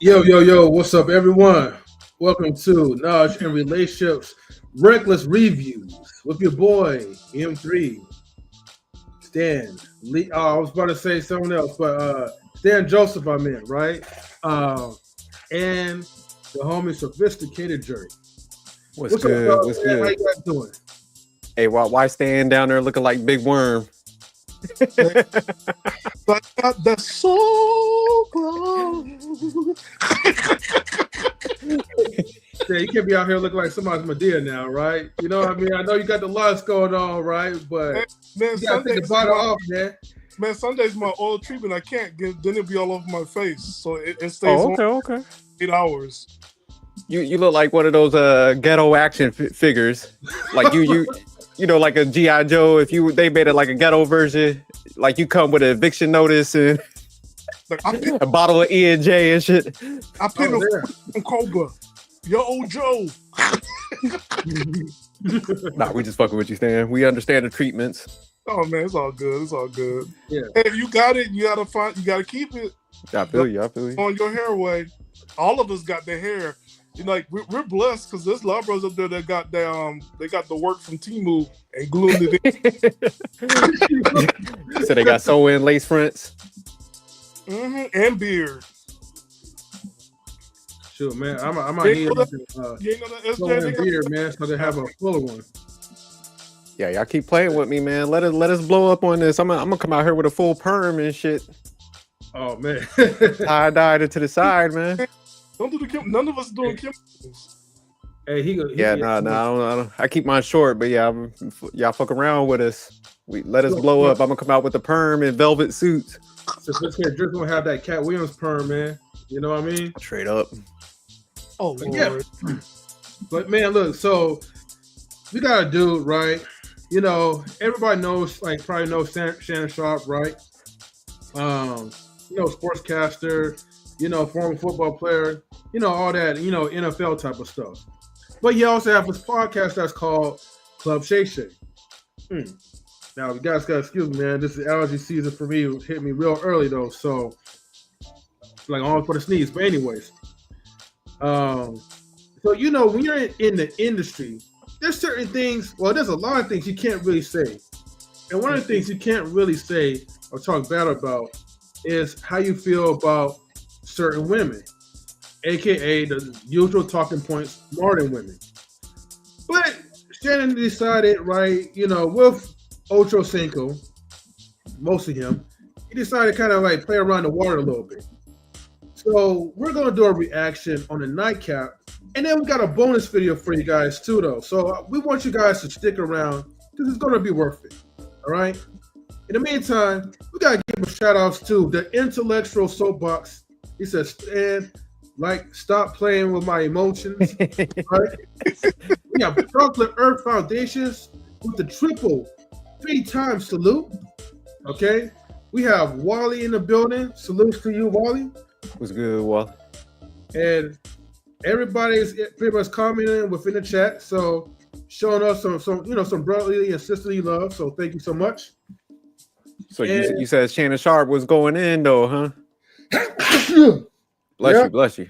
Yo, what's up, everyone? Welcome to Knowledge and Relationships Reckless Reviews with your boy, M3, Stan Lee. Oh, I was about to say something else, but Stan Joseph, I meant, right? And the homie Sophisticated Jerry. What's Up, good? dog, What's man? How good? you guys doing? Hey, why stand down there looking like Big Worm? But the soul glow. Yeah, you can't be out here looking like somebody's Medea now, right? You know what I mean? I know you got the lights going on, right? But Man, you gotta take the bottle off, man. Man, Sunday's my oil treatment. I can't get, then it'll be all over my face. So it stays Oh, on okay. 8 hours. You look like one of those ghetto action figures, like you know, like a GI Joe. If they made it like a ghetto version, like you come with an eviction notice and Like a bottle of E&J and shit. I pinned on Cobra. Yo, old Joe. Nah, we just fucking with you, Stan. We understand the treatments. Oh man, it's all good. It's all good. Yeah. Hey, if you got it, you gotta keep it I feel you. on your hair way. All of us got the hair. You know, like we're blessed because there's a lot of brothers up there that got they got the work from Temu and glued it in. So they got sew-in lace fronts. And beard. Sure, man. I might need You ain't know full that SJ? beard, man, so they have a fuller one. Yeah, y'all keep playing with me, man. Let us blow up on this. I'm gonna come out here with a full perm and shit. Oh man, Tie-dyed it to the side, man. Don't do the chem. None of us doing chemicals. hey, he Yeah, no, I don't. I keep mine short, but yeah, y'all fuck around with us. Let us blow up. I'm gonna come out with the perm and velvet suits. So this here just gonna have that Cat Williams perm, man. You know what I mean? Straight up. Oh But Lord. yeah. But man, look. So we got a dude, right? You know, everybody knows, like, probably knows Shannon Sharpe, right? You know, sportscaster. You know, former football player. You know, all that. You know, NFL type of stuff. But you also have this podcast that's called Club Shay Shay. Now, you guys gotta excuse me, man. This is allergy season for me. It hit me real early though, so like almost for the sneeze. But anyways, so you know, when you're in the industry, there's certain things. Well, there's a lot of things you can't really say, and one of the things you can't really say or talk bad about is how you feel about certain women, aka the usual talking points, modern women. But Shannon decided, right? You know, with Ochocinco, most of him, he decided to kind of like play around the water a little bit. So we're gonna do a reaction on the nightcap, and then we got a bonus video for you guys too, though. So we want you guys to stick around because it's gonna be worth it. All right. In the meantime, we gotta give a shout outs to the intellectual soapbox. He says, "Stan, like, stop playing with my emotions." Right. We have Chocolate Earth Foundations with the triple 3-time salute. Okay. We have Wally in the building. Salutes to you, Wally. What's good, Wall? And everybody is pretty much commenting within the chat. So showing us some brotherly and sisterly love. So thank you so much. So you said Shannon Sharpe was going in though, huh? Bless you.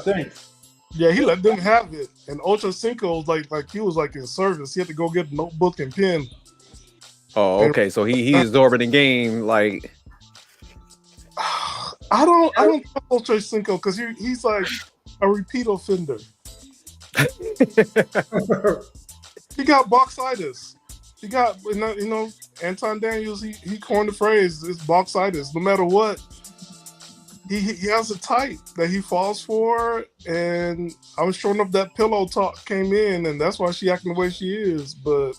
Thanks. Yeah, he let them have it. And Ochocinco was like he was like in service. He had to go get a notebook and pen. Oh, okay. So he's absorbing the game like. I don't Ochocinco because he's like a repeat offender. He got boxitis. He got, you know, Anton Daniels, he coined the phrase, it's boxitis. No matter what, he has a type that he falls for, and I was showing up that pillow talk came in, and that's why she acting the way she is, but...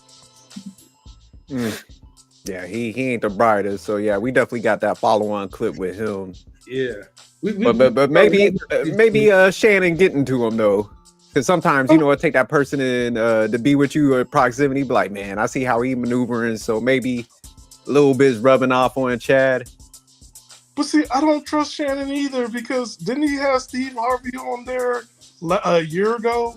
Yeah, he ain't the brightest, so yeah, we definitely got that follow-on clip with him. Yeah. But maybe Shannon getting to him, though. Because sometimes, you know, it take that person in to be with you at proximity, be like, man, I see how he maneuvering, so maybe a little bit's rubbing off on Chad. But see, I don't trust Shannon either, because didn't he have Steve Harvey on there a year ago?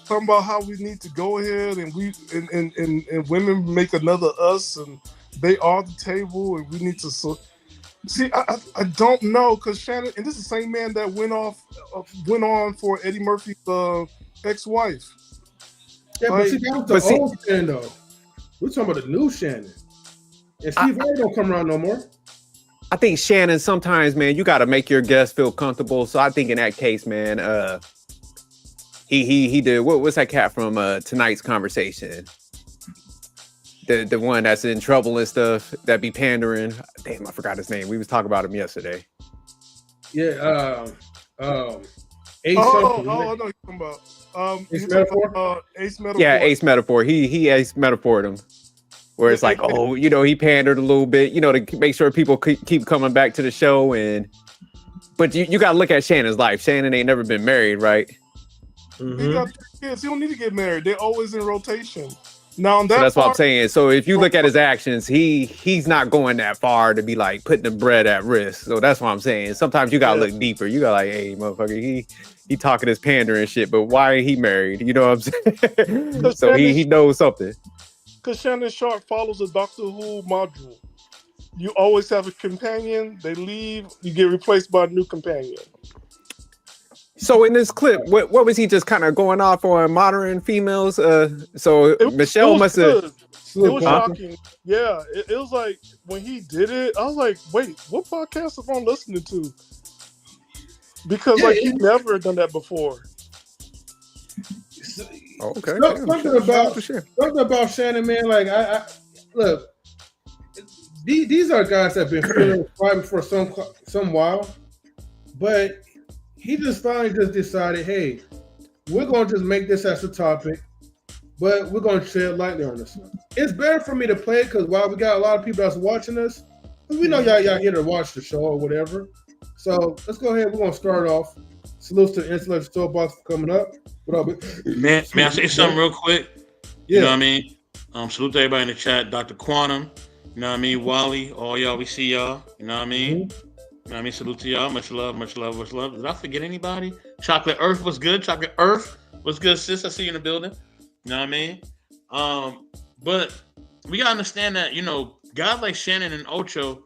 Talking about how we need to go ahead and and women make another us, and they are the table, and we need to... See, I don't know because Shannon, and this is the same man that went on for Eddie Murphy's ex-wife. Yeah, but Like, see, that was the old Shannon though. We're talking about the new Shannon. And Steve Harvey don't come around no more. I think Shannon, sometimes, man, you got to make your guests feel comfortable. So I think in that case, man, he did. What's that cat from tonight's conversation? The one that's in trouble and stuff that be pandering. Damn, I forgot his name. We was talking about him yesterday. Yeah. Ace I know what you're talking about. Ace Metaphor? Ace Metaphor. Yeah, Ace Metaphor. He Ace Metaphored him. Where it's like, oh, he pandered a little bit, to make sure people keep coming back to the show. But you got to look at Shannon's life. Shannon ain't never been married, right? Mm-hmm. He got 3 kids. He don't need to get married. They're always in rotation. Now, So that's what I'm saying. So if you look at his actions, he's not going that far to be like putting the bread at risk. So that's what I'm saying. Sometimes you gotta look deeper. You got like, hey, motherfucker, he talking his pandering shit, but why ain't he married? You know what I'm saying? So he knows something. Because Shannon Sharpe follows a Doctor Who module. You always have a companion. They leave. You get replaced by a new companion. So in this clip, what was he just kind of going off on modern females? So Michelle must have. It was shocking. Yeah, it was like when he did it, I was like, wait, what podcast am I listening to? Because he never done that before. Okay. Something about Shannon, man. Like I look, these are guys that have been feeling private for some while, but he just finally just decided, hey, we're going to just make this as a topic, but we're going to tread lightly on this one. It's better for me to play it because while we got a lot of people that's watching us, because we know y'all here to watch the show or whatever. So let's go ahead. We're going to start off. Salutes to the Intellectual Soapbox for coming up. Man, may I say something real quick? Yeah. You know what I mean? Salute to everybody in the chat. Dr. Quantum, you know what I mean? Wally, all y'all, we see y'all. You know what I mean? Mm-hmm. You know what I mean? Salute to y'all. Much love, much love, much love. Did I forget anybody? Chocolate Earth was good. Chocolate Earth was good, sis. I see you in the building. You know what I mean? But we gotta understand that, guys like Shannon and Ocho,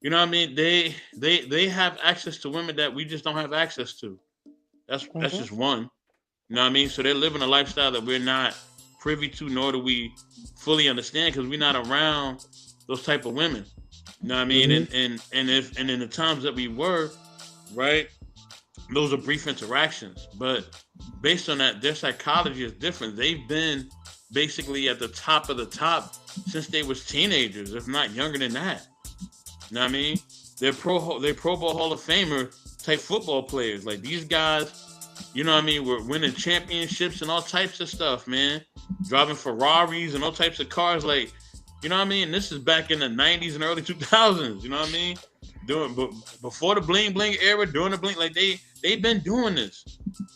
you know what I mean? They have access to women that we just don't have access to. That's just one. You know what I mean? So they're living a lifestyle that we're not privy to, nor do we fully understand because we're not around those type of women. You know what I mean? Mm-hmm. And in the times that we were, right, those are brief interactions. But based on that, their psychology is different. They've been basically at the top of the top since they was teenagers, if not younger than that. You know what I mean? They're Pro Bowl Hall of Famer type football players. Like these guys, you know what I mean, were winning championships and all types of stuff, man. Driving Ferraris and all types of cars. Like, you know what I mean? This is back in the 90s and early 2000s, you know what I mean? Before the bling bling era, during the bling, like they've been doing this.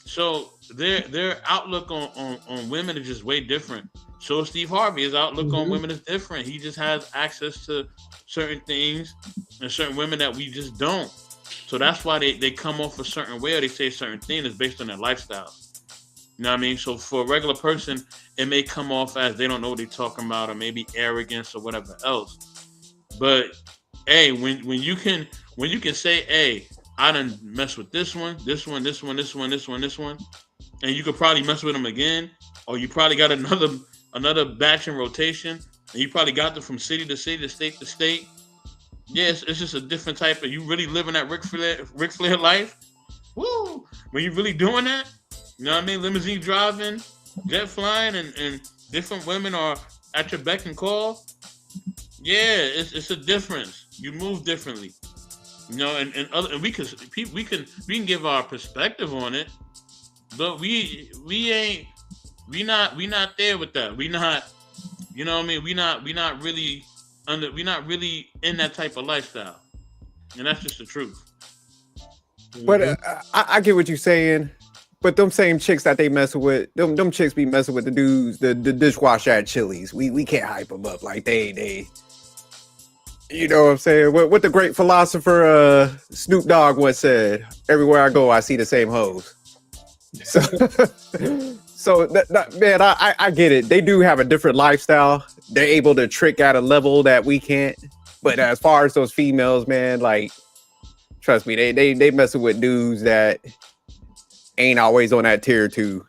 So their outlook on women is just way different. So Steve Harvey, his outlook on women is different. He just has access to certain things and certain women that we just don't. So that's why they come off a certain way or they say a certain thing is based on their lifestyle. You know what I mean? So for a regular person, it may come off as they don't know what they're talking about or maybe arrogance or whatever else. But hey, when you can say, hey, I done mess with this one, and you could probably mess with them again, or you probably got another batch in rotation, and you probably got them from city to city, state to state. Yes, it's just a different type of, you really living that Ric Flair life. Woo! When you really doing that, you know what I mean? Limousine driving, jet flying, and different women are at your beck and call. Yeah, it's a difference. You move differently. And we can give our perspective on it, but we not there with that. We not, you know what I mean? We not really in that type of lifestyle, and that's just the truth. But I get what you're saying. But them same chicks that they mess with, them chicks be messing with the dudes, the dishwasher at Chili's. We can't hype them up like they. You know what I'm saying? What the great philosopher Snoop Dogg once said: "Everywhere I go, I see the same hoes." So man, I get it. They do have a different lifestyle. They're able to trick at a level that we can't. But as far as those females, man, like, trust me, they messing with dudes that ain't always on that tier 2.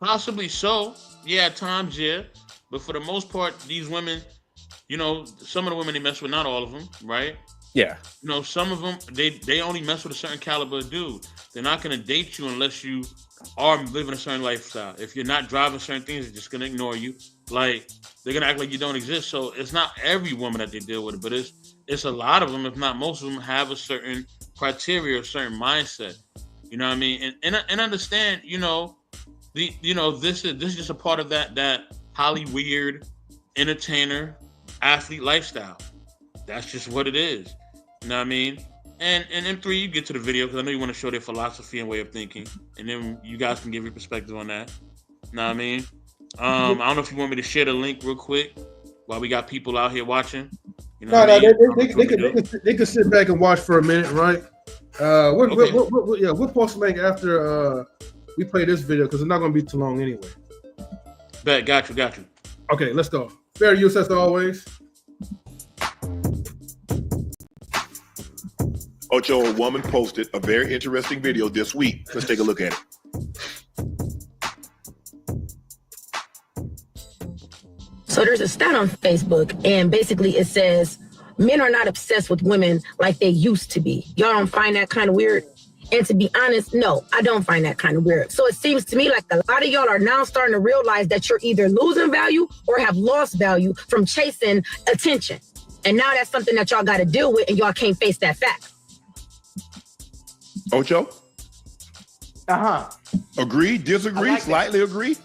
Possibly so. Yeah, at times, yeah. But for the most part, these women, some of the women they mess with, not all of them, right? Yeah. Some of them, they only mess with a certain caliber of dude. They're not going to date you unless you are living a certain lifestyle. If you're not driving certain things, they're just going to ignore you. Like, they're going to act like you don't exist. So it's not every woman that they deal with, but it's a lot of them, if not most of them, have a certain criteria, a certain mindset. You know what I mean? And understand, this is just a part of that highly weird entertainer athlete lifestyle. That's just what it is. You know what I mean? And in 3, you get to the video because I know you want to show their philosophy and way of thinking, and then you guys can give your perspective on that. You know what I mean? I don't know if you want me to share the link real quick while we got people out here watching. You know they can sit back and watch for a minute, right? We'll post the link after we play this video because it's not going to be too long anyway. Bet, got you. Okay, let's go. Fair use as always. Ocho, a woman posted a very interesting video this week. Let's take a look at it. So there's a stat on Facebook, and basically it says men are not obsessed with women like they used to be. Y'all don't find that kind of weird? And to be honest, no, I don't find that kind of weird. So it seems to me like a lot of y'all are now starting to realize that you're either losing value or have lost value from chasing attention. And now that's something that y'all got to deal with, and y'all can't face that fact. Ocho? Agree, disagree, like slightly agree?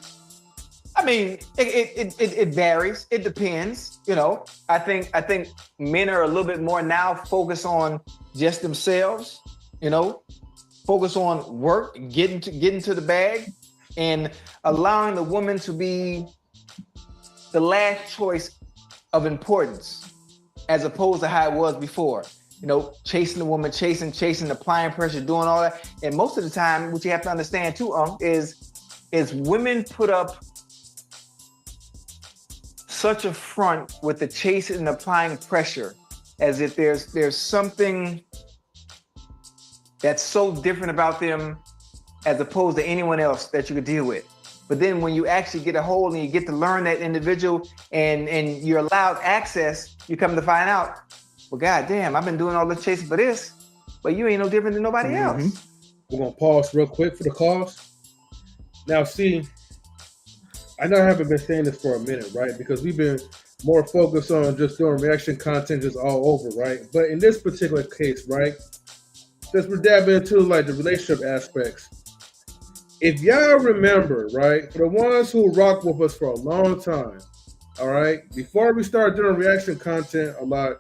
I mean, it varies. It depends. I think men are a little bit more now focused on just themselves. Focus on work, getting to the bag, and allowing the woman to be the last choice of importance, as opposed to how it was before. Chasing the woman, chasing, applying pressure, doing all that. And most of the time, what you have to understand too, is women put up such a front with the chasing and applying pressure, as if there's something that's so different about them as opposed to anyone else that you could deal with. But then when you actually get a hold and you get to learn that individual and you're allowed access, you come to find out, well, goddamn, I've been doing all this chasing for this, but you ain't no different than nobody else. We're going to pause real quick for the calls. Now, see, I know I haven't been saying this for a minute, right? Because we've been more focused on just doing reaction content just all over, right? But in this particular case, right, since we're dabbing into like the relationship aspects, if y'all remember, right, for the ones who rock with us for a long time, all right, before we started doing reaction content a long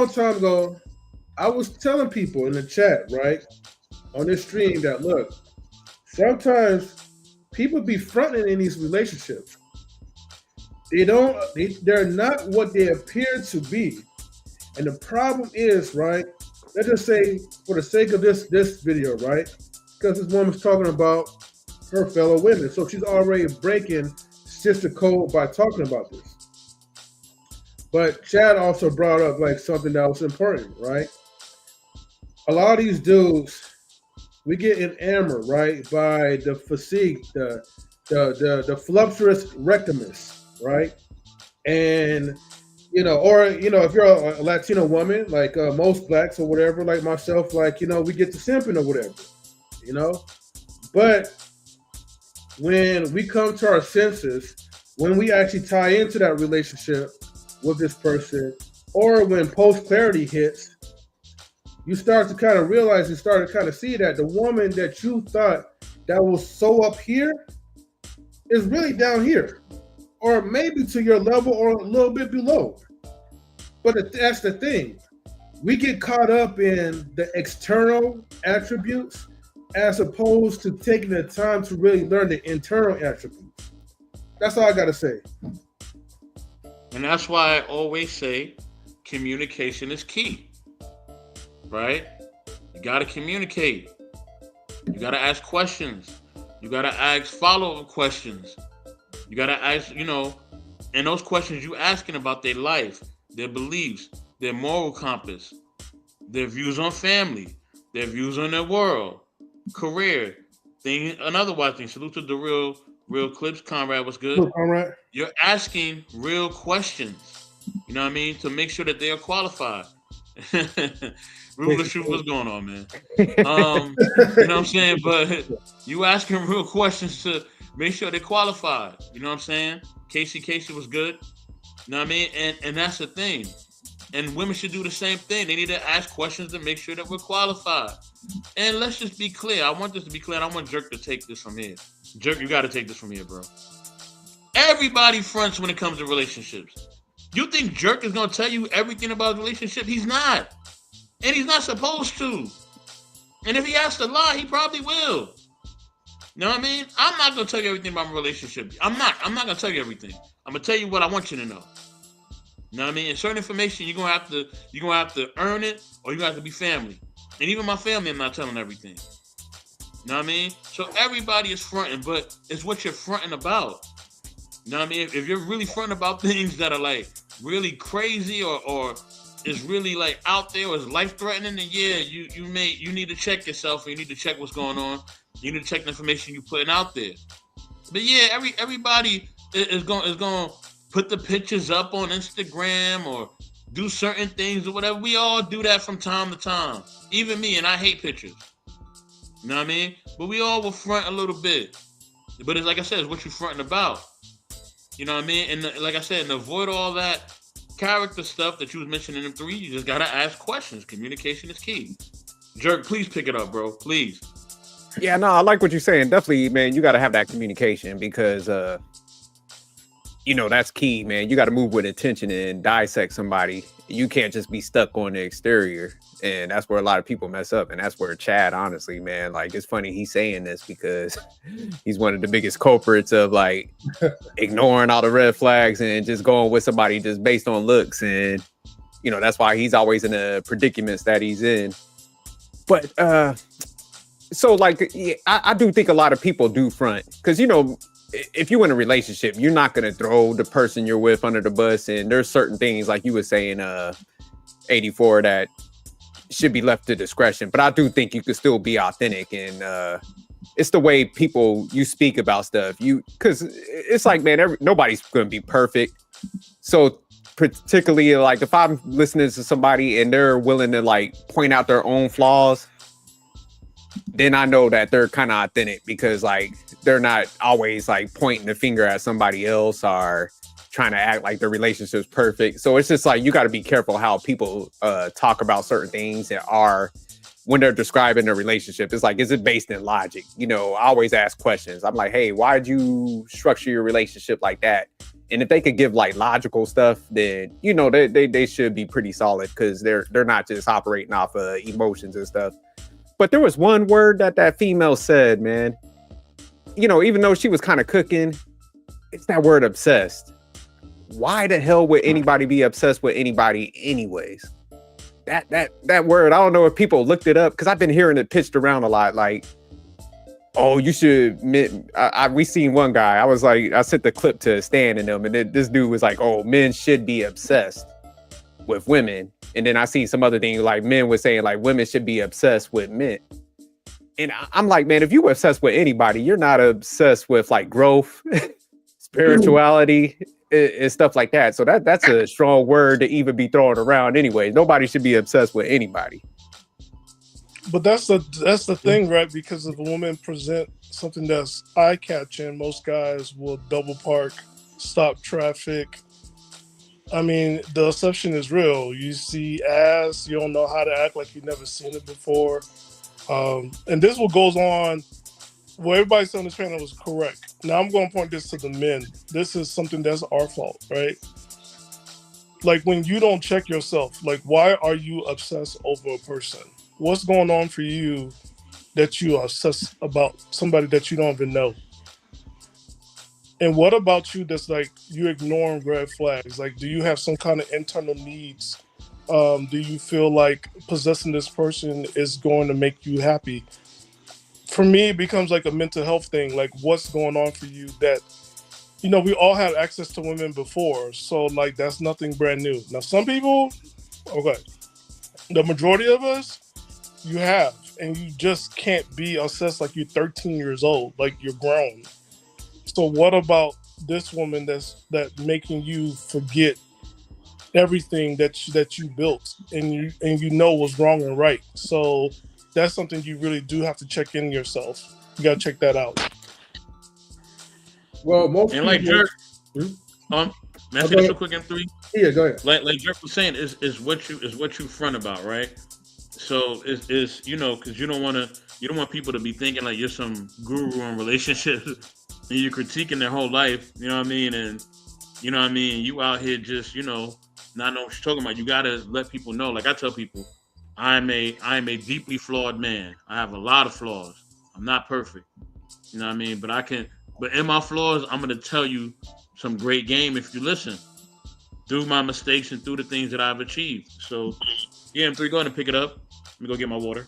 time ago, I was telling people in the chat, right, on this stream that, look, sometimes people be fronting in these relationships. They're not what they appear to be. And the problem is, right, let's just say for the sake of this video, right, because this woman's talking about her fellow women. So she's already breaking sister code by talking about this. But Chad also brought up like something that was important, right? A lot of these dudes, we get enamored, right, by the physique, the voluptuous rectumus, right? And if you're a Latino woman, like most blacks or whatever, like myself, like, we get to simping or whatever, But when we come to our senses, when we actually tie into that relationship with this person, or when post-clarity hits, you start to kind of realize and start to kind of see that the woman that you thought that was so up here is really down here, or maybe to your level or a little bit below. But that's the thing. We get caught up in the external attributes as opposed to taking the time to really learn the internal attributes. That's all I got to say. And that's why I always say communication is key, right? You got to communicate. You got to ask questions. You got to ask follow-up questions. You got to ask, And those questions you asking about their life, their beliefs, their moral compass, their views on family, their views on their world, career, thing, and otherwise things. Salute to the real clips. Conrad, what's good? Look, Conrad. You're asking real questions. You know what I mean? To make sure that they are qualified. Ruler shoot, what's going on, man? You know what I'm saying? But you asking real questions to make sure they're qualified. You know what I'm saying? Casey was good. You know what I mean? And that's the thing. And women should do the same thing. They need to ask questions to make sure that we're qualified. And let's just be clear. I want this to be clear. And I want Jerk to take this from here. Jerk, you got to take this from here, bro. Everybody fronts when it comes to relationships. You think Jerk is going to tell you everything about a relationship? He's not. And he's not supposed to. And if he has to lie, he probably will. You know what I mean? I'm not going to tell you everything about my relationship. I'm not going to tell you everything. I'm going to tell you what I want you to know. You know what I mean? And certain information, you're gonna have to earn it, or you're gonna have to be family. And even my family, I'm not telling everything. You know what I mean? So everybody is fronting, but it's what you're fronting about. You know what I mean? If you're really fronting about things that are like really crazy or is really like out there or is life threatening, then yeah, you need to check yourself, or you need to check what's going on. You need to check the information you're putting out there. But yeah, everybody is going to put the pictures up on Instagram or do certain things or whatever. We all do that from time to time. Even me, and I hate pictures. You know what I mean? But we all will front a little bit. But it's like I said, it's what you're fronting about. You know what I mean? And like I said, and avoid all that character stuff that you was mentioning in them three. You just got to ask questions. Communication is key. Jerk, please pick it up, bro. Please. Yeah, no, I like what you're saying. Definitely, man, you got to have that communication because, you know, that's key, man. You got to move with intention and dissect somebody. You can't just be stuck on the exterior. And that's where a lot of people mess up. And that's where Chad, honestly, man, like, it's funny he's saying this because he's one of the biggest culprits of like ignoring all the red flags and just going with somebody just based on looks. And, you know, that's why he's always in the predicaments that he's in. But, so like, yeah, I do think a lot of people do front because, you know, if you're in a relationship, you're not going to throw the person you're with under the bus. And there's certain things like you were saying, 84, that should be left to discretion. But I do think you could still be authentic. And it's the way you speak about stuff. Because it's like, man, nobody's going to be perfect. So particularly like if I'm listening to somebody and they're willing to like point out their own flaws, then I know that they're kind of authentic because like they're not always like pointing the finger at somebody else or trying to act like their relationship's perfect. So it's just like you got to be careful how people talk about certain things that are when they're describing their relationship. It's like, is it based in logic? You know, I always ask questions. I'm like, hey, why'd you structure your relationship like that? And if they could give like logical stuff, then, you know, they should be pretty solid because they're not just operating off of emotions and stuff. But there was one word that female said, man, you know, even though she was kind of cooking, it's that word obsessed. Why the hell would anybody be obsessed with anybody anyways? That word, I don't know if people looked it up because I've been hearing it pitched around a lot. Like, oh, you should admit, we seen one guy. I was like, I sent the clip to Stan and them, and this dude was like, oh, men should be obsessed with women. And then I see some other things like men were saying like women should be obsessed with men. And I'm like, man, if you obsessed with anybody, you're not obsessed with like growth, spirituality, and stuff like that. So that's a strong word to even be thrown around anyway. Nobody should be obsessed with anybody. But that's the thing, right? Because if a woman present something that's eye-catching, most guys will double park, stop traffic. I mean, the assumption is real. You see ass, you don't know how to act like you've never seen it before. And this what goes on. What everybody said on this panel was correct. Now I'm going to point this to the men. This is something that's our fault, right? Like when you don't check yourself, like why are you obsessed over a person? What's going on for you that you are obsessed about somebody that you don't even know? And what about you that's like you ignoring red flags? Like, do you have some kind of internal needs? Do you feel like possessing this person is going to make you happy? For me, it becomes like a mental health thing. Like, what's going on for you that you know, we all had access to women before, so like that's nothing brand new. Now, some people, okay, the majority of us, you have, and you just can't be obsessed like you're 13 years old, like you're grown. So what about this woman that's making you forget everything that you built and you know was wrong and right? So that's something you really do have to check in yourself. You gotta check that out. Well, most And like people. Jerk, may I say this real quick, M3? Yeah, go ahead. Like Jerk was saying, is what you front about, right? So is you know, because you don't want people to be thinking like you're some guru on relationships and you're critiquing their whole life. You know what I mean? And you know what I mean? You out here just not know what you're talking about. You gotta let people know. Like I tell people, I am a deeply flawed man. I have a lot of flaws. I'm not perfect. You know what I mean? But in my flaws, I'm gonna tell you some great game if you listen. Through my mistakes and through the things that I've achieved. So yeah, M3, go ahead and pick it up. Let me go get my water.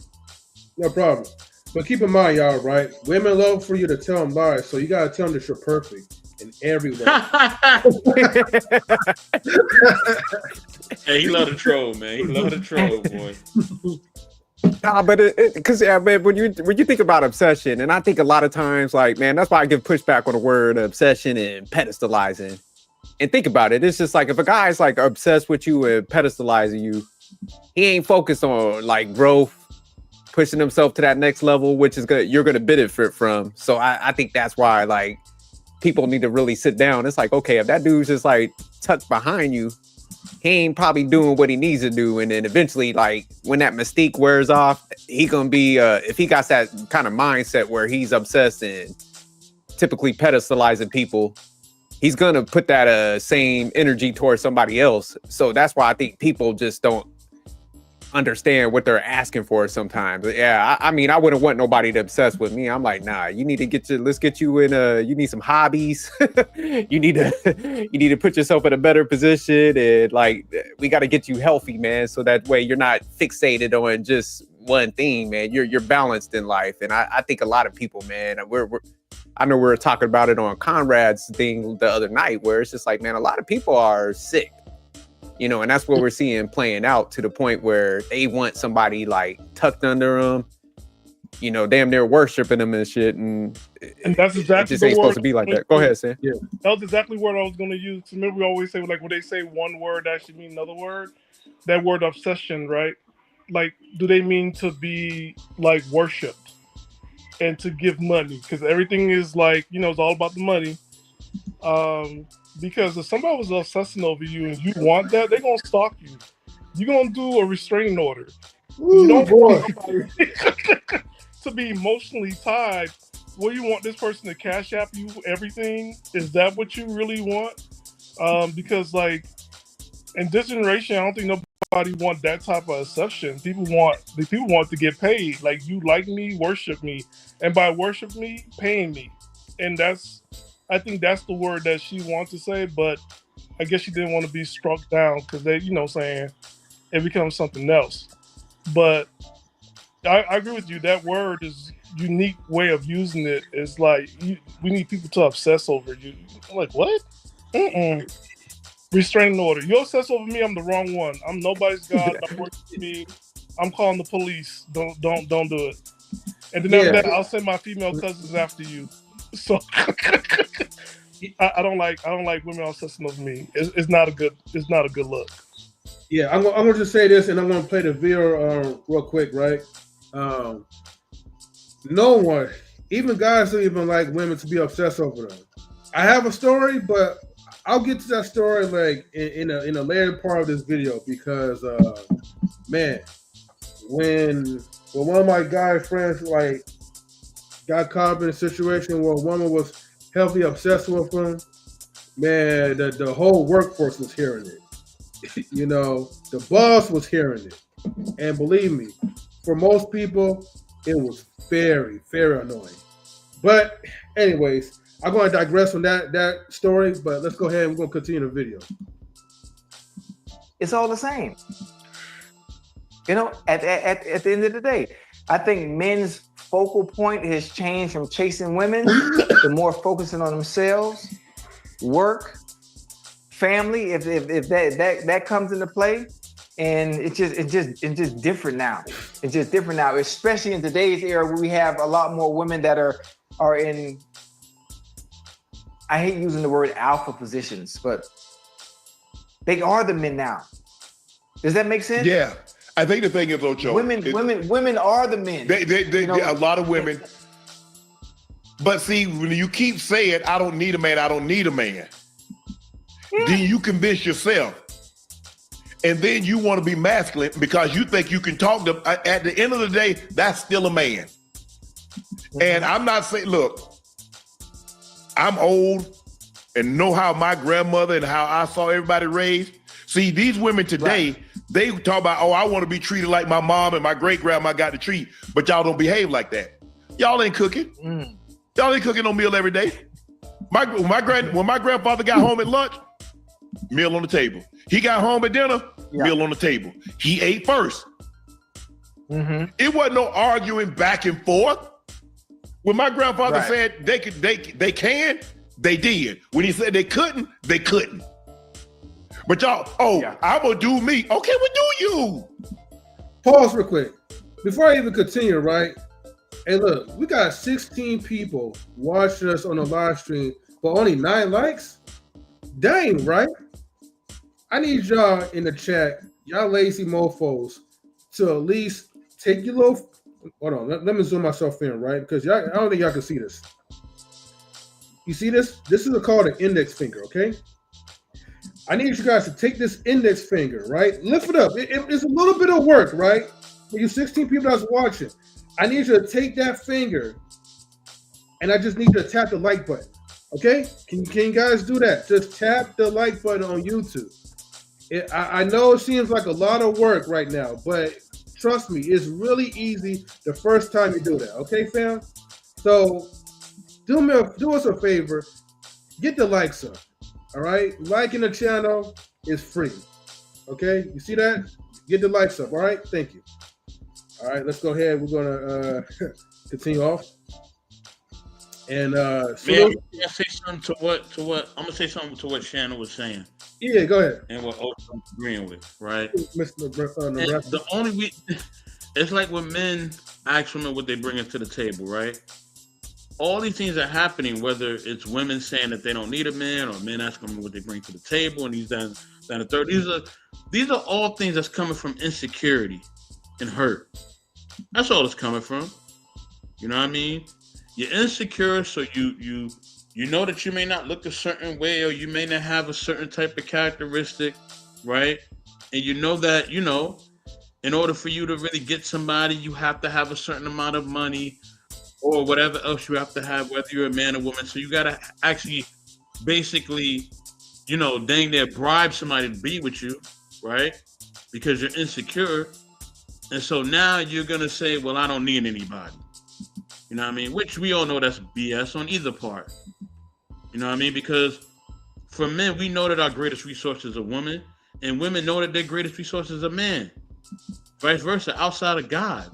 No problem. But keep in mind, y'all, right? Women love for you to tell them lies, so you gotta tell them that you're perfect in every way. Hey, he love the troll, man. He love the troll, boy. Nah, but because man, when you think about obsession, and I think a lot of times, like, man, that's why I give pushback on the word obsession and pedestalizing. And think about it, it's just like if a guy's like obsessed with you and pedestalizing you, he ain't focused on like growth, pushing himself to that next level, which is good. You're gonna benefit from. So I think that's why like people need to really sit down. It's like, okay, if that dude's just like tucked behind you, he ain't probably doing what he needs to do. And then eventually, like when that mystique wears off, he gonna be if he got that kind of mindset where he's obsessed and typically pedestalizing people, he's gonna put that same energy towards somebody else. So that's why I think people just don't understand what they're asking for sometimes. Yeah, I mean, I wouldn't want nobody to obsess with me. I'm like, nah, you need to let's get you in you need some hobbies. you need to put yourself in a better position, and like we got to get you healthy, man, so that way you're not fixated on just one thing, man. You're balanced in life. And I think a lot of people, man, I know we were talking about it on Conrad's thing the other night, where it's just like, man, a lot of people are sick, and that's what we're seeing playing out to the point where they want somebody like tucked under them, damn near worshiping them and shit. And that's exactly it just ain't supposed to be like that. Go ahead, Sam. Yeah, that was exactly what I was going to use. Remember, we always say like when they say one word actually mean another word. That word obsession, right? Like, do they mean to be like worshipped and to give money? Because everything is like, it's all about the money. Because if somebody was obsessing over you and you want that, they're gonna stalk you. You're gonna do a restraining order. Ooh, you don't boy. want somebody to be emotionally tied. Well, you want this person to cash app you everything? Is that what you really want? Because like in this generation, I don't think nobody want that type of obsession. People want to get paid. Like, you like me, worship me, and by worship me, paying me, and I think that's the word that she wants to say, but I guess she didn't want to be struck down because they, saying it becomes something else. But I agree with you. That word is unique way of using it. Is like we need people to obsess over you. I'm like, what? Restraining order. You obsess over me, I'm the wrong one. I'm nobody's God. Don't work with me. I'm calling the police. Don't do it. And then after that, I'll send my female cousins after you. So I don't like women obsessing over me. It's not a good look. Yeah, I'm gonna just say this, and I'm gonna play the video real quick, right? No one, even guys, don't even like women to be obsessed over them. I have a story, but I'll get to that story like in a later part of this video because man, when one of my guy friends like got caught up in a situation where a woman was heavily obsessed with him, man, the whole workforce was hearing it. The boss was hearing it. And believe me, for most people, it was very, very annoying. But anyways, I'm going to digress from that story, but let's go ahead and we're going to continue the video. It's all the same. At the end of the day, I think men's focal point has changed from chasing women to more focusing on themselves work, family, if that comes into play, and it's just different now. It's just different now, especially in today's era where we have a lot more women that are in, I hate using the word alpha positions, but they are the men now. Does that make sense? Yeah. I think the thing is, Ocho, women are the men. They a lot of women. But see, when you keep saying, I don't need a man, then you convince yourself. And then you want to be masculine because you think you can talk to, at the end of the day, that's still a man. And I'm not saying, look, I'm old and know how my grandmother and how I saw everybody raised. See, these women today, they talk about, oh, I want to be treated like my mom and my great grandma got to treat, but y'all don't behave like that. Y'all ain't cooking. Y'all ain't cooking no meal every day. When my grandfather got home at lunch, meal on the table. He got home at dinner, meal on the table. He ate first. It wasn't no arguing back and forth. When my grandfather said they can, they did. When he said they couldn't, they couldn't. But y'all, I'm gonna do me. Okay, well, do you? Pause real quick. Before I even continue, right? Hey, look, we got 16 people watching us on the live stream, but only 9 likes? Dang, right? I need y'all in the chat, y'all lazy mofos, to at least take your little. Hold on, let me zoom myself in, right? Because I don't think y'all can see this. You see this? This is called an index finger, okay? I need you guys to take this index finger, right? Lift it up. It's a little bit of work, right? For you 16 people that's watching, I need you to take that finger, and I just need you to tap the like button, okay? Can you guys do that? Just tap the like button on YouTube. I know it seems like a lot of work right now, but trust me, it's really easy the first time you do that, okay, fam? So do us a favor, get the likes up. All right, liking the channel is free. Okay, you see that? Get the likes up. All right, thank you. All right, let's go ahead. We're gonna continue off. And so man, I say something to what I'm gonna say something to what Shannon was saying. Yeah, go ahead. And what I'm agreeing with, right? Mr. The only it's like when men ask women what they bring to the table, right? All these things are happening, whether it's women saying that they don't need a man or men asking them what they bring to the table, and these down the third. These are all things that's coming from insecurity and hurt. That's all it's coming from. You know what I mean? You're insecure, so you know that you may not look a certain way, or you may not have a certain type of characteristic, right? And you know that, in order for you to really get somebody, you have to have a certain amount of money, or whatever else you have to have, whether you're a man or woman. So you gotta actually basically, dang near bribe somebody to be with you, right? Because you're insecure. And so now you're gonna say, well, I don't need anybody. You know what I mean? Which we all know that's BS on either part. You know what I mean? Because for men, we know that our greatest resource is a woman, and women know that their greatest resource is a man. Vice versa, outside of God.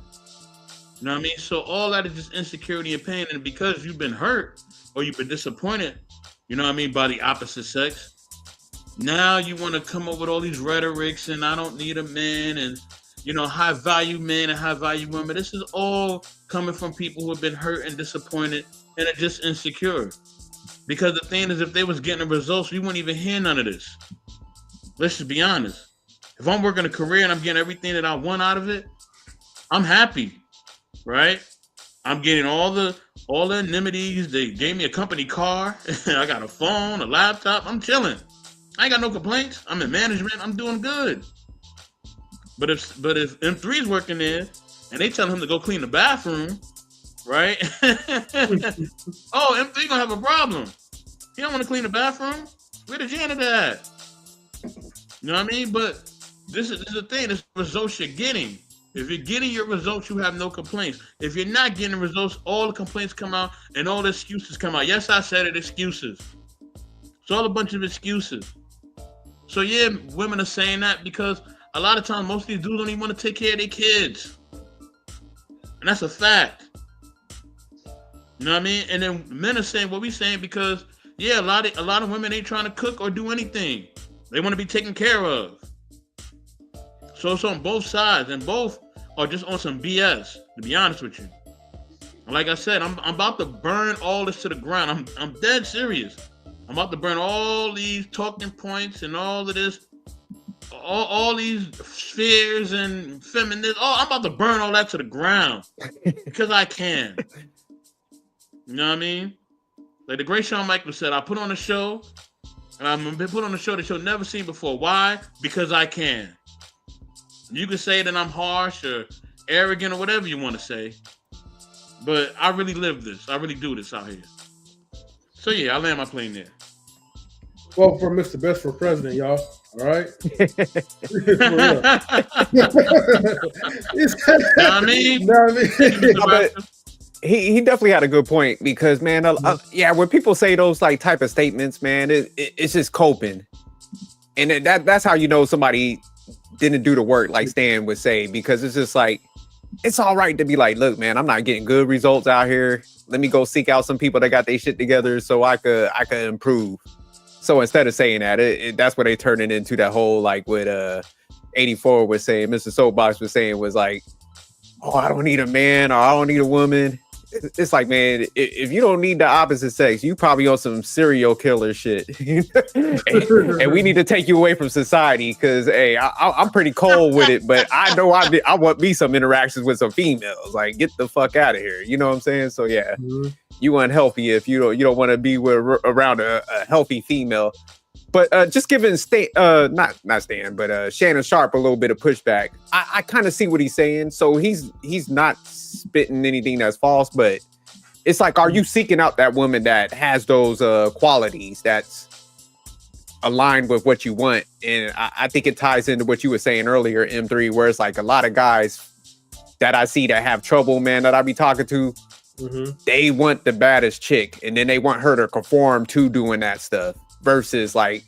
You know what I mean? So all that is just insecurity and pain. And because you've been hurt or you've been disappointed, by the opposite sex, now you want to come up with all these rhetorics and I don't need a man and, high value men and high value women. This is all coming from people who have been hurt and disappointed and are just insecure. Because the thing is, if they was getting the results, we wouldn't even hear none of this. Let's just be honest. If I'm working a career and I'm getting everything that I want out of it, I'm happy. Right? I'm getting all the amenities. They gave me a company car. I got a phone, a laptop. I'm chilling. I ain't got no complaints. I'm in management. I'm doing good. But if M3's working there and they tell him to go clean the bathroom, right? Oh, M3 gonna have a problem. He don't want to clean the bathroom. Where the janitor at? You know what I mean? But this is the thing. This is the results you're getting. If you're getting your results, you have no complaints. If you're not getting results, all the complaints come out and all the excuses come out. Yes, I said it, excuses. It's all a bunch of excuses. So yeah, women are saying that because a lot of times most of these dudes don't even want to take care of their kids. And that's a fact. You know what I mean? And then men are saying what we saying because, Yeah, a lot of women ain't trying to cook or do anything. They want to be taken care of. So it's on both sides, and both are just on some BS. To be honest with you, like I said, I'm about to burn all this to the ground. I'm dead serious. I'm about to burn all these talking points and all of this, all these spheres and feminists. Oh, I'm about to burn all that to the ground because I can. You know what I mean? Like the great Shawn Michaels said, I put on a show, and I'm gonna put on a show that you'll never seen before. Why? Because I can. You can say that I'm harsh or arrogant or whatever you want to say, but I really live this. I really do this out here. So yeah, I land my plane there. Well, for Mr. Best for President, y'all. All right. I mean, he definitely had a good point because, man, yeah, when people say those like type of statements, man, it's just coping, and that's how you know somebody didn't do the work, like Stan would say, because it's just like it's all right to be like, look, man, I'm not getting good results out here. Let me go seek out some people that got their shit together so I could improve. So instead of saying that, that's what they turned it into. That whole like what 84 was saying, Mr. Soapbox was saying was like, oh, I don't need a man or I don't need a woman. It's like, man, if you don't need the opposite sex, you probably on some serial killer shit. and we need to take you away from society because, hey, I'm pretty cold with it, but I know I want me some interactions with some females. Like, get the fuck out of here. You know what I'm saying? So, yeah, you unhealthy if you don't want to be around a healthy female. But just giving not Stan, but Shannon Sharpe a little bit of pushback. I kind of see what he's saying. So he's not spitting anything that's false, but it's like, are you seeking out that woman that has those qualities that's aligned with what you want? And I think it ties into what you were saying earlier, M3, where it's like a lot of guys that I see that have trouble, man, that I be talking to, they want the baddest chick, and then they want her to conform to doing that stuff. Versus like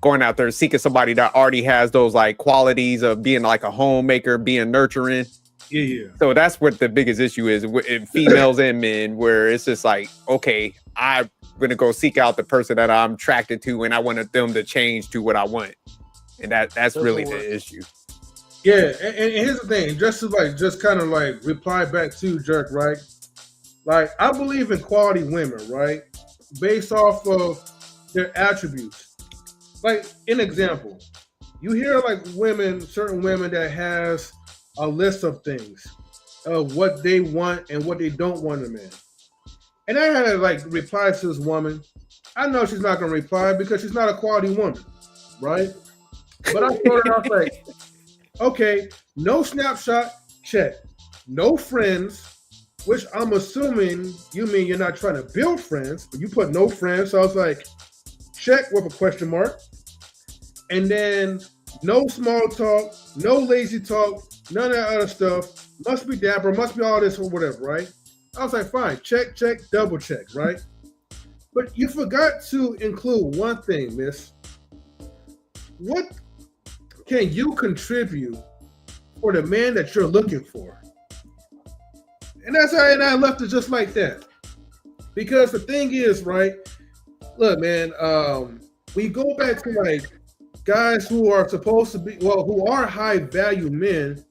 going out there seeking somebody that already has those like qualities of being like a homemaker, being nurturing. Yeah. So that's what the biggest issue is in females and men, where it's just like, okay, I'm gonna go seek out the person that I'm attracted to, and I want them to change to what I want, and that's really the issue. Yeah, and here's the thing, just kind of like reply back to Jerk, right? Like, I believe in quality women, right? Based off of their attributes. Like, an example, you hear like certain women that has a list of things of what they want and what they don't want in a man. And I had to like reply to this woman. I know she's not going to reply because she's not a quality woman, right? But I told her, I was like, okay, no snapshot, check. No friends, which I'm assuming you mean you're not trying to build friends, but you put no friends. So I was like, check with a question mark. And then no small talk, no lazy talk, none of that other stuff. Must be dapper, must be all this or whatever, right? I was like, fine, check, double check, right? But you forgot to include one thing, miss. What can you contribute for the man that you're looking for? And that's how I left it just like that. Because the thing is, right, look, man, we go back to like guys who are supposed to be, who are high value men,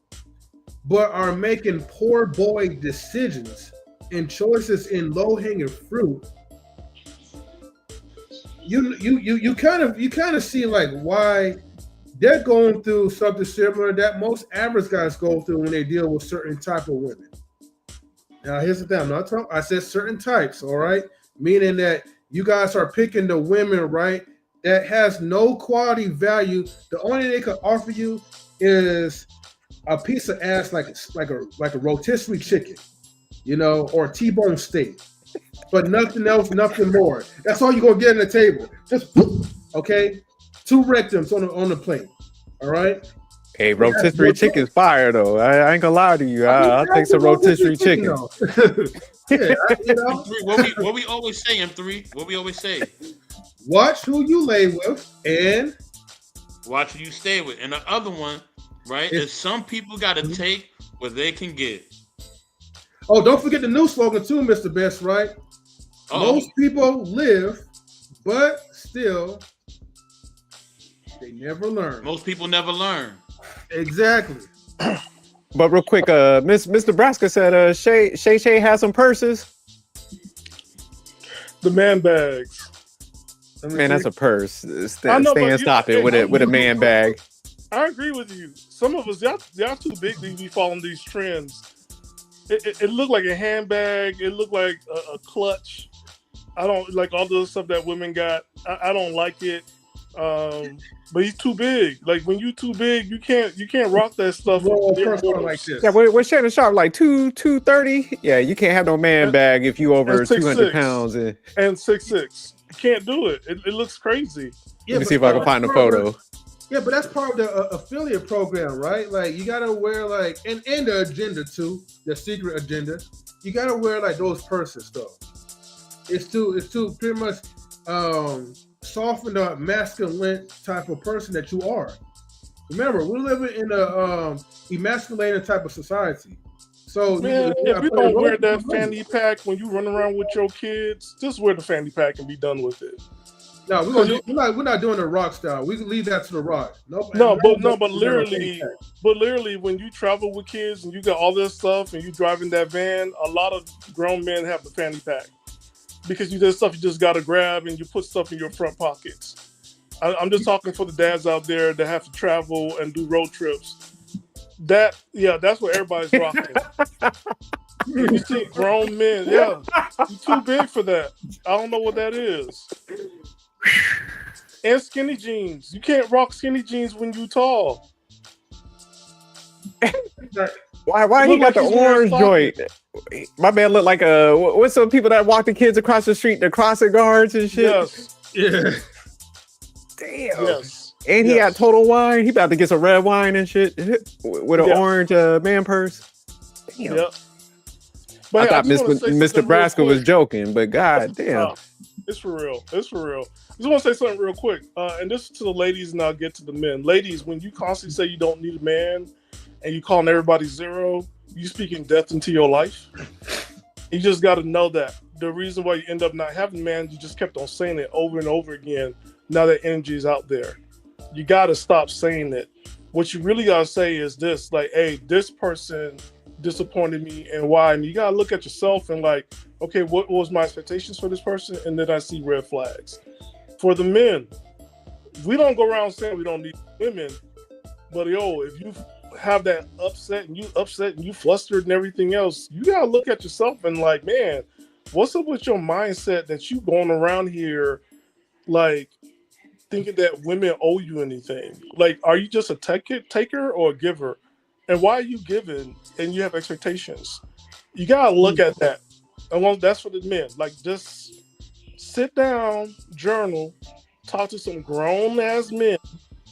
but are making poor boy decisions and choices in low hanging fruit. You kind of see like why they're going through something similar that most average guys go through when they deal with certain type of women. Now here's the thing, I'm not talking, I said certain types, all right? Meaning that you guys are picking the women, right, that has no quality value. The only thing they can offer you is a piece of ass like a rotisserie chicken, you know, or a T-bone steak. But nothing else, nothing more. That's all you're gonna get on the table. Just okay, 2 rectums on the plate. All right. Hey, rotisserie chicken's fire though. I ain't gonna lie to you. I'll take some rotisserie chicken. Yeah, you know? What we always say, M3. What we always say. Watch who you lay with and watch who you stay with. And the other one, right, is some people got to take what they can get. Oh, don't forget the new slogan too, Mr. Best, right? Most people live but still, they never learn. Most people never learn. Exactly. But real quick, Miss Nebraska said, Shay has some purses. The man bags. Man, that's a purse. I know, Stop it with a man bag. I agree with you. Some of us, y'all too big to be following these trends. It looked like a handbag. It looked like a clutch. I don't like all the stuff that women got. I don't like it. But he's too big. Like when you too big, you can't rock that stuff. Like this. Yeah, with Shannon Sharpe like 230. Yeah, you can't have no man bag if you over 200 pounds. And 6'6". You can't do it. It looks crazy. Yeah, let me see if I can find a photo. Yeah, but that's part of the affiliate program, right? Like you gotta wear like and the agenda too, the secret agenda. You gotta wear like those purses though. It's to pretty much soften the masculine type of person that you are. Remember, we're living in a emasculated type of society. So man, if you don't wear that fanny pack when you run around with your kids, just wear the fanny pack and be done with it. No, we're not doing the rock style. We can leave that to the rock. But literally, when you travel with kids and you got all this stuff and you driving that van, a lot of grown men have the fanny pack because there's stuff you just got to grab and you put stuff in your front pockets. I'm just talking for the dads out there that have to travel and do road trips. That's what everybody's rocking. You see grown men, you're too big for that. I don't know what that is. And skinny jeans. You can't rock skinny jeans when you tall. Why he got the orange joint? My man look like what's some people that walk the kids across the street, the crossing guards and shit? Yes. Yeah. Damn. Yes. And he got Total Wine. He about to get some red wine and shit with an orange man purse. Damn. Yep. But I thought Miss Nebraska was joking, but god damn. It's for real. I just want to say something real quick. And this is to the ladies, and I'll get to the men. Ladies, when you constantly say you don't need a man and you calling everybody zero, you speaking death into your life. You just got to know that. The reason why you end up not having a man, you just kept on saying it over and over again. Now that energy is out there. You got to stop saying it. What you really got to say is this, like, hey, this person disappointed me and why? And you got to look at yourself and like, okay, what was my expectations for this person? And then I see red flags. For the men, we don't go around saying we don't need women, but if you have that upset and you flustered and everything else, you got to look at yourself and like, man, what's up with your mindset that you going around here like thinking that women owe you anything? Like, are you just a taker or a giver? And why are you giving and you have expectations? You got to look at that. And that's for the men. Like, just sit down, journal, talk to some grown-ass men.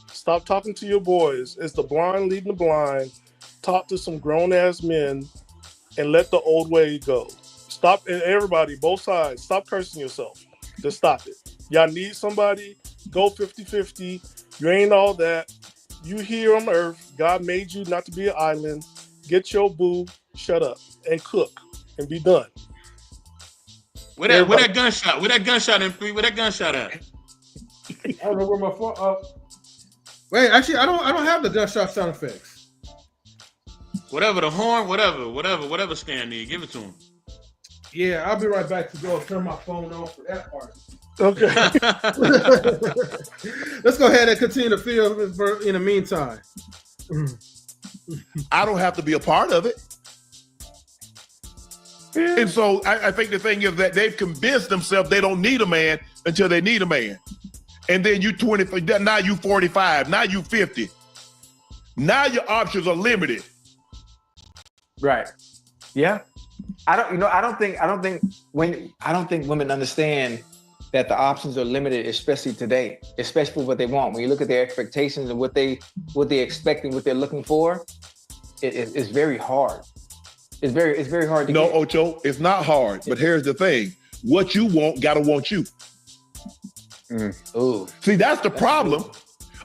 Stop talking to your boys. It's the blind leading the blind. Talk to some grown-ass men and let the old way go. Stop, and everybody, both sides, stop cursing yourself. Just stop it. Y'all need somebody, go 50-50. You ain't all that. You here on earth. God made you not to be an island. Get your boo, shut up, and cook, and be done. Where that gunshot? Where that gunshot in 3? Where that gunshot at? I don't know where my phone. Wait, actually, I don't have the gunshot sound effects. Whatever the horn, whatever Stan need, give it to him. Yeah, I'll be right back to go turn my phone off for that part. Okay. Let's go ahead and continue to feel in the meantime. I don't have to be a part of it. And so I think the thing is that they've convinced themselves they don't need a man until they need a man. And then you 20, now you 45, now you 50. Now your options are limited. Right. Yeah. I don't think women understand that the options are limited, especially today, especially for what they want. When you look at their expectations and what they expect and what they're looking for, it's very hard. It's very hard to get. Ocho, it's not hard. But here's the thing. What you want, gotta want you. Ooh. See, that's the problem.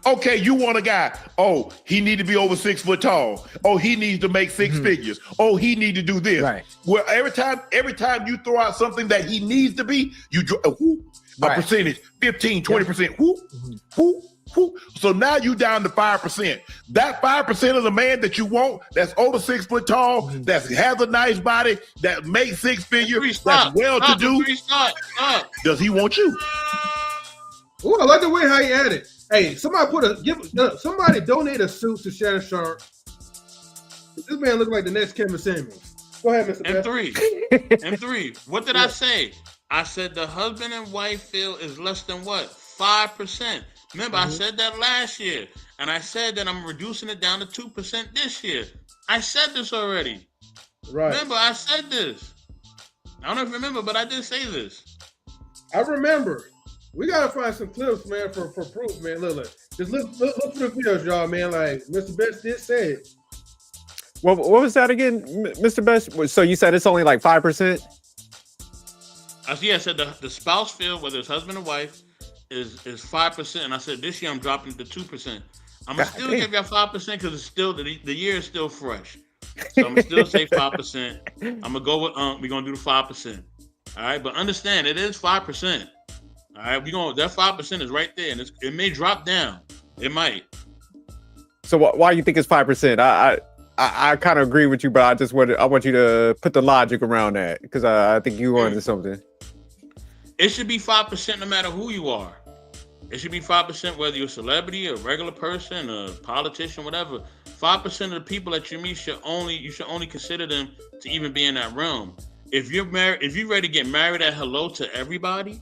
Okay, you want a guy. Oh, he need to be over 6 foot tall. Oh, he needs to make 6 figures. Oh, he need to do this. Right. Well, every time you throw out something that he needs to be, you a percentage, 15, 20%. Whoop. So now you down to 5%. That 5% of the man that you want, that's over 6 foot tall, that has a nice body, that makes 6 figures, that's well-to-do. Does he want you? Oh, I like the way how you added. Hey, somebody somebody donate a suit to Shannon Sharpe. This man look like the next Kevin Samuels. Go ahead, Mr. And three. What did I say? I said the husband and wife feel is less than what? 5%. Remember, I said that last year. And I said that I'm reducing it down to 2% this year. I said this already. Right. Remember, I said this. I don't know if you remember, but I did say this. I remember. We gotta find some clips, man, for proof, man. Look. Just look for the videos, y'all, man. Like Mr. Best did say it. Well, what was that again, Mr. Best? So you said it's only like 5%? I said the spouse feel, whether it's husband or wife, is 5%. And I said this year I'm dropping it to 2%. I'm gonna still give y'all 5% because it's still the year is still fresh. So I'm gonna still say 5%. I'm gonna go with we're gonna do the 5%. All right, but understand it is 5%. All right, that 5% is right there, and it may drop down. It might. So why you think it's 5%? I kind of agree with you, but I want you to put the logic around that because I think you are into something. It should be 5% no matter who you are. It should be 5% whether you're a celebrity, a regular person, a politician, whatever. 5% of the people that you meet you should only consider them to even be in that realm. If you're ready to get married at hello to everybody,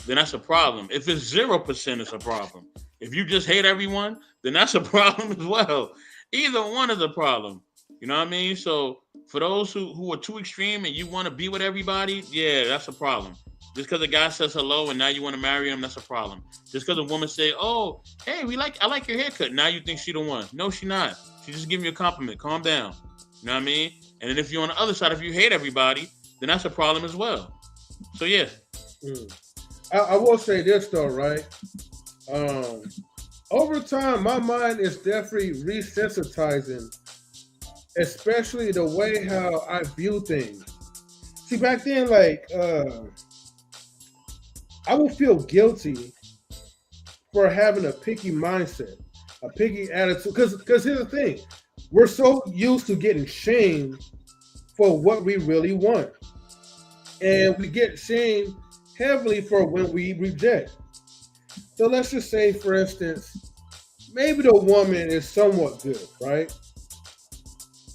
then that's a problem. If it's 0%, it's a problem. If you just hate everyone, then that's a problem as well. Either one is a problem. You know what I mean? So for those who are too extreme and you want to be with everybody, yeah, that's a problem. Just because a guy says hello and now you want to marry him, that's a problem. Just because a woman say, oh, hey, I like your haircut. Now you think she the one. No, she not. She just giving you a compliment. Calm down. You know what I mean? And then if you're on the other side, if you hate everybody, then that's a problem as well. So yeah. I will say this though, right? Over time, my mind is definitely resensitizing, especially the way how I view things. See, back then, like, I would feel guilty for having a picky mindset, a picky attitude. Because here's the thing, we're so used to getting shamed for what we really want, and we get shamed heavily for when we reject. So let's just say, for instance, maybe the woman is somewhat good, right?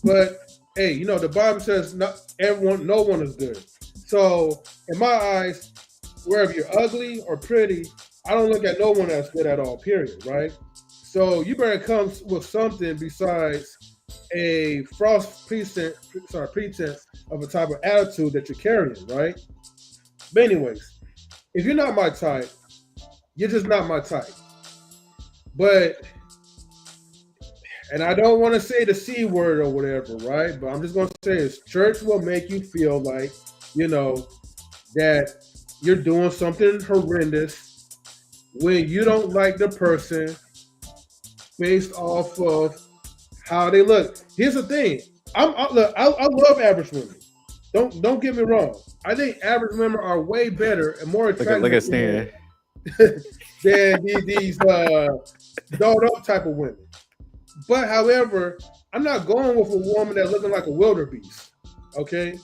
But hey, the Bible says no one is good. So in my eyes, whether you're ugly or pretty, I don't look at no one as good at all, period, right? So you better come with something besides a false pretense of a type of attitude that you're carrying, right? But anyways, if you're not my type, you're just not my type. But, and I don't want to say the C word or whatever, right? But I'm just going to say this. Church will make you feel like, that you're doing something horrendous when you don't like the person based off of how they look. Here's the thing. I love average women. Don't get me wrong. I think average women are way better and more attractive look at Stan. than these dolled up type of women. But however, I'm not going with a woman that's looking like a wildebeest. Okay?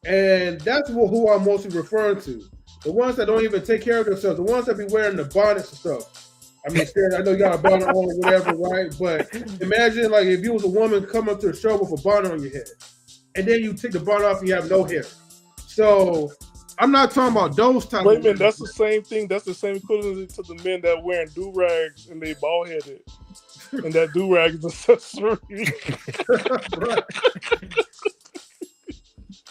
And that's who I'm mostly referring to. The ones that don't even take care of themselves, the ones that be wearing the bonnets and stuff. I mean, Stan, I know you got a bonnet on or whatever, right? But imagine like if you was a woman coming up to a show with a bonnet on your head, and then you take the bonnet off and you have no hair. So I'm not talking about those type Wait a of minute, that's the same thing. That's the same equivalent to the men that wearing do-rags and they bald headed. And that do-rag is accessory. Right.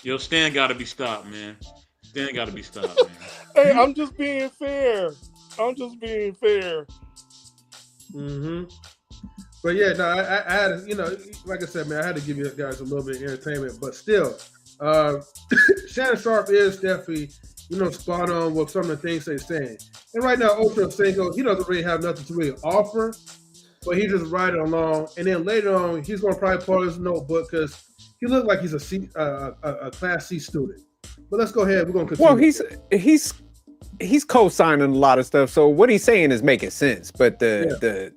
Yo, Stan got to be stopped, man. Stan got to be stopped, man. Hey, I'm just being fair. Mm-hmm. But yeah, no, I had, like I said, man, I had to give you guys a little bit of entertainment, but still, Shannon Sharpe is definitely spot on with some of the things they're saying. And right now, Ochocinco, he doesn't really have nothing to really offer, but he just riding along. And then later on, he's going to probably pull his notebook because he looked like he's a Class C student. But let's go ahead. We're going to continue. Well, he's co-signing a lot of stuff. So what he's saying is making sense. But the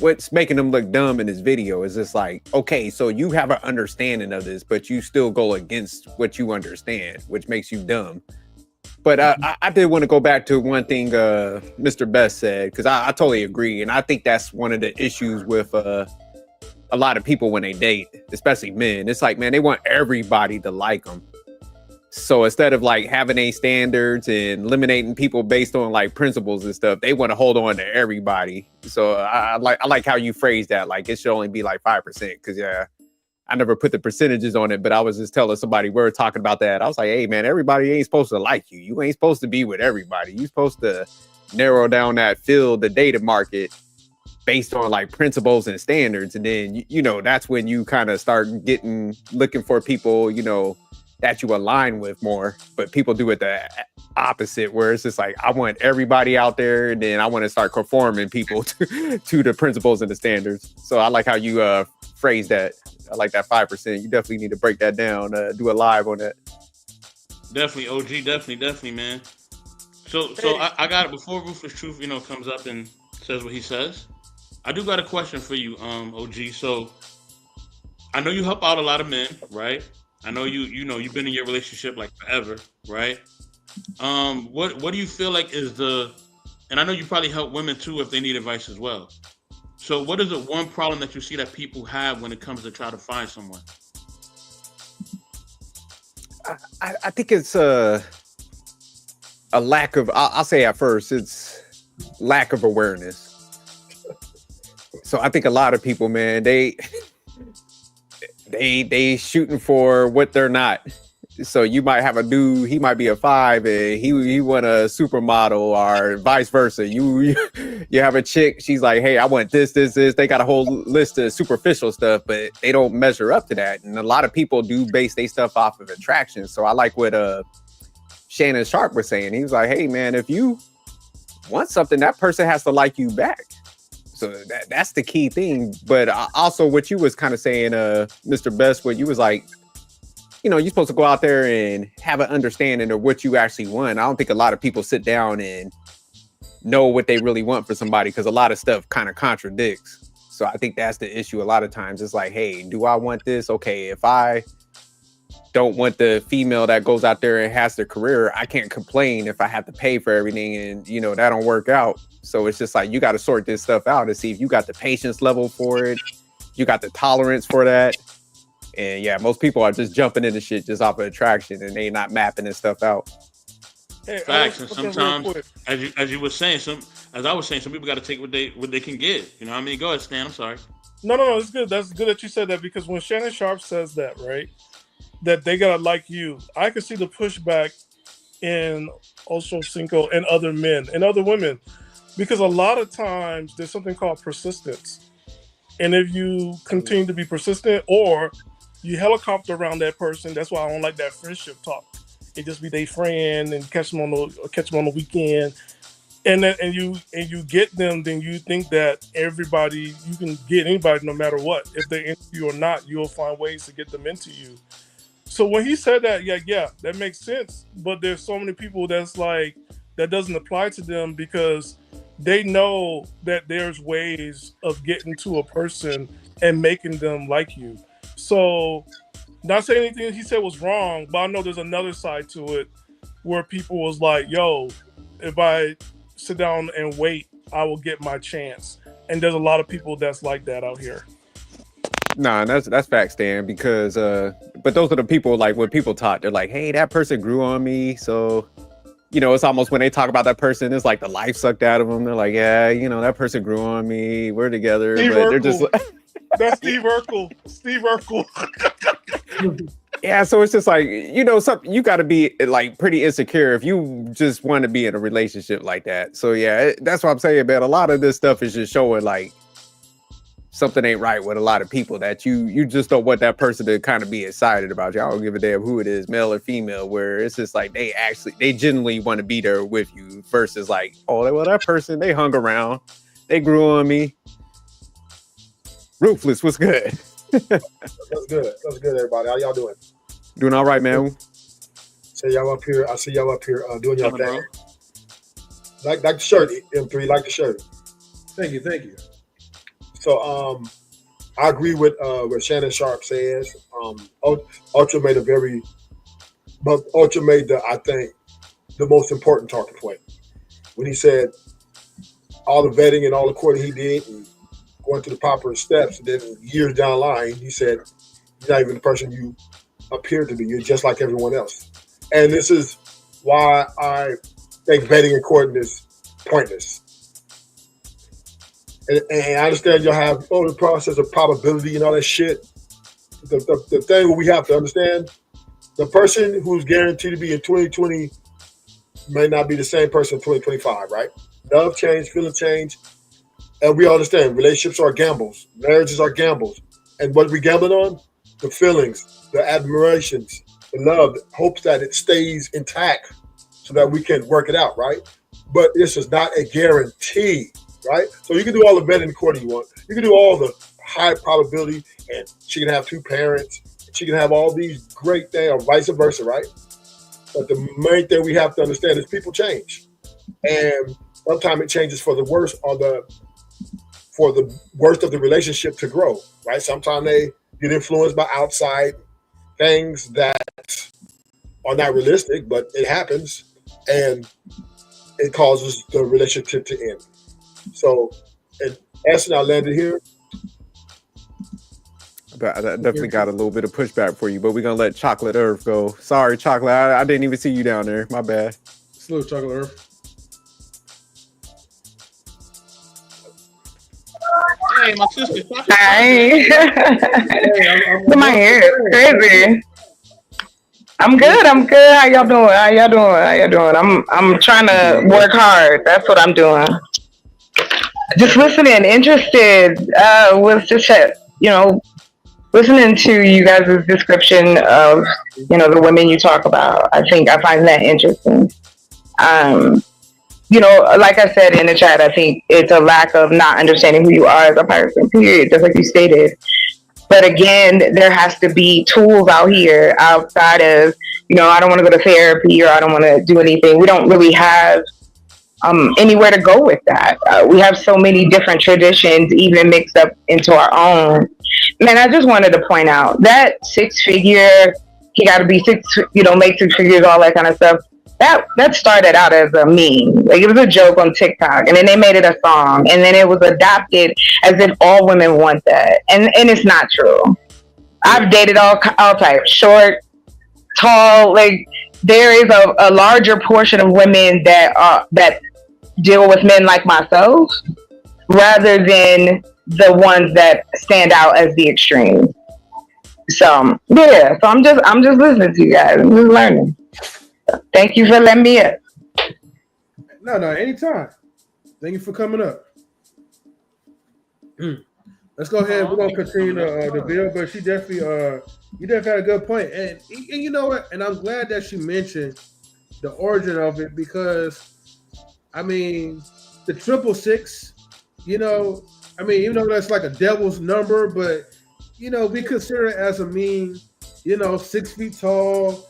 what's making him look dumb in his video is just like, okay, so you have an understanding of this, but you still go against what you understand, which makes you dumb. But I did want to go back to one thing Mr. Best said, because I totally agree. And I think that's one of the issues with a lot of people when they date, especially men. It's like, man, they want everybody to like them. So instead of like having a standards and eliminating people based on like principles and stuff, they want to hold on to everybody. So I like how you phrase that. Like it should only be like 5%. Because I never put the percentages on it, but I was just telling somebody we were talking about that. I was like, hey man, everybody ain't supposed to like you. You ain't supposed to be with everybody. You're supposed to narrow down that field, the data market based on like principles and standards. And then, that's when you kind of start looking for people, that you align with more. But people do it the opposite, where it's just like, I want everybody out there, and then I want to start conforming people to the principles and the standards. So I like how you phrase that. I like that 5%. You definitely need to break that down, do a live on that. Definitely, OG, definitely, man. So I got it before Ruthless Truth, comes up and says what he says. I do got a question for you, OG. So I know you help out a lot of men, right? I know you've been in your relationship like forever, right? What do you feel like is and I know you probably help women too if they need advice as well. So what is the one problem that you see that people have when it comes to try to find someone? I think it's a lack of, I'll say at first, it's lack of awareness. So I think a lot of people, man, they shooting for what they're not. So you might have a dude, he might be a 5 and he want a supermodel, or vice versa. You have a chick, she's like, hey, I want this. They got a whole list of superficial stuff, but they don't measure up to that. And a lot of people do base their stuff off of attraction. So I like what Shannon Sharpe was saying. He was like, hey man, if you want something, that person has to like you back. So that's the key thing. But also what you was kind of saying, Mr. Best, what you was like, you're supposed to go out there and have an understanding of what you actually want. I don't think a lot of people sit down and know what they really want for somebody, because a lot of stuff kind of contradicts. So I think that's the issue. A lot of times it's like, hey, do I want this? Okay, if I don't want the female that goes out there and has their career, I can't complain if I have to pay for everything and, that don't work out. So it's just like, you got to sort this stuff out and see if you got the patience level for it. You got the tolerance for that. And yeah, most people are just jumping into shit just off of attraction, and they not mapping this stuff out. Hey, Facts, and sometimes, as you were saying, some people got to take what they can get. You know what I mean? Go ahead, Stan. I'm sorry. No, it's good. That's good that you said that, because when Shannon Sharpe says that, right, that they gotta like you, I can see the pushback in Ochocinco and other men and other women, because a lot of times there's something called persistence, and if you continue to be persistent, or you helicopter around that person. That's why I don't like that friendship talk. It just be their friend and catch them on the weekend, and you get them. Then you think that you can get anybody no matter what. If they're into you or not, you'll find ways to get them into you. So when he said that, yeah, that makes sense. But there's so many people that's like, that doesn't apply to them, because they know that there's ways of getting to a person and making them like you. So, not saying anything he said was wrong, but I know there's another side to it where people was like, yo, if I sit down and wait, I will get my chance. And there's a lot of people that's like that out here. Nah, that's facts, Stan, because but those are the people, like, when people talk, they're like, hey, that person grew on me. So, it's almost when they talk about that person, it's like the life sucked out of them. They're like, yeah, that person grew on me. We're together. Steve but Urkel. They're just like, that's Steve Urkel. Yeah, so it's just like, you got to be like pretty insecure if you just want to be in a relationship like that. So yeah, that's what I'm saying, man. A lot of this stuff is just showing like something ain't right with a lot of people, that you just don't want that person to kind of be excited about you. I don't give a damn who it is, male or female, where it's just like they genuinely want to be there with you versus like, oh, well, that person, they hung around, they grew on me. Ruthless, what's good? That's good. That's good, everybody. How y'all doing? Doing all right, man. So y'all up here. I see y'all up here doing your thing. Like the shirt, M3. Like the shirt. Thank you. So I agree with what Shannon Sharpe says. Ultra made I think the most important talking point when he said all the vetting and all the courting he did and going through the proper steps, and then years down the line, he said, you're not even the person you appear to be. You're just like everyone else. And this is why I think vetting and courting is pointless. And I understand you'll have the process of probability and all that shit. The thing we have to understand, the person who's guaranteed to be in 2020 may not be the same person in 2025, right? Love change, feeling change. And we understand relationships are gambles, marriages are gambles. And what are we gambling on? The feelings, the admirations, the love, the hopes that it stays intact so that we can work it out, right? But this is not a guarantee, right? So you can do all the vetting and courting you want. You can do all the high probability, and she can have 2 parents. She can have all these great things, or vice versa, right? But the main thing we have to understand is people change. And sometimes it changes for the worse or for the worst of the relationship to grow, right? Sometimes they get influenced by outside things that are not realistic, but it happens, and it causes the relationship to end. So, in essence, I landed here. I definitely got a little bit of pushback for you, but we're gonna let Chocolate Earth go. Sorry, Chocolate, I didn't even see you down there. My bad. Salute, Chocolate Earth. Hey, my sister. Hi. My hair is crazy. I'm good. How y'all doing? I'm trying to work hard. That's what I'm doing. Just listening, interested. Was just listening to you guys' description of the women you talk about. I find that interesting. Like I said in the chat, I think it's a lack of not understanding who you are as a person, period, just like you stated. But again, there has to be tools out here outside of, I don't want to go to therapy or I don't want to do anything. We don't really have anywhere to go with that. We have so many different traditions, even mixed up into our own. Man, I just wanted to point out that 6-figure, he got to be make 6 figures, all that kind of stuff. That started out as a meme. Like, it was a joke on TikTok, and then they made it a song, and then it was adopted as if all women want that, and it's not true. I've dated all types, short, tall. Like, there is a larger portion of women that deal with men like myself, rather than the ones that stand out as the extreme. So yeah, so I'm just listening to you guys. I'm just learning. Thank you for letting me up. No, anytime. Thank you for coming up. Let's go ahead. We're gonna continue the bill, but she definitely you definitely had a good point. And you know what? And I'm glad that she mentioned the origin of it, because I mean the 666, even though that's like a devil's number, but we consider it as a mean, 6 feet tall,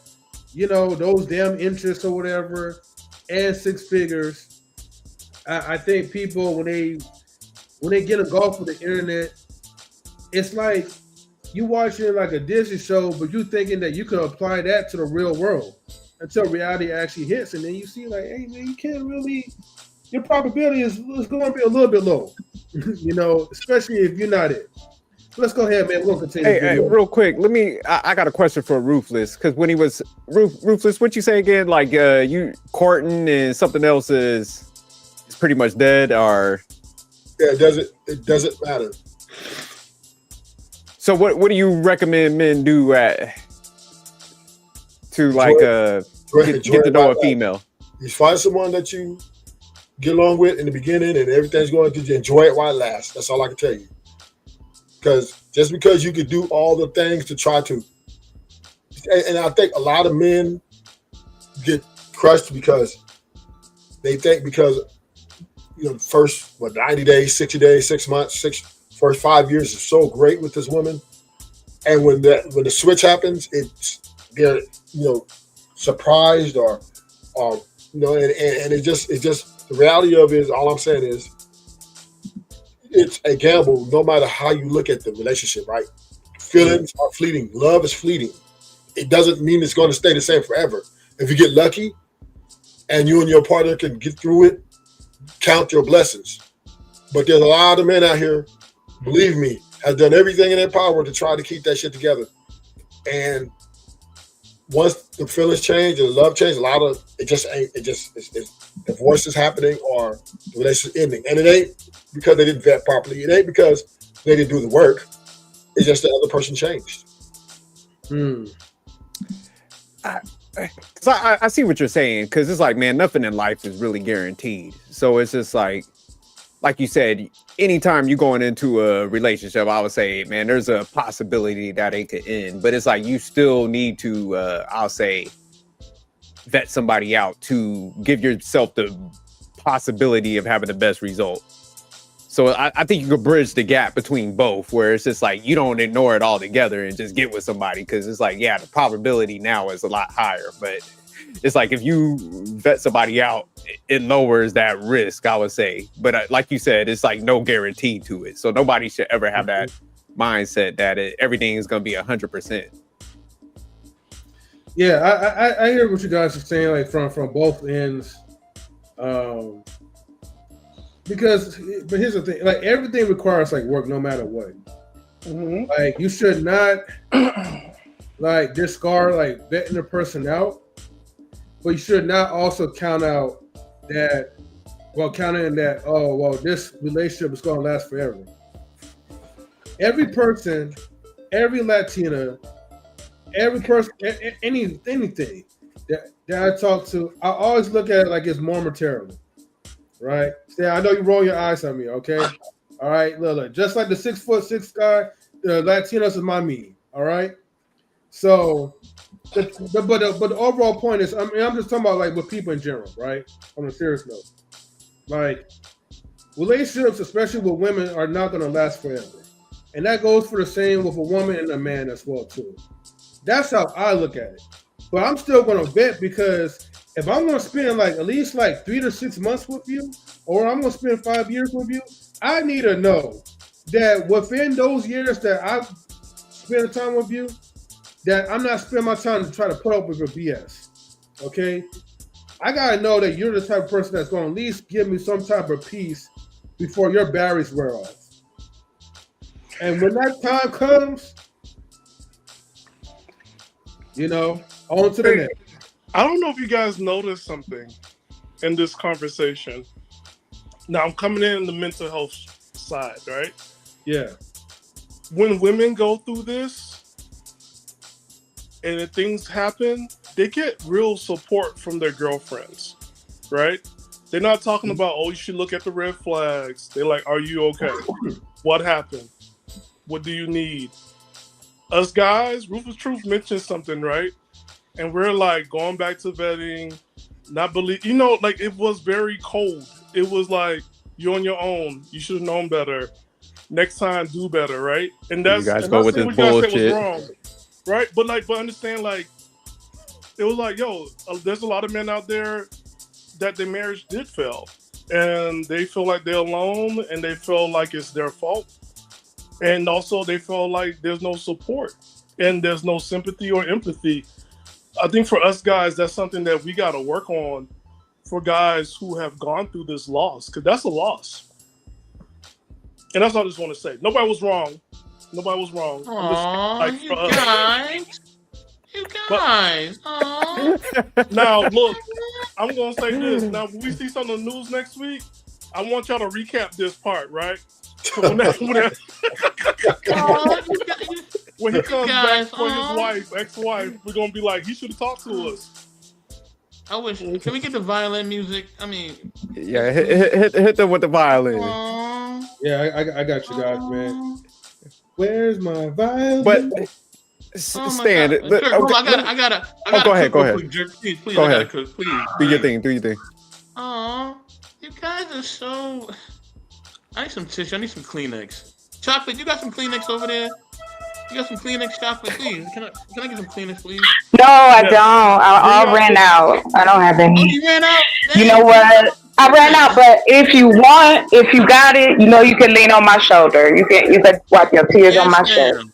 those damn interests or whatever, and 6 figures. I think people, when they get engulfed with the internet, it's like you watching like a Disney show, but you thinking that you can apply that to the real world until reality actually hits, and then you see like, hey man, you can't really. Your probability is going to be a little bit low, especially if you're not it. Let's go ahead, man. We'll continue. Hey, real quick, I got a question for Ruthless, because when he was Ruthless, what you say again? Like you courting and something else is pretty much dead, or yeah, it doesn't matter. So what do you recommend men do to get to know a female? You find someone that you get along with in the beginning, and everything's going to enjoy it while it lasts. That's all I can tell you. Because just because you could do all the things to try to, and I think a lot of men get crushed because they think because first 90 days, 60 days, 6 months, first 5 years is so great with this woman, and when the switch happens, they're surprised or and it's just the reality of it is, all I'm saying is it's a gamble no matter how you look at the relationship, right? Feelings are fleeting. Love is fleeting. It doesn't mean it's going to stay the same forever. If you get lucky and you and your partner can get through it, count your blessings. But there's a lot of men out here, believe me, have done everything in their power to try to keep that shit together. And once the feelings change and the love change, a lot of it just ain't. It's divorce is happening or the relationship ending, and it ain't because they didn't vet properly. It ain't because they didn't do the work. It's just the other person changed. I see what you're saying, because it's like, man, nothing in life is really guaranteed. So it's just like you said, anytime you're going into a relationship, I would say, man, there's a possibility that it could end. But it's like you still need to, I'll say, vet somebody out to give yourself the possibility of having the best result. So I think you could bridge the gap between both, where it's just like you don't ignore it altogether and just get with somebody, because it's like, yeah, the probability now is a lot higher. But it's like if you vet somebody out, it lowers that risk, I would say. But like you said, it's like no guarantee to it. So nobody should ever have that mindset that everything is going to be 100%. Yeah, I hear what you guys are saying, like from both ends. But here's the thing, like everything requires like work no matter what. Like you should not like discard like vetting a person out, but you should not also count in that, oh, well, this relationship is going to last forever. Every person, every Latina, every person, anything that I talk to, I always look at it like it's more material, right? Say, I know you roll your eyes at me, okay? All right, look, just like the 6'6" guy, the Latinos is my meme, all right? So, but the overall point is, I mean, I'm just talking about like with people in general, right? On a serious note, like relationships, especially with women, are not going to last forever, and that goes for the same with a woman and a man as well too. That's how I look at it. But I'm still going to vet, because if I'm going to spend like at least like 3 to 6 months with you, or I'm going to spend 5 years with you, I need to know that within those years that I've spent time with you, that I'm not spending my time to try to put up with your BS. Okay? I got to know that you're the type of person that's going to at least give me some type of peace before your batteries wear off. And when that time comes, on to the next. I don't know if you guys noticed something in this conversation. Now, I'm coming in the mental health side, right? Yeah. When women go through this and if things happen, they get real support from their girlfriends, right? They're not talking about, oh, you should look at the red flags. They're like, are you okay? What happened? What do you need? Us guys, Rufus Truth mentioned something, right? And we're like going back to vetting, not believe, like it was very cold. It was like, you're on your own. You should have known better. Next time, do better, right? And that's, you guys go with this bullshit, wrong, right? But understand, like, it was like, yo, there's a lot of men out there that their marriage did fail, and they feel like they're alone, and they feel like it's their fault, and also they feel like there's no support, and there's no sympathy or empathy. I think for us guys, that's something that we got to work on for guys who have gone through this loss, because that's a loss. And that's all I just want to say. Nobody was wrong. Nobody was wrong. Aww, you guys. Now, look, I'm going to say this. Now, when we see something on the news next week, I want y'all to recap this part, right? When he comes back for his ex-wife, we're going to be like, he should have talked to us. I wish. Can we get the violin music? I mean, yeah, hit them with the violin. Yeah, I got you guys, man. Where's my violin? But Oh my Stan, God. Jerk, hold on, I gotta go ahead, cook go real ahead. quick, Jerk. Please, Go I gotta ahead. cook, please. Do your thing. Do your thing. Oh, you guys are so. I need some tissue. I need some Kleenex. Chocolate, you got some Kleenex over there? You got some Kleenex, chocolate, please? Can I get some Kleenex, please? No, I Yes. don't. I ran out. I don't have Oh, any. you ran out? You Damn, know what? I ran out, but if you got it, you can lean on my shoulder. You can wipe your tears on Yes, my chest. ma'am.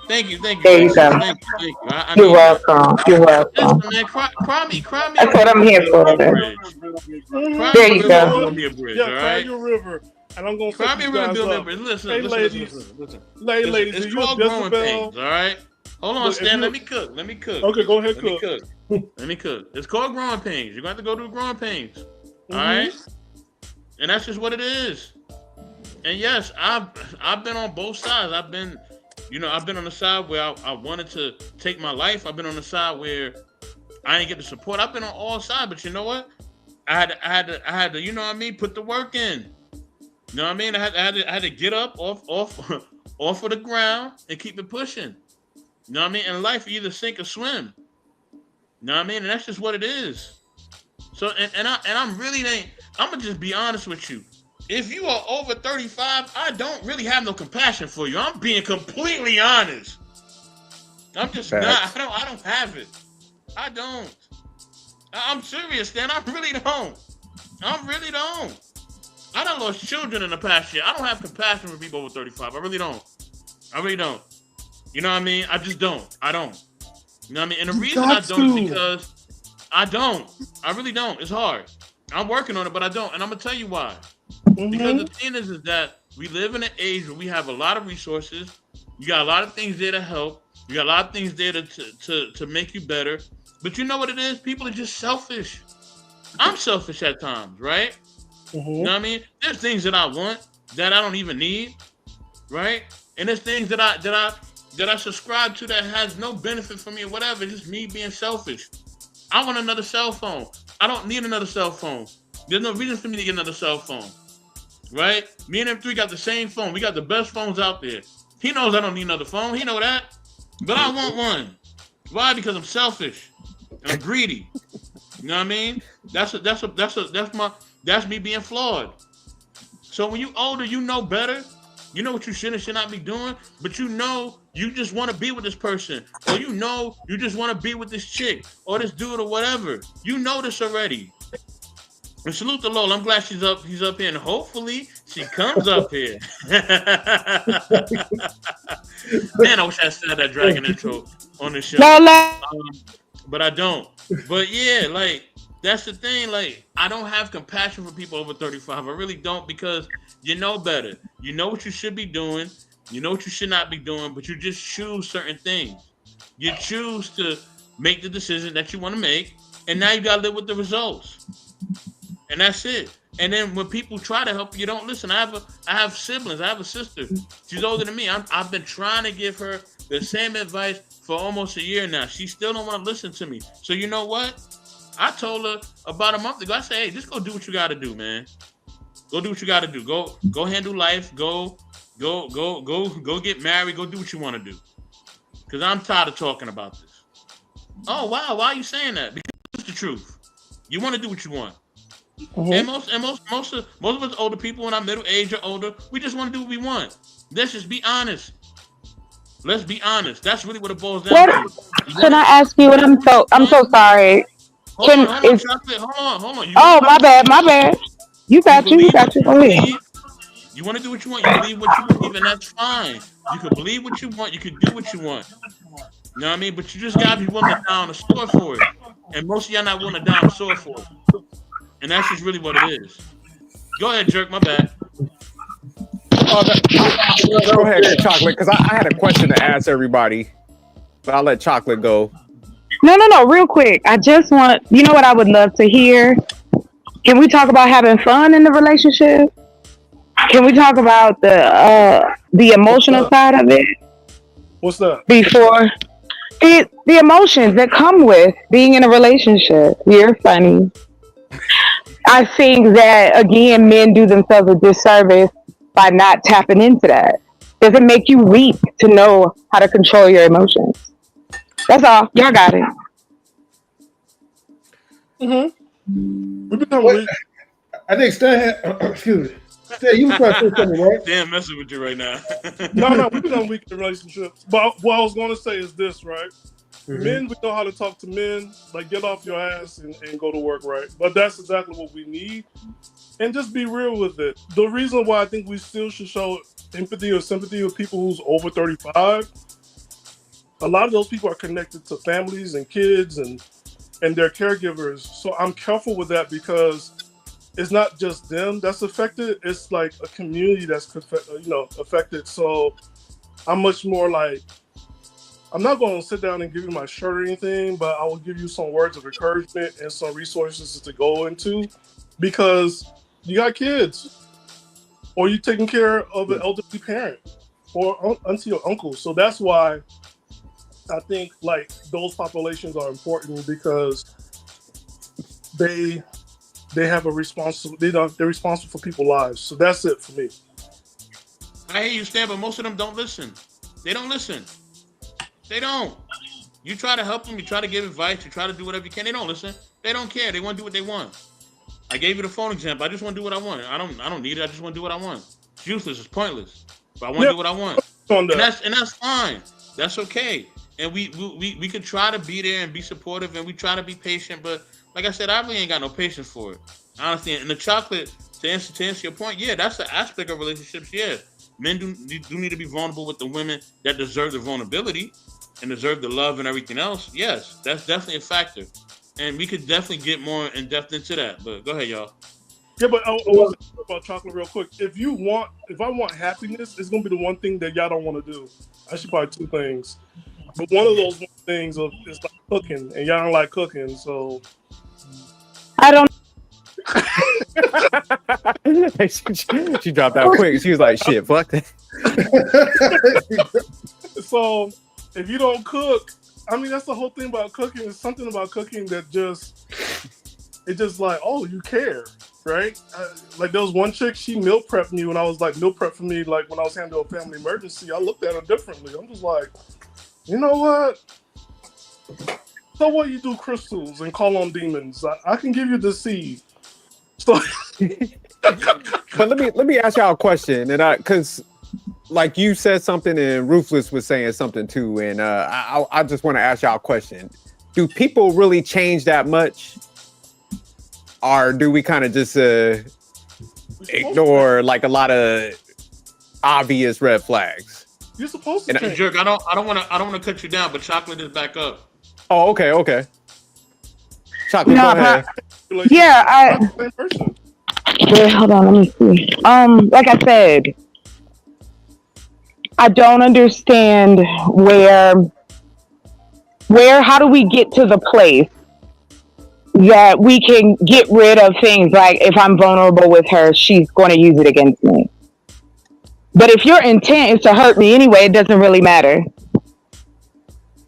Thank you, There big you sis. go. Thank you. I You're need that. welcome. You're Listen, welcome. man, cry me That's what I'm here build me a for. bridge. Cry There me you a river go. and build me a bridge, Yeah, all cry right? your river, and I'm gonna Cry set me you a river and guys build me a up. bridge. Listen, Hey, listen. ladies, Listen, ladies, it's are you called a growing Jezebel? pains, all right? Hold on, Look, if Stan. you- Let me cook. Okay, go ahead, Let me cook. cook. Let me cook. It's called growing pains. You're going to have to go through growing pains. All Mhm. right? And that's just what it is. And yes, I've been on both sides. I've been on the side where I wanted to take my life. I've been on the side where I didn't get the support. I've been on all sides, but you know what? I had to, you know what I mean, put the work in. You know what I mean? I had to get up off off of the ground and keep it pushing. You know what I mean? In life, you either sink or swim. You know what I mean? And that's just what it is. So I'm really I'm gonna just be honest with you. If you are over 35, I don't really have no compassion for you. I'm being completely honest. I'm just not. Facts. I don't have it. I don't. I'm serious, Dan. I really don't. I really don't. I done lost children in the past year. I don't have compassion for people over 35. I really don't. I really don't. You know what I mean? I just don't. I don't. You know what I mean? And the reason I don't is because I don't. I really don't. It's hard. I'm working on it, but I don't. And I'm gonna tell you why. Because the thing is that we live in an age where we have a lot of resources. You got a lot of things there to help. You got a lot of things there to make you better. But you know what it is? People are just selfish. I'm selfish at times, right? You know what I mean? There's things that I want that I don't even need, right? And there's things that I subscribe to that has no benefit for me or whatever. It's just me being selfish. I want another cell phone. I don't need another cell phone. There's no reason for me to get another cell phone, right? Me and him three got the same phone. We got the best phones out there. He knows I don't need another phone. He know that, but I want one. Why? Because I'm selfish and I'm greedy. You know what I mean? That's me being flawed. So when you older, you know better. You know what you should and should not be doing, but you know you just want to be with this person, or you know you just want to be with this chick or this dude or whatever. You know this already. And salute to Lola. I'm glad he's up here, and hopefully she comes up here. Man, I wish I said that dragon intro on the show. But I don't. But yeah, like that's the thing. Like I don't have compassion for people over 35. I really don't, because you know better. You know what you should be doing. You know what you should not be doing, but you just choose certain things. You choose to make the decision that you want to make, and now you gotta live with the results. And that's it. And then when people try to help you, don't listen. I have siblings. I have a sister. She's older than me. I've been trying to give her the same advice for almost a year now. She still don't want to listen to me. So you know what? I told her about a month ago. I said, hey, just go do what you got to do, man. Go do what you got to do. Go handle life. Go get married. Go do what you want to do. Because I'm tired of talking about this. Oh, wow. Why are you saying that? Because it's the truth. You want to do what you want. And most of us older people in our middle age or older, we just want to do what we want. Let's just be honest. Let's be honest. That's really what it boils down to. Can I ask you what I'm so sorry. Hold on, Chocolate. Hold on. My bad. You got you. Go ahead. You want to do what you want. You believe what you believe, and that's fine. You can believe what you want. You can do what you want. You know what I mean? But you just gotta be willing to die on the sword for it. And most of y'all not willing to die on the sword for it. And that's just really what it is. Go ahead, Jerk. My bad. Go ahead, Chocolate, because I had a question to ask everybody, but I'll let Chocolate go. No. Real quick. I just want, you know what I would love to hear? Can we talk about having fun in the relationship? Can we talk about the emotional side of it? What's that? Before the emotions that come with being in a relationship. You're funny. I think that again, men do themselves a disservice by not tapping into that. Does it make you weak to know how to control your emotions? That's all. Y'all got it. We've been Wait, I think Stan had, excuse me. Stan, you were trying to say something, right? Damn, messing with you right now. No, we've been on weak in relationships. But what I was going to say is this, right? Men, we know how to talk to men, like get off your ass and go to work, right? But that's exactly what we need. And just be real with it. The reason why I think we still should show empathy or sympathy with people who's over 35, a lot of those people are connected to families and kids and their caregivers. So I'm careful with that because it's not just them that's affected. It's like a community that's affected. So I'm much more like, I'm not going to sit down and give you my shirt or anything, but I will give you some words of encouragement and some resources to go into because you got kids or you're taking care of an elderly parent or auntie or uncle. So that's why I think like those populations are important because they have a responsibility. They're responsible for people's lives. So that's it for me. I hear you, Stan, but most of them don't listen. They don't listen. They don't. You try to help them. You try to give advice. You try to do whatever you can. They don't listen. They don't care. They want to do what they want. I gave you the phone example. I just want to do what I want. I don't need it. I just want to do what I want. It's useless. It's pointless. But I want to do what I want. And that's fine. That's okay. And we could try to be there and be supportive and we try to be patient. But like I said, I really ain't got no patience for it. Honestly, and the chocolate, to answer your point, yeah, that's the aspect of relationships. Yeah, men do need to be vulnerable with the women that deserve the vulnerability and deserve the love and everything else. Yes, that's definitely a factor. And we could definitely get more in depth into that. But go ahead, y'all. Yeah, but I want to talk about chocolate real quick. If I want happiness, it's gonna be the one thing that y'all don't want to do. Actually, probably two things. But one of those things is like cooking, and y'all don't like cooking, so I don't. she dropped out quick. She was like, "Shit, fuck that." So if you don't cook, I mean, that's the whole thing about cooking. It's something about cooking that just like, oh, you care, right? Like there was one chick, she meal prepped me when I was like meal prep for me, like when I was handling a family emergency. I looked at her differently. I'm just like, you know what? So what you do crystals and call on demons? I can give you the seed. So, but let me ask y'all a question, and because like you said something, and Ruthless was saying something too, and I just want to ask y'all a question: do people really change that much, or do we kind of just ignore like a lot of obvious red flags? You're supposed to change. Jerk, I don't want to cut you down, but chocolate is back up. Oh, okay. Chocolate, go ahead. Yeah, hold on, let me see. Like I said, I don't understand how do we get to the place that we can get rid of things like if I'm vulnerable with her, she's going to use it against me. But if your intent is to hurt me anyway, it doesn't really matter.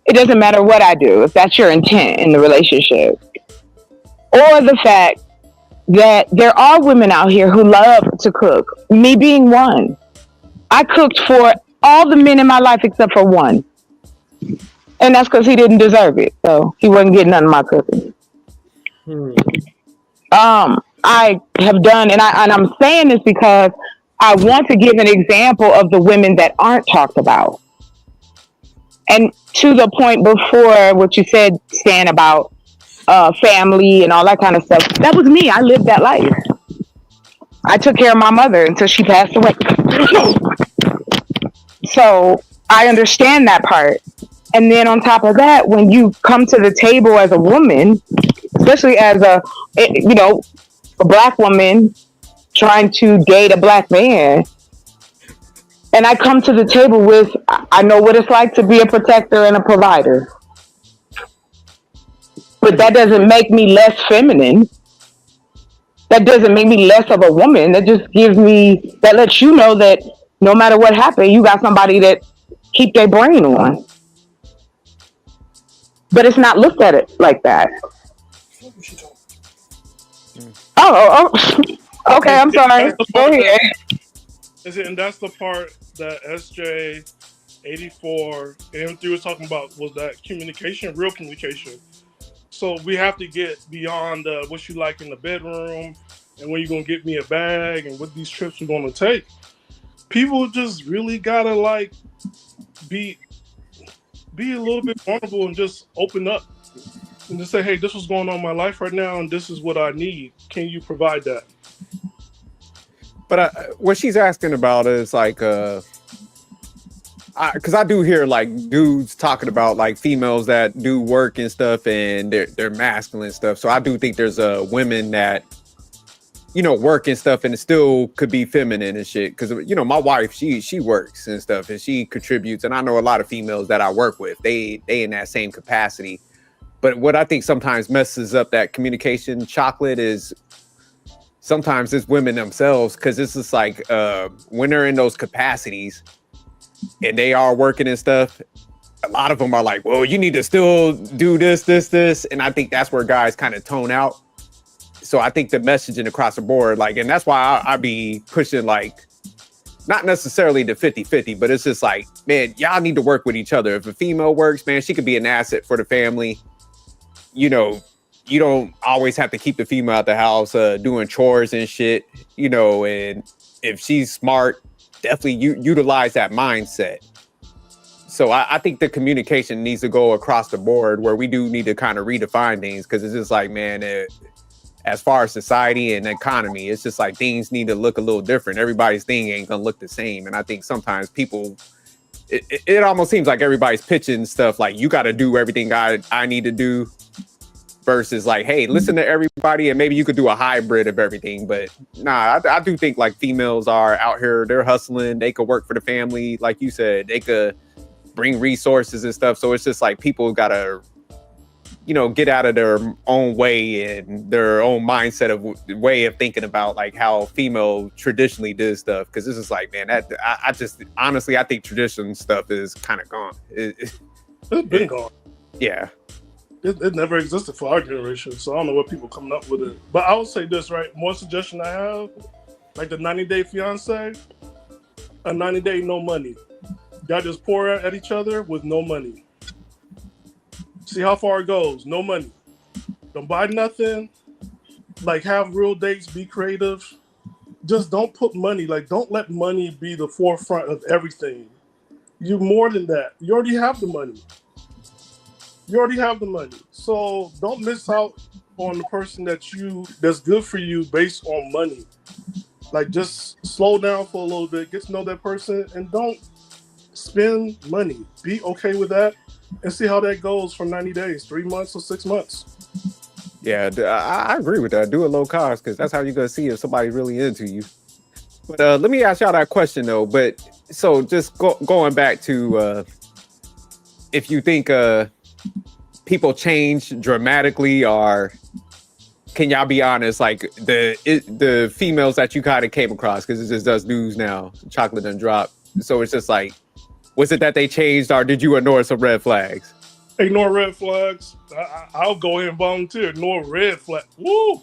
It doesn't matter what I do if that's your intent in the relationship. Or the fact that there are women out here who love to cook, me being one. I cooked for all the men in my life except for one. And that's because he didn't deserve it. So he wasn't getting none of my cooking. I have done, and I'm saying this because I want to give an example of the women that aren't talked about. And to the point before what you said, Stan, about family and all that kind of stuff, that was me. I lived that life. I took care of my mother until she passed away. So I understand that part. And then on top of that, when you come to the table as a woman, especially as a black woman trying to date a black man, and I come to the table with, I know what it's like to be a protector and a provider. But that doesn't make me less feminine. That doesn't make me less of a woman. That just that lets you know that no matter what happened, you got somebody that keep their brain on. But it's not looked at it like that. Oh, okay, I'm sorry. Go ahead. And that's the part that SJ 84 and M3 was talking about, was that communication, real communication. So we have to get beyond what you like in the bedroom and when you're gonna get me a bag and what these trips we're gonna take. People just really gotta like be a little bit vulnerable and just open up and just say, hey, this is going on in my life right now and this is what I need. Can you provide that? But what she's asking about is like, because I do hear like dudes talking about like females that do work and stuff and they're masculine stuff. So I do think there's women that, you know, work and stuff and it still could be feminine and shit. Because, you know, my wife, she works and stuff and she contributes. And I know a lot of females that I work with, they in that same capacity. But what I think sometimes messes up that communication chocolate is sometimes it's women themselves, because it's just like when they're in those capacities and they are working and stuff, a lot of them are like, well, you need to still do this. And I think that's where guys kind of tone out. So I think the messaging across the board, like, and that's why I be pushing like, not necessarily the 50-50, but it's just like, man, y'all need to work with each other. If a female works, man, she could be an asset for the family. You know, you don't always have to keep the female at the house doing chores and shit, you know, and if she's smart, definitely utilize that mindset. So I think the communication needs to go across the board, where we do need to kind of redefine things, because it's just like, man, as far as society and economy, it's just like things need to look a little different. Everybody's thing ain't gonna look the same. And I think sometimes people, it almost seems like everybody's pitching stuff like, you got to do everything I need to do, versus like, hey, listen to everybody and maybe you could do a hybrid of everything. But nah, I do think like females are out here, they're hustling, they could work for the family, like you said, they could bring resources and stuff. So it's just like people gotta, you know, get out of their own way and their own mindset of way of thinking about like how female traditionally did stuff. Because this is like, man, that I just honestly, I think tradition stuff is kind of gone. It's been gone. Yeah. It never existed for our generation, so I don't know what people coming up with it. But I would say this, right? One suggestion I have, like the 90-day fiance, a 90-day no money. Y'all just pour at each other with no money. See how far it goes. No money. Don't buy nothing. Like, have real dates. Be creative. Just don't put money. Like, don't let money be the forefront of everything. You're more than that. You already have the money. So don't miss out on the person that's good for you based on money. Like, just slow down for a little bit, get to know that person, and don't spend money. Be okay with that and see how that goes for 90 days, 3 months or 6 months. Yeah, I agree with that. Do it low cost, because that's how you're going to see if somebody's really into you. But let me ask y'all that question, though. But so just going back to if you think people change dramatically, or can y'all be honest, like the females that you kind of came across, because it just does news now, chocolate and drop. So it's just like, was it that they changed, or did you ignore some red flags? Ignore red flags. I'll go ahead and volunteer. Ignore red flag. Woo!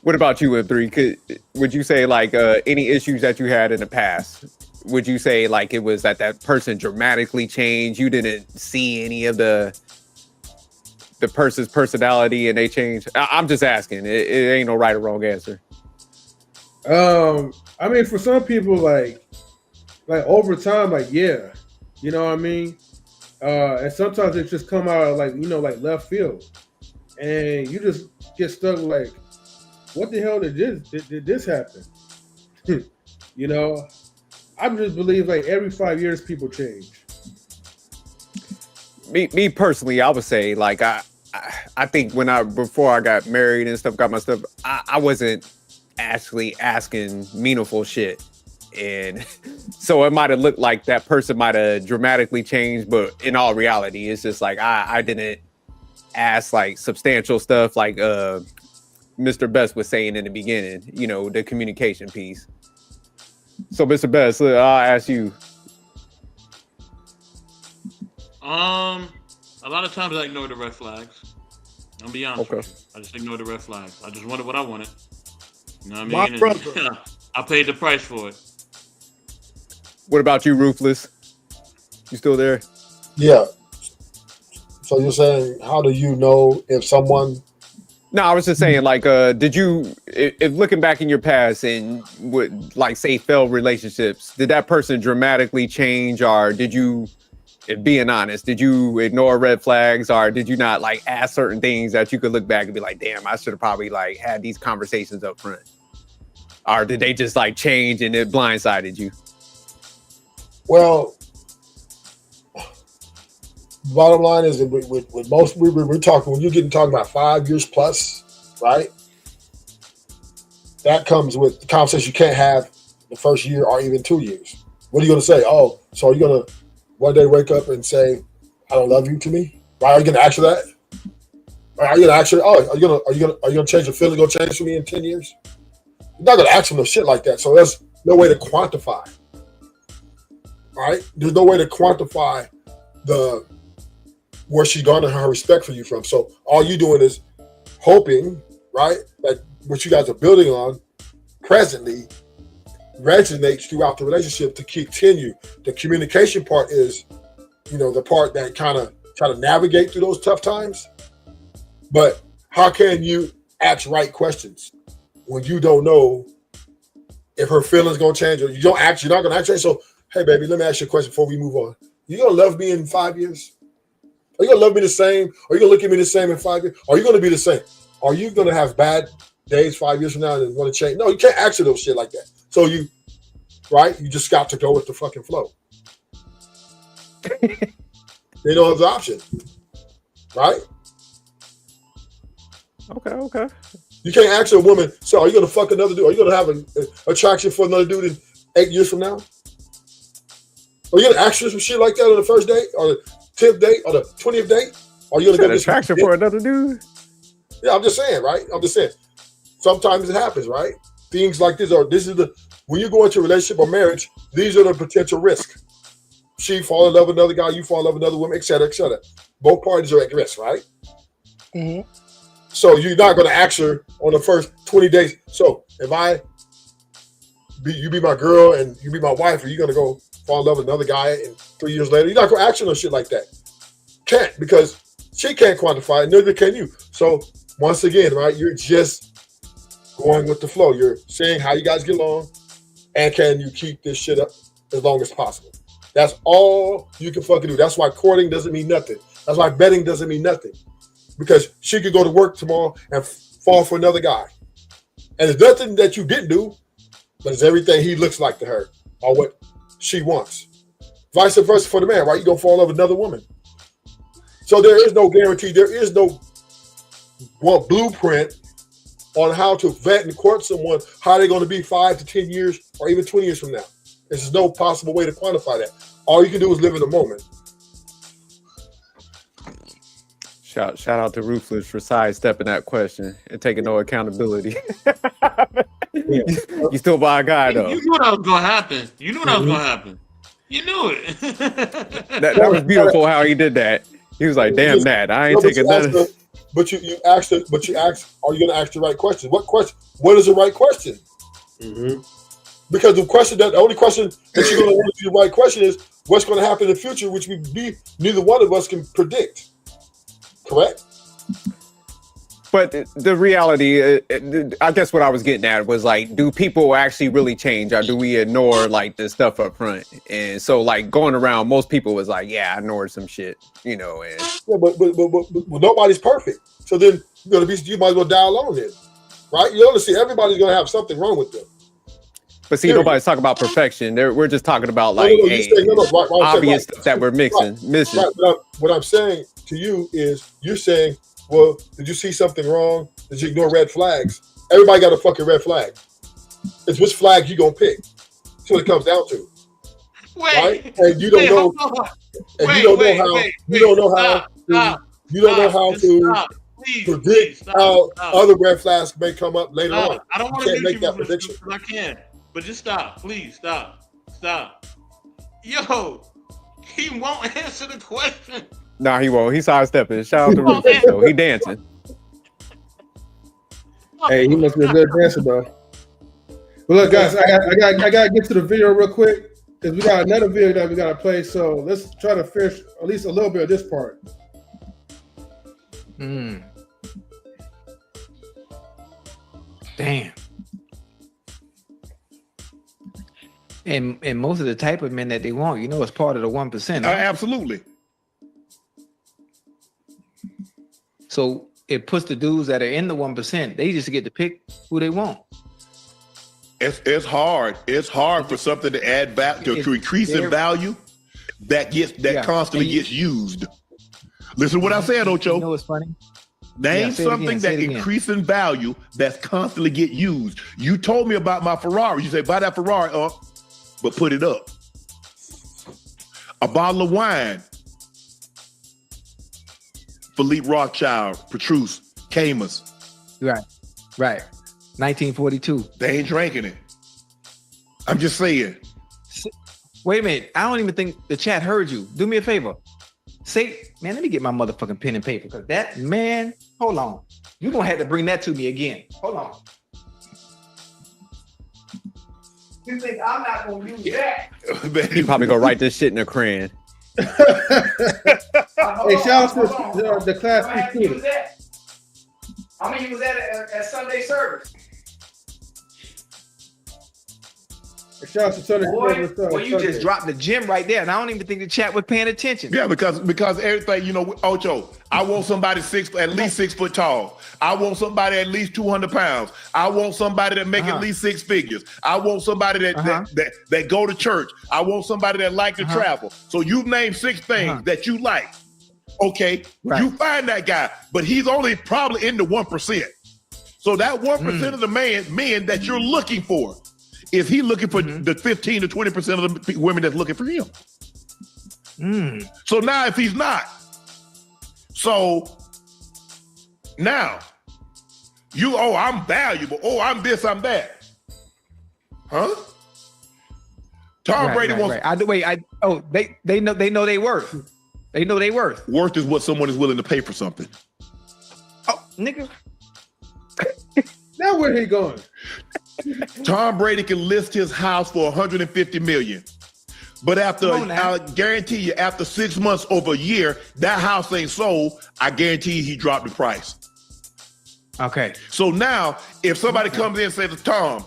What about you, M3? Would you say like any issues that you had in the past? Would you say like it was that person dramatically changed? You didn't see any of the person's personality and they changed? I'm just asking. It ain't no right or wrong answer. I mean, for some people, like over time, like, yeah, you know what I mean? And sometimes it just come out of like, you know, like left field. And you just get stuck like, what the hell did this happen? You know, I just believe like every 5 years people change. Me personally, I would say like I think before I got married and stuff, got my stuff, I wasn't actually asking meaningful shit. And so it might have looked like that person might have dramatically changed, but in all reality, it's just like I didn't ask like substantial stuff like Mr. Best was saying in the beginning, you know, the communication piece. So Mr. Best, I'll ask you. A lot of times I ignore the red flags. I'll be honest with you. I just ignore the red flags. I just wanted what I wanted. You know what I mean? My brother. I paid the price for it. What about you, Ruthless? You still there? Yeah. So you're saying, how do you know if someone? No, I was just saying, like, did you, if looking back in your past and would like say failed relationships, did that person dramatically change, or did you, being honest, did you ignore red flags, or did you not like ask certain things that you could look back and be like, damn, I should have probably like had these conversations up front, or did they just like change and it blindsided you? Well, bottom line is that with most we're talking, when you're talking about 5 years plus, right? That comes with the conversation you can't have the first year or even 2 years. What are you going to say? Oh, so are you going to one day wake up and say, "I don't love you" to me? Right? Are you going to ask her that? Are you going to ask her? Oh, are you going to change your feeling? Going to change for me in 10 years? You're not going to ask them no shit like that. So there's no way to quantify. Right? There's no way to quantify where she's garnered her respect for you from. So all you doing is hoping, right, that what you guys are building on presently resonates throughout the relationship to continue. The communication part is, the part that kind of try to navigate through those tough times. But how can you ask right questions when you don't know if her feelings gonna change, or you're not gonna ask her? So, hey baby, let me ask you a question before we move on. You gonna love me in 5 years? Are you gonna love me the same? Are you gonna look at me the same in 5 years? Are you gonna be the same? Are you gonna have bad days 5 years from now and want to change? No, you can't ask her those shit like that. So you just got to go with the fucking flow. They don't have the option, right? Okay. You can't ask a woman, so are you gonna fuck another dude? Are you gonna have an attraction for another dude in 8 years from now? Are you gonna ask her some shit like that on the first date, or the 10th date, or the 20th date? Are you gonna get attraction for another dude? Yeah, I'm just saying, right? I'm just saying. Sometimes it happens, right? Things like this when you go into a relationship or marriage, these are the potential risks. She fall in love with another guy, you fall in love with another woman, et cetera, et cetera. Both parties are at risk, right? Mm-hmm. So you're not going to ask her on the first 20 days. So if you be my girl and you be my wife, are you going to go fall in love with another guy and 3 years later? You're not going to ask her no shit like that. Can't, because she can't quantify it, neither can you. So once again, right, you're just going with the flow. You're saying how you guys get along, and can you keep this shit up as long as possible. That's all you can fucking do. That's why courting doesn't mean nothing. That's why betting doesn't mean nothing. Because she could go to work tomorrow and fall for another guy. And it's nothing that you didn't do, but it's everything he looks like to her or what she wants. Vice versa for the man, right? You're going to fall in love with another woman. So there is no guarantee. There is no blueprint on how to vet and court someone, how they're going to be 5 to 10 years or even 20 years from now. There's no possible way to quantify that. All you can do is live in the moment. Shout out to Ruthless for sidestepping that question and taking no accountability. You still by a guy though. You knew that was gonna happen. You knew it. that was beautiful how he did that. He was like, "Damn that, I ain't taking that." But you asked, are you going to ask the right question? What question? What is the right question? Mm-hmm. Because the only question that you're going to want to do the right question is what's going to happen in the future, which neither one of us can predict. Correct? But the reality, I guess what I was getting at was like, do people actually really change, or do we ignore like the stuff up front? And so like going around, most people was like, yeah, I ignored some shit, And yeah, but nobody's perfect. So then you might as well die alone then, right? You understand? Everybody's gonna have something wrong with them. But see, nobody's talking about perfection. We're just talking about like obvious stuff that we're missing. Right. What I'm saying to you is, you're saying, well, did you see something wrong? Did you ignore red flags? Everybody got a fucking red flag. It's which flag you gonna pick. That's what it comes down to. Right? And you don't know. And you don't know how to predict how other red flags may come up later on. I don't want to make that prediction. I can, but just stop, please, stop. Yo, he won't answer the question. Nah, he won't. He's sidestepping. Shout out to Rufus, though. He dancing. Hey, he must be a good dancer, though. But look, guys, I got to get to the video real quick. because we got another video that we got to play. So let's try to finish at least a little bit of this part. Damn. And most of the type of men that they want, you know, it's part of the 1%. Absolutely. So it puts the dudes that are in the 1%, they just get to pick who they want. It's hard. It's hard for something to add back to increase in value that constantly gets used. Listen to what I said, Ocho. You know what's funny? Name something that increase in value that's constantly get used. You told me about my Ferrari. You say, buy that Ferrari up, but put it up. A bottle of wine. Philippe Rothschild, Petrus, Camus. Right. 1942. They ain't drinking it. I'm just saying. Wait a minute. I don't even think the chat heard you. Do me a favor. Say, man, let me get my motherfucking pen and paper. Because that, man, hold on. You're going to have to bring that to me again. Hold on. You think I'm not going to use that? You probably going to write this shit in a crayon. Hey, shout out to the class B student. I'm going to use that at Sunday service. Shout out to Sunday service. Boy, you just dropped the gem right there. And I don't even think the chat was paying attention. Yeah, because everything, you know, Ocho, I want somebody at least 6 foot tall. I want somebody at least 200 pounds. I want somebody that make at least 6 figures. I want somebody that go to church. I want somebody that like to travel. So you name 6 things that you like. Okay, you find that guy, but he's only probably in the 1%. So that 1% of the men that you're looking for, is he looking for the 15 to 20% of the women that's looking for him? So now if he's not, so now I'm valuable. Oh, I'm this, I'm that. Huh? Tom Brady wants. They know they worth. They know they worth. Worth is what someone is willing to pay for something. Oh, nigga. Now where he going? Tom Brady can list his house for $150 million. But I guarantee you, after 6 months over a year, that house ain't sold. I guarantee you he dropped the price. Okay. So now, if somebody comes in and says to Tom,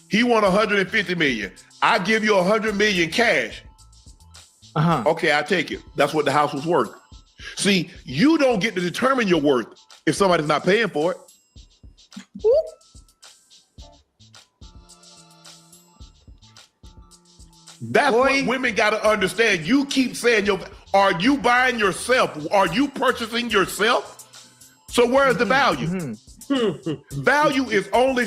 he want $150 million. I give you $100 million cash. Okay, I take it. That's what the house was worth. See, you don't get to determine your worth if somebody's not paying for it. That's what women got to understand. You keep saying, are you buying yourself? Are you purchasing yourself? So where's the value? Value is only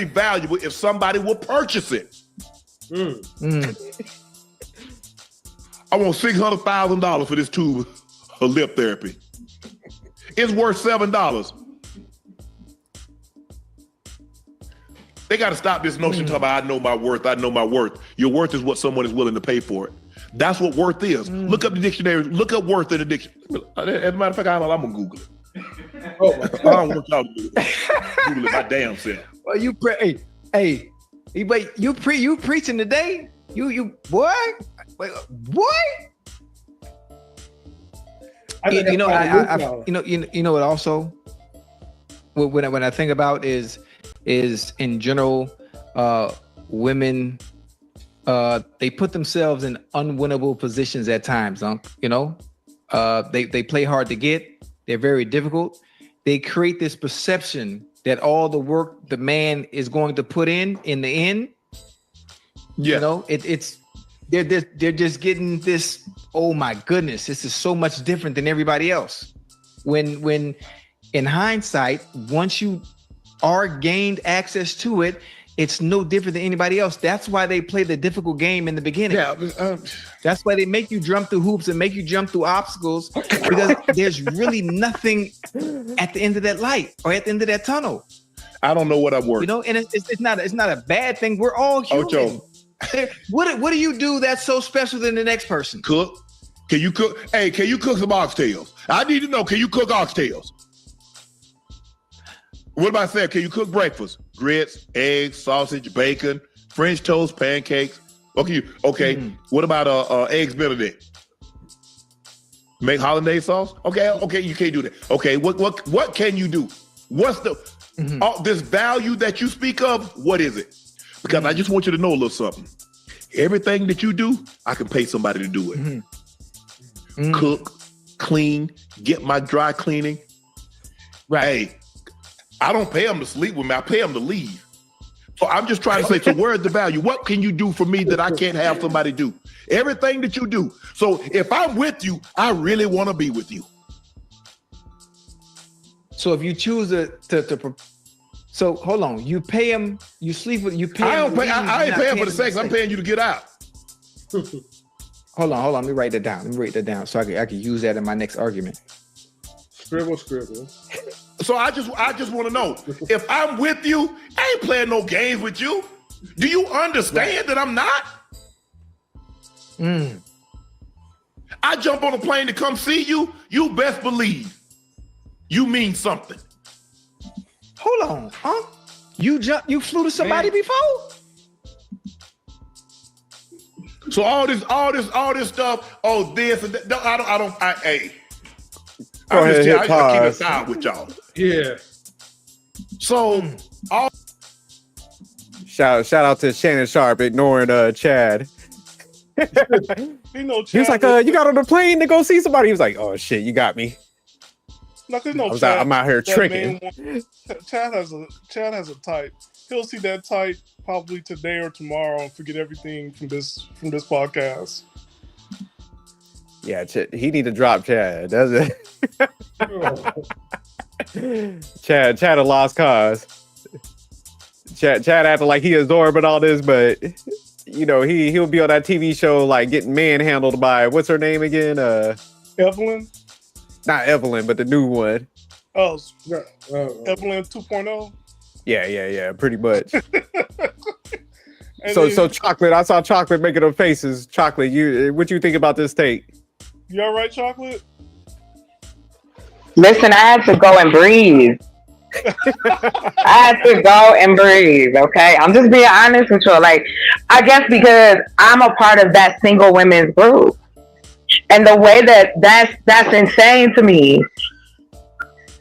valuable if somebody will purchase it. I want $600,000 for this tube of lip therapy. It's worth $7. They got to stop this notion talking about I know my worth. Your worth is what someone is willing to pay for it. That's what worth is. Look up the dictionary. Look up worth in the dictionary. As a matter of fact, I'm going to Google it. I don't want y'all to Google it my damn self. Well, you preaching today? You boy? Wait, what? You know what also when I think about is in general, women, they put themselves in unwinnable positions at times. They play hard to get. They're very difficult. They create this perception that all the work the man is going to put in the end, they're just getting this. Oh my goodness, this is so much different than everybody else. When in hindsight, once you are gained access to it, it's no different than anybody else. That's why they play the difficult game in the beginning. That's why they make you jump through hoops and make you jump through obstacles, because there's really nothing at the end of that light or at the end of that tunnel. I don't know what I'm worth. And it's not a bad thing. We're all human. Ocho. What do you do that's so special than the next person? Cook. Can you cook? Hey, can you cook some oxtails? I need to know, can you cook oxtails? What about saying, can you cook breakfast? Grits, eggs, sausage, bacon, French toast, pancakes, Okay, okay. What about eggs Benedict? Make hollandaise sauce? Okay, you can't do that. Okay, what can you do? What's the this value that you speak of? What is it? Because I just want you to know a little something. Everything that you do, I can pay somebody to do it. Cook, clean, get my dry cleaning. Right. Hey, I don't pay them to sleep with me. I pay them to leave. So I'm just trying to say, so where's the value? What can you do for me that I can't have somebody do? Everything that you do. So if I'm with you, I really want to be with you. So if you choose to so hold on, you pay him, you sleep with, you pay. I ain't paying for the sex. I'm paying you to get out. Hold on. Let me write that down. So I can use that in my next argument. Scribble. So I just want to know, if I'm with you, I ain't playing no games with you. Do you understand that I'm not? I jump on a plane to come see you. You best believe you mean something. Hold on, huh? You flew to somebody before? So all this stuff. Oh, this and that. No, hey. I'm just keep it silent with y'all. Yeah. So all. Shout out to Shannon Sharpe ignoring Chad. You know, He was like, you got on the plane to go see somebody. He was like, oh shit, you got me. I'm out here tricking. Chad has a type. He'll see that type probably today or tomorrow and forget everything from this podcast. Yeah, he need to drop Chad. That's it. Chad a lost cause. Chad acted like he absorbing all this, but you know he'll be on that TV show like getting manhandled by what's her name again? Evelyn. Not Evelyn, but the new one. Oh, Evelyn 2.0. Yeah, pretty much. So Chocolate, I saw Chocolate making her faces. Chocolate, what you think about this take? You all right, Chocolate? Listen, I had to go and breathe. Okay? I'm just being honest with you. Like, I guess because I'm a part of that single women's group. And the way that's insane to me.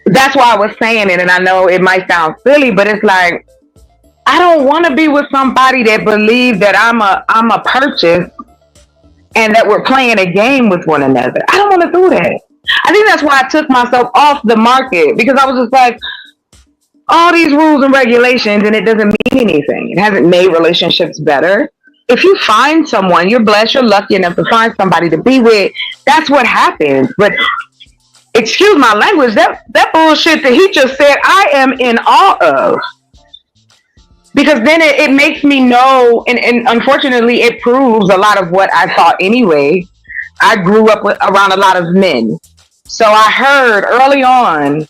That's why I was saying it, and I know it might sound silly, but it's like, I don't want to be with somebody that believes that I'm a purchase and that we're playing a game with one another. I don't want to do that. I think that's why I took myself off the market, because I was just like, all these rules and regulations, and it doesn't mean anything. It hasn't made relationships better. If you find someone, you're blessed, you're lucky enough to find somebody to be with, that's what happens. But excuse my language, that bullshit that he just said, I am in awe of. Because then it makes me know, and unfortunately it proves a lot of what I thought anyway. I grew up around a lot of men. So I heard early on,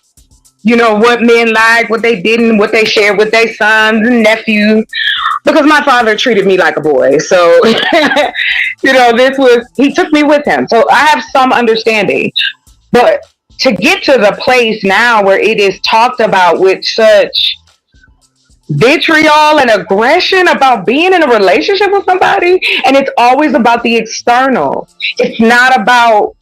what men liked, what they didn't, what they shared with their sons and nephews. Because my father treated me like a boy. So, he took me with him. So I have some understanding. But to get to the place now where it is talked about with such vitriol and aggression about being in a relationship with somebody, and it's always about the external. It's not about,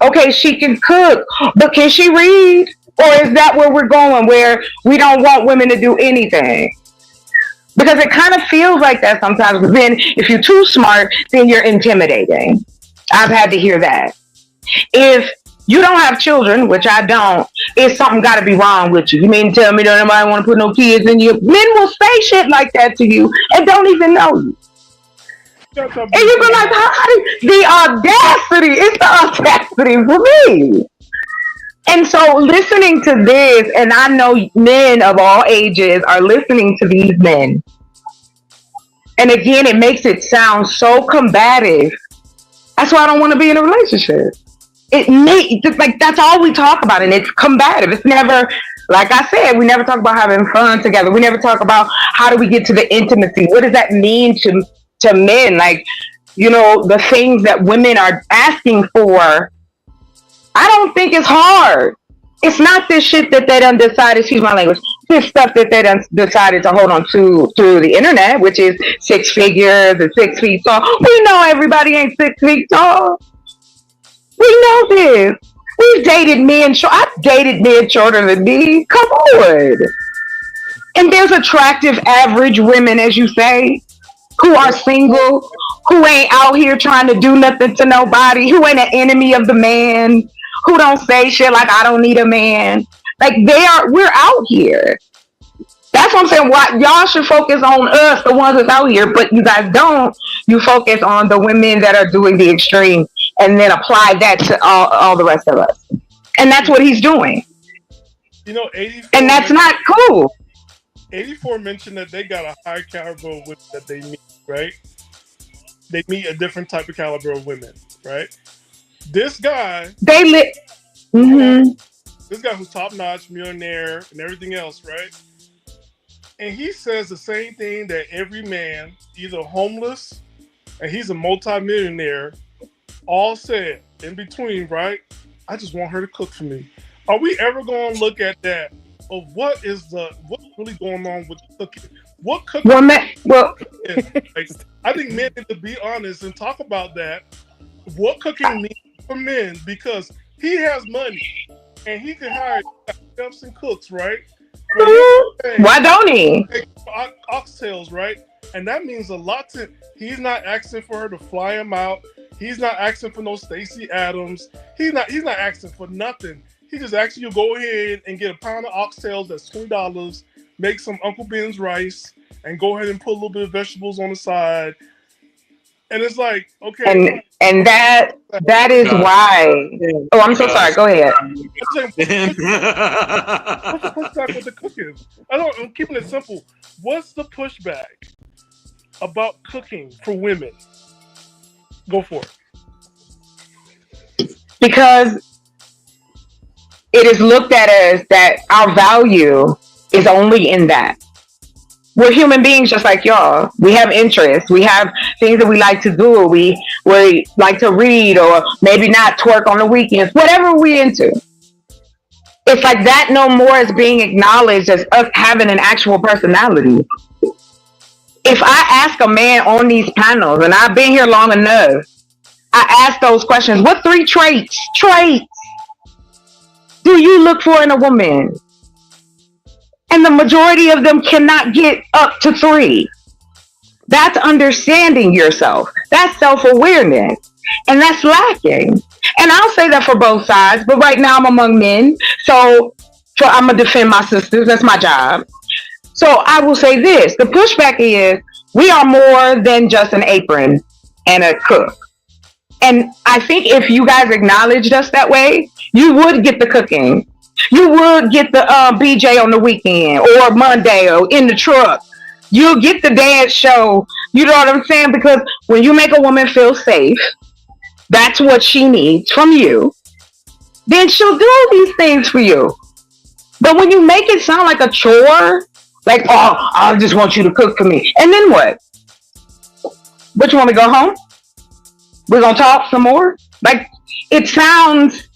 okay, she can cook, but can she read? Or is that where we're going, where we don't want women to do anything? Because it kind of feels like that sometimes. But then if you're too smart, then you're intimidating. I've had to hear that. If you don't have children, which I don't, it's something got to be wrong with you. You mean to tell me that nobody want to put no kids in you? Men will say shit like that to you and don't even know you. And you go like, the audacity, it's the audacity for me. And so listening to this, and I know men of all ages are listening to these men. And again, it makes it sound so combative. That's why I don't want to be in a relationship. That's all we talk about, and it's combative. It's never, like I said, we never talk about having fun together. We never talk about how do we get to the intimacy. What does that mean to men? Like, the things that women are asking for, I don't think it's hard. It's not this shit that they done decided, excuse my language, this stuff that they done decided to hold on to through the internet, which is 6 figures and 6 feet tall. We know everybody ain't 6 feet tall. We know this. We've dated men. I've dated men shorter than me. Come on. And there's attractive average women, as you say, who are single, who ain't out here trying to do nothing to nobody, who ain't an enemy of the man, who don't say shit like I don't need a man. Like we're out here. That's what I'm saying. Why y'all should focus on us, the ones that's out here, but you guys don't. You focus on the women that are doing the extreme and then apply that to all the rest of us. And that's what he's doing. You know, 84. And that's not cool. 84 mentioned that they got a higher caliber of women that they meet, right? They meet a different type of caliber of women, right? This guy, Mm-hmm. This guy who's top notch, millionaire, and everything else, right? And he says the same thing that every man, either homeless and he's a multi-millionaire, all said in between, right? I just want her to cook for me. Are we ever going to look at that? Of what's really going on with cooking? What cooking? Like, I think men need to be honest and talk about that. What cooking means for men, because he has money and he can hire chefs and cooks, right? Why don't he? Oxtails, right? And that means a lot to. He's not asking for her to fly him out. He's not asking for no Stacey Adams. He's not asking for nothing. He just asks you to go ahead and get a pound of oxtails that's $20, make some Uncle Ben's rice, and go ahead and put a little bit of vegetables on the side. And it's like, okay. And that is why. Oh, I'm so sorry. Go ahead. What's the pushback with the cooking? I'm keeping it simple. What's the pushback about cooking for women? Go for it. Because it is looked at as that our value is only in that. We're human beings just like y'all. We have interests. We have things that we like to do. We like to read, or maybe not twerk on the weekends, whatever we're into. It's like that no more is being acknowledged as us having an actual personality. If I ask a man on these panels, and I've been here long enough, I ask those questions. What 3 traits do you look for in a woman? And the majority of them cannot get up to 3. That's understanding yourself. That's self-awareness. And that's lacking. And I'll say that for both sides, but right now I'm among men. So I'm going to defend my sisters. That's my job. So I will say this. The pushback is we are more than just an apron and a cook. And I think if you guys acknowledged us that way, you would get the cooking. You would get the BJ on the weekend or Monday or in the truck. You'll get the dance show. You know what I'm saying? Because when you make a woman feel safe, that's what she needs from you. Then she'll do these things for you. But when you make it sound like a chore, like, oh, I just want you to cook for me. And then what? But you want me to go home? We're going to talk some more? Like, it sounds...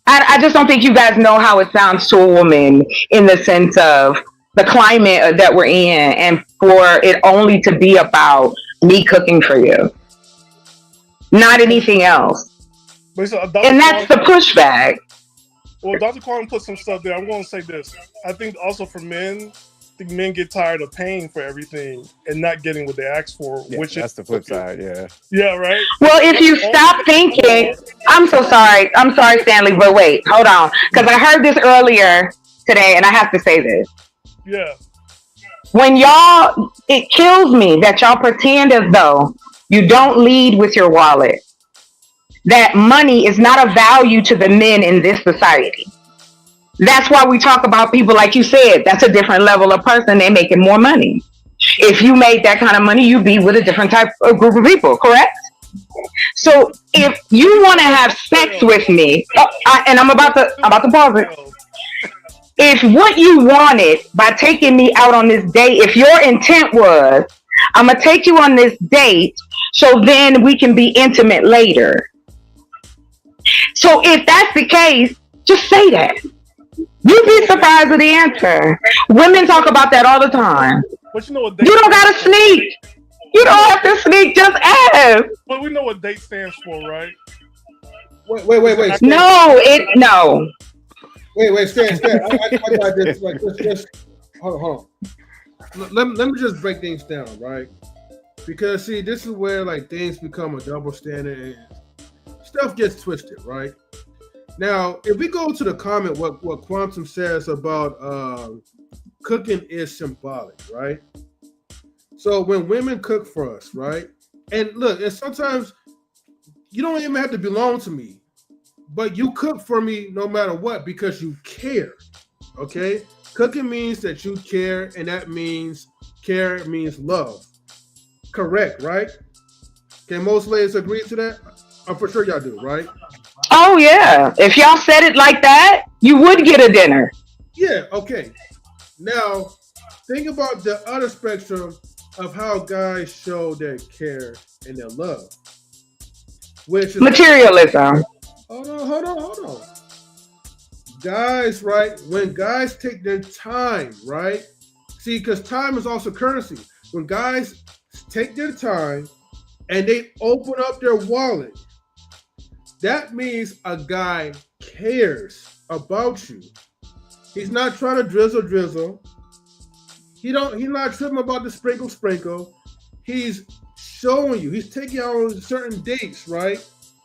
I just don't think you guys know how it sounds to a woman in the sense of the climate that we're in, and for it only to be about me cooking for you, not anything else. And that's the pushback. Well, Dr. Quantum put some stuff there. I'm going to say this. I think also for men, I think men get tired of paying for everything and not getting what they ask for. Yeah, which that's is the flip side, yeah. Yeah, right? Well, if you stop thinking, I'm sorry, Stanley, but wait, hold on. Because I heard this earlier today, and I have to say this. Yeah. When it kills me that y'all pretend as though you don't lead with your wallet. That money is not a value to the men in this society. That's why we talk about people, like you said, that's a different level of person. They're making more money. If you made that kind of money, you'd be with a different type of group of people, correct? So if you want to have sex with me, and I'm about to pause it. If what you wanted by taking me out on this date, if your intent was, I'm going to take you on this date so then we can be intimate later. So if that's the case, just say that. You'd be surprised at the answer. Women talk about that all the time. But you know what? You don't gotta sneak. You don't have to sneak. Just ask. But we know what date stands for, right? Wait. No, no. Wait, Stan. I got this. Like, just hold on. Let me just break things down, right? Because see, this is where like things become a double standard and stuff gets twisted, right? Now, if we go to the comment, what Quantum says about cooking is symbolic, right? So when women cook for us, right? And look, and sometimes you don't even have to belong to me, but you cook for me no matter what because you care, okay? Cooking means that you care, and that means care means love. Correct, right? Can most ladies agree to that? I'm for sure y'all do, right? Oh yeah. If y'all said it like that, you would get a dinner. Yeah, okay. Now, think about the other spectrum of how guys show their care and their love. Which is materialism. Hold on. Guys, right? When guys take their time, right? See, because time is also currency. When guys take their time and they open up their wallet, that means a guy cares about you. He's not trying to drizzle. He's not tripping about the sprinkle. He's showing you. He's taking you on certain dates, right?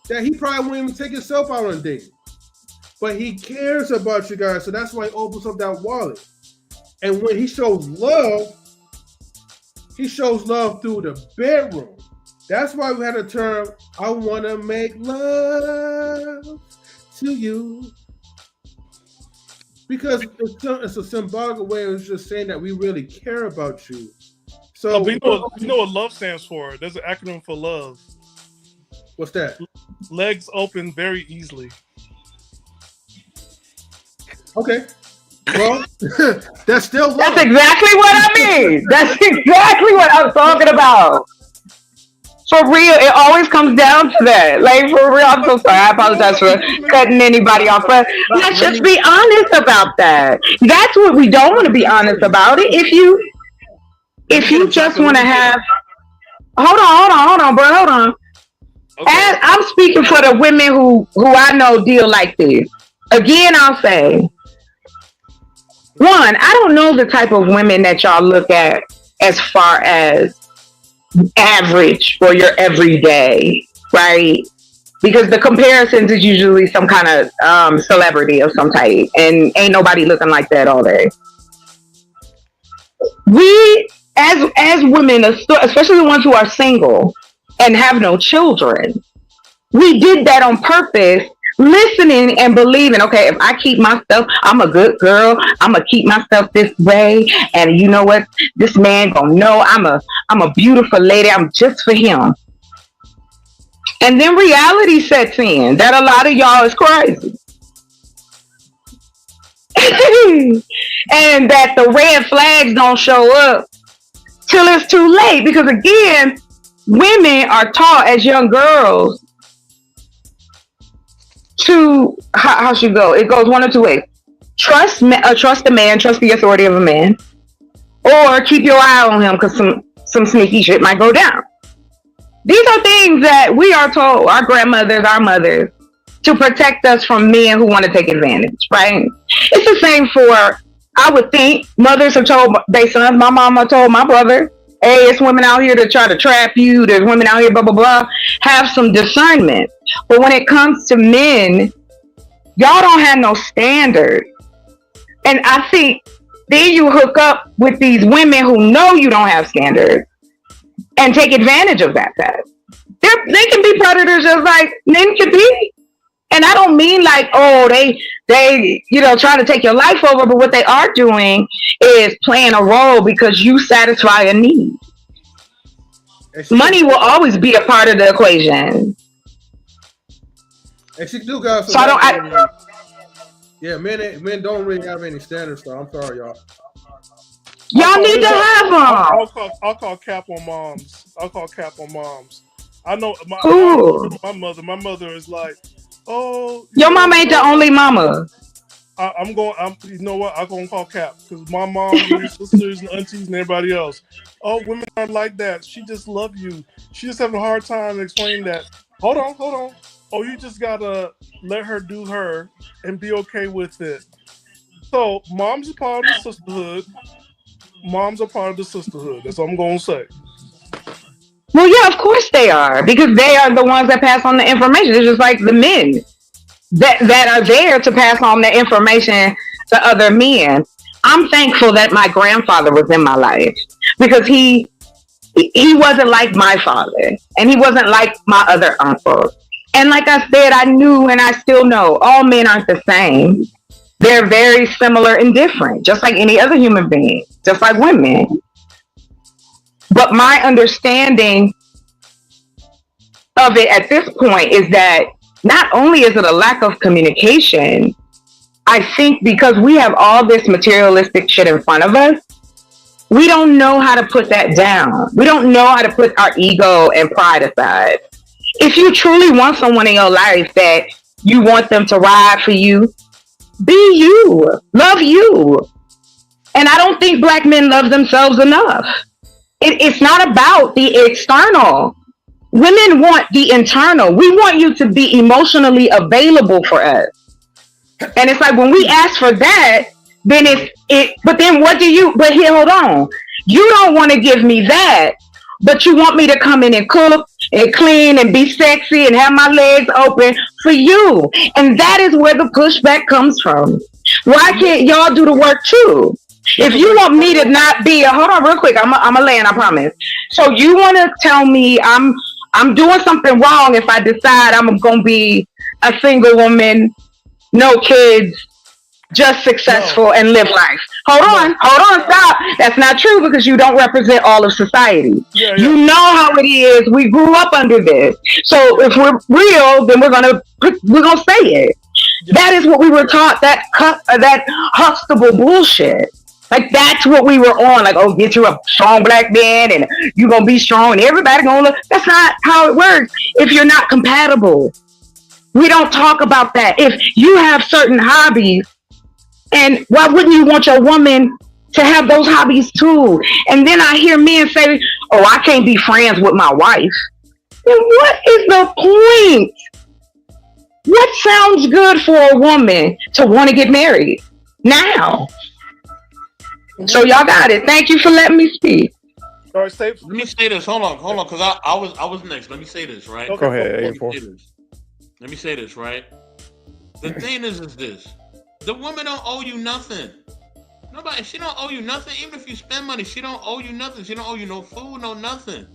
That he probably wouldn't even take himself out on a date. But he cares about you guys, so that's why he opens up that wallet. And when he shows love through the bedroom. That's why we had a term, I want to make love to you. Because it's a symbolic way of just saying that we really care about you. So you know what love stands for. There's an acronym for love. What's that? Legs open very easily. Okay. Well, that's still love. That's exactly what I mean. That's exactly what I'm talking about. For real, it always comes down to that. Like, for real, I'm so sorry. I apologize for cutting anybody off. But let's just be honest about that. That's what we don't want to be honest about it. If you just want to have... Hold on, bro. Hold on. Okay. As I'm speaking for the women who I know deal like this. Again, I'll say... One, I don't know the type of women that y'all look at as far as average or your everyday, right? Because the comparisons is usually some kind of celebrity of some type, and ain't nobody looking like that all day. We, as women, especially the ones who are single and have no children, we did that on purpose, listening and believing, okay, if I keep myself, I'm a good girl, I'm gonna keep myself this way, and you know what, this man gonna know I'm a beautiful lady, I'm just for him. And then reality sets in that a lot of y'all is crazy. And that the red flags don't show up till it's too late, because again, women are taught as young girls to how should go. It goes one of two ways: trust the man, trust the authority of a man, or keep your eye on him because some sneaky shit might go down. These are things that we are told, our grandmothers, our mothers, to protect us from men who want to take advantage. Right? It's the same for, I would think, mothers have told their sons. My mama told my brother, hey, it's women out here to try to trap you. There's women out here, blah, blah, blah. Have some discernment. But when it comes to men, y'all don't have no standard. And I think then you hook up with these women who know you don't have standards and take advantage of that fact. They can be predators just like men can be. And I don't mean like, oh, they trying to take your life over, but what they are doing is playing a role because you satisfy a need. Money will always be a part of the equation. And she do got some. So men don't really have any standards. So I'm sorry, y'all. Y'all need to have them. I'll call cap on moms. I know my mother. My mother is like, oh, your mama ain't the only mama. You know what? I'm gonna call Cap because my mom, and sisters, and aunties, and everybody else. Oh, women aren't like that. She just love you. She just having a hard time explaining that. Hold on. Oh, you just gotta let her do her and be okay with it. So, moms are part of the sisterhood. Moms are part of the sisterhood. That's what I'm gonna say. Well, yeah, of course they are, because they are the ones that pass on the information. It's just like the men that are there to pass on the information to other men. I'm thankful that my grandfather was in my life because he wasn't like my father and he wasn't like my other uncles. And like I said, I knew and I still know all men aren't the same. They're very similar and different, just like any other human being, just like women. But my understanding of it at this point is that not only is it a lack of communication, I think because we have all this materialistic shit in front of us, we don't know how to put that down. We don't know how to put our ego and pride aside. If you truly want someone in your life that you want them to ride for you, be you, love you. And I don't think black men love themselves enough. It's not about the external. Women want the internal. We want you to be emotionally available for us. And it's like when we ask for that, then but then what do you, but here, hold on. You don't want to give me that, but you want me to come in and cook and clean and be sexy and have my legs open for you. And that is where the pushback comes from. Why can't y'all do the work too? If you want me to not be hold on real quick, I'm a land, I promise. So you want to tell me I'm doing something wrong if I decide I'm going to be a single woman, no kids, just successful and live life. Hold on, stop. That's not true because you don't represent all of society. Yeah. You know how it is. We grew up under this. So if we're real, then we're gonna say it. Yeah. That is what we were taught. That Huxtable bullshit. Like that's what we were on. Like, oh, get you a strong black man and you're gonna be strong and everybody gonna look. That's not how it works. If you're not compatible, we don't talk about that. If you have certain hobbies, and why wouldn't you want your woman to have those hobbies too? And then I hear men say, oh, I can't be friends with my wife. Then what is the point? What sounds good for a woman to want to get married now? So y'all got it. Thank you for letting me speak. All right, let me say this. Hold on, because I was next. Let me say this, right? Okay. Go ahead. Let me say this, right? The thing is this. The woman don't owe you nothing. Nobody, she don't owe you nothing. Even if you spend money, she don't owe you nothing. She don't owe you no food, no nothing.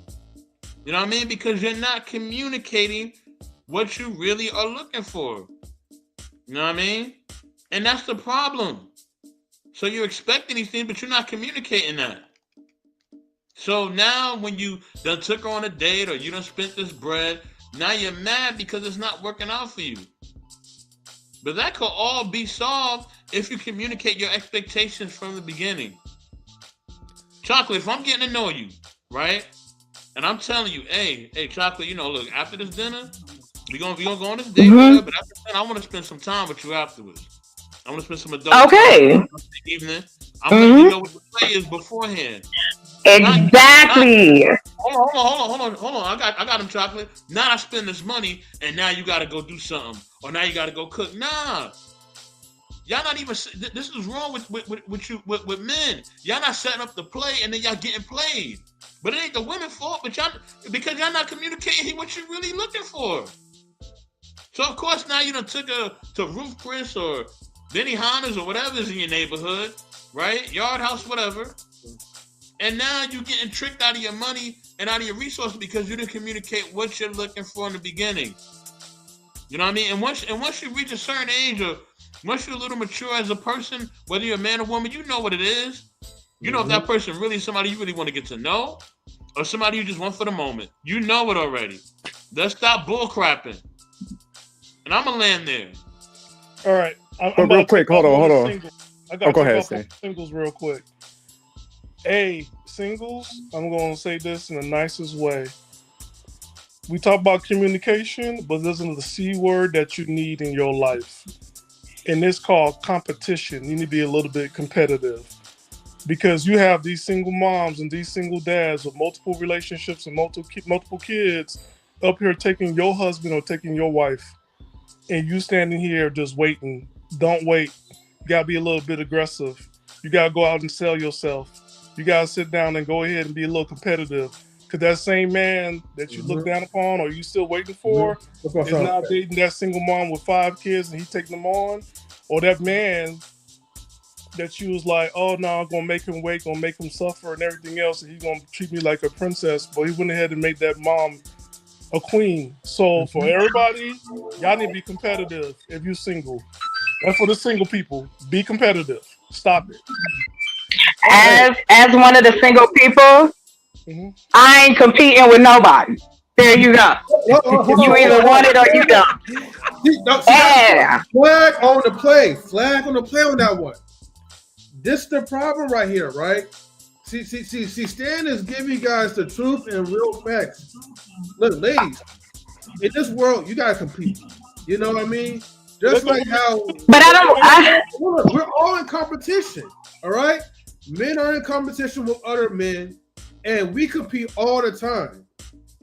You know what I mean? Because you're not communicating what you really are looking for. You know what I mean? And that's the problem. So you're expecting these things, but you're not communicating that. So now when you done took her on a date or you done spent this bread, now you're mad because it's not working out for you. But that could all be solved if you communicate your expectations from the beginning. Chocolate, if I'm getting to know you, right? And I'm telling you, hey, Chocolate, look, after this dinner, we gonna go on this date, but after that, I want to spend some time with you afterwards. I want to spend some adult time in the evening. I'm letting you know what the play is beforehand. Exactly. Hold on. I got him, Chocolate. Now I spend this money, and now you got to go do something, or now you got to go cook. Nah, y'all not even. This is wrong with men. Y'all not setting up the play, and then y'all getting played. But it ain't the women's fault, but because y'all not communicating what you're really looking for. So of course now you done took her to Ruth Chris or Benny Hanna's or whatever is in your neighborhood, right? Yard House, whatever. And now you're getting tricked out of your money and out of your resources because you didn't communicate what you're looking for in the beginning. You know what I mean? And once you reach a certain age or once you're a little mature as a person, whether you're a man or woman, you know what it is. You know if that person really is somebody you really want to get to know or somebody you just want for the moment. You know it already. Let's stop bull crapping. And I'm going to land there. All right. I'm real quick. Hold on. I got go ahead, Shay. Singles real quick. Singles, I'm going to say this in the nicest way. We talk about communication, but listen to the C word that you need in your life. and it's called competition. You need to be a little bit competitive because you have these single moms and these single dads with multiple relationships and multiple kids up here taking your husband or taking your wife, and you standing here just waiting. Don't wait. You gotta be a little bit aggressive. You gotta go out and sell yourself. You gotta sit down and go ahead and be a little competitive. Cause that same man that you look down upon or you still waiting for is now dating that single mom with 5 kids and he taking them on. Or that man that you was like, oh no, I'm gonna make him wait, gonna make him suffer and everything else, and he's gonna treat me like a princess. But he went ahead and made that mom a queen. So for everybody, y'all need to be competitive if you're single. And for the single people, be competitive. Stop it. As one of the single people, I ain't competing with nobody. There you go. You either want it or you don't. Yeah. Flag on the play. Flag on the play on that one. This is the problem right here, right? See, Stan is giving you guys the truth and real facts. Look, ladies, in this world, you gotta compete. You know what I mean? Just like how. But we're all in competition. All right, men are in competition with other men, and we compete all the time.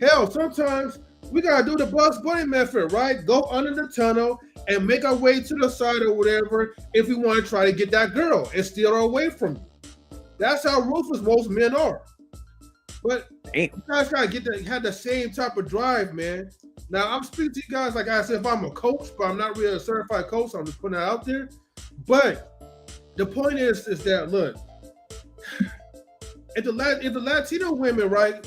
Hell, sometimes we gotta do the Bugs Bunny method, right? Go under the tunnel and make our way to the side or whatever if we want to try to get that girl and steal her away from you. That's how ruthless most men are. But you guys gotta have the same type of drive, man. Now I'm speaking to you guys like I said, if I'm a coach, but I'm not really a certified coach, so I'm just putting that out there. But the point is that look, if the Latino women, right,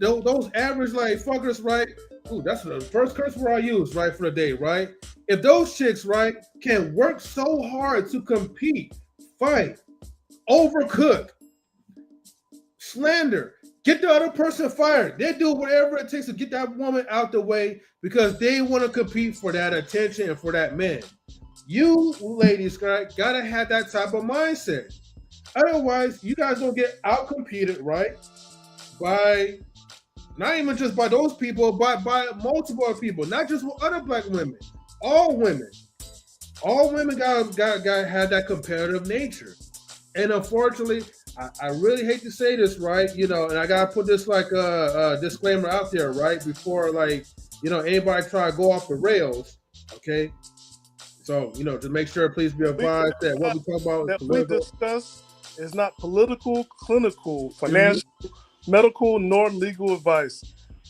those average like fuckers, right? Ooh, that's the first curse word I use, right, for the day, right? If those chicks, right, can work so hard to compete, fight, overcook, slander, get the other person fired. They do whatever it takes to get that woman out the way because they want to compete for that attention and for that man. You ladies, right, gotta have that type of mindset. Otherwise, you guys don't get out-competed, right? By not even just by those people, but by multiple people, not just with other black women. All women gotta have that competitive nature. And unfortunately, I really hate to say this, right? You know, and I gotta put this like a disclaimer out there, right? Before like, you know, anybody try to go off the rails, okay? So, you know, to make sure, please be advised that what we talk about that we discuss is not political, clinical, financial, medical, nor legal advice.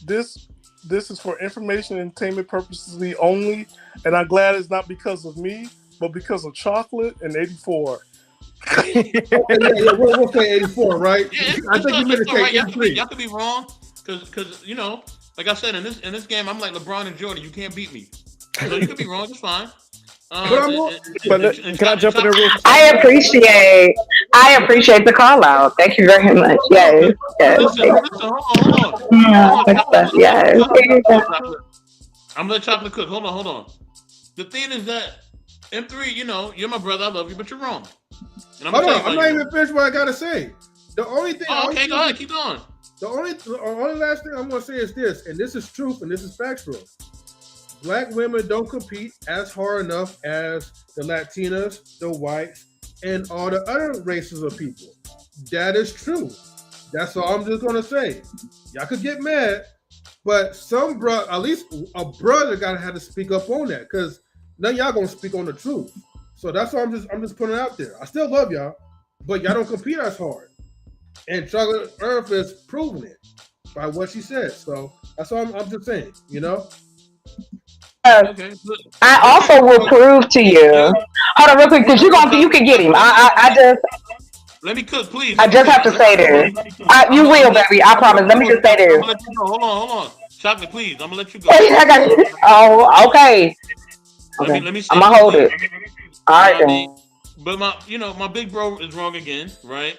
This is for information and entertainment purposes only, and I'm glad it's not because of me, but because of chocolate and 84. We'll say 84, right? Yeah, I think you meant to say 83. Y'all could be wrong, because you know, like I said, in this game, I'm like LeBron and Jordan. You can't beat me. So you could be wrong. It's fine. Can I jump in there real quick? I appreciate the call out. Thank you very much. Yes. Listen, hold on. Yes. I'm gonna let chocolate cook. Hold on. The thing is that M3, you know, you're my brother. I love you, but you're wrong. And Hold on, I'm not even finished what I gotta say. The only thing. Okay, go ahead, keep going. The only last thing I'm gonna say is this, and this is truth, and this is factual. Black women don't compete as hard enough as the Latinas, the whites, and all the other races of people. That is true. That's all I'm just gonna say. Y'all could get mad, but at least a brother gotta have to speak up on that, because none of y'all gonna speak on the truth. So that's why I'm just putting it out there. I still love y'all, but y'all don't compete as hard. And Chocolate Earth is proving it by what she said. So that's all I'm just saying, you know? Okay. I also will prove to you. Hold on real quick, because you can get him. I just let me cook, please. I just have to say this. You will, baby. I promise. Let me just say this. Hold on. Chocolate, please. I'm gonna let you go. Oh, okay. Let me I'm gonna hold it. All right, then. But my big bro is wrong again, right?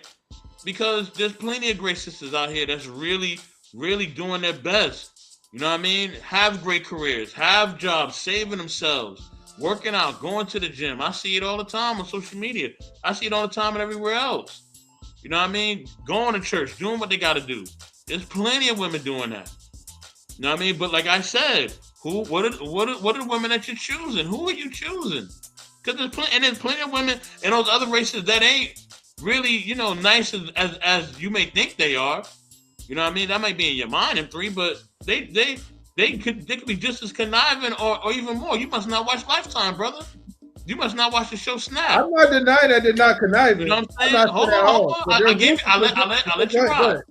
Because there's plenty of great sisters out here that's really, really doing their best. You know what I mean? Have great careers, have jobs, saving themselves, working out, going to the gym. I see it all the time on social media. I see it all the time and everywhere else. You know what I mean? Going to church, doing what they got to do. There's plenty of women doing that. You know what I mean? But like I said, what are the women that you're choosing? Who are you choosing? Because there's plenty of women in those other races that ain't really, nice as you may think they are. You know what I mean? That might be in your mind in 3, but they could be just as conniving or even more. You must not watch Lifetime, brother. You must not watch the show Snap. I'm not denying that they're not conniving. You know what I'm saying? Hold on. I'll let you rock.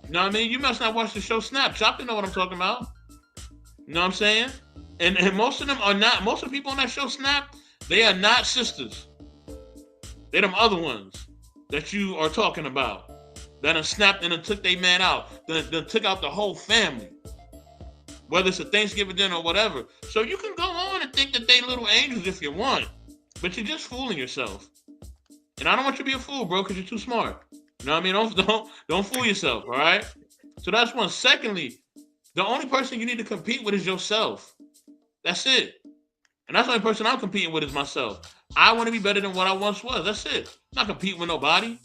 You know what I mean? You must not watch the show Snap. Choppy know what I'm talking about. You know what I'm saying? And most of them are not. Most of the people on that show Snap, they are not sisters. They're them other ones that you are talking about. That done snapped and then took their man out. Then took out the whole family. Whether it's a Thanksgiving dinner or whatever. So you can go on and think that they little angels if you want. But you're just fooling yourself. And I don't want you to be a fool, bro, because you're too smart. You know what I mean? Don't fool yourself, all right? So that's one. Secondly, the only person you need to compete with is yourself. That's it. And that's the only person I'm competing with is myself. I want to be better than what I once was. That's it. I'm not competing with nobody.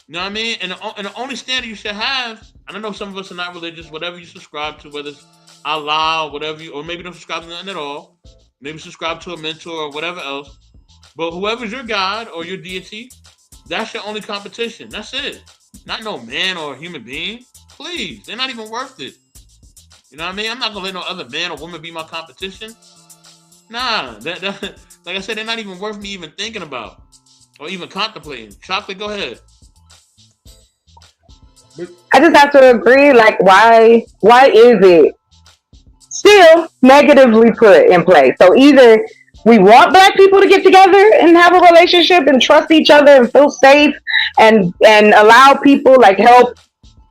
You know what I mean? And the only standard you should have, and I know some of us are not religious, whatever you subscribe to, whether it's Allah or whatever or maybe don't subscribe to nothing at all. Maybe subscribe to a mentor or whatever else. But whoever's your God or your deity, that's your only competition. That's it. Not no man or human being. Please. They're not even worth it. You know what I mean? I'm not going to let no other man or woman be my competition. Nah. That, like I said, they're not even worth me even thinking about or even contemplating. Chocolate, go ahead. I just have to agree, like, why is it still negatively put in place? So either we want Black people to get together and have a relationship and trust each other and feel safe and allow people, like, help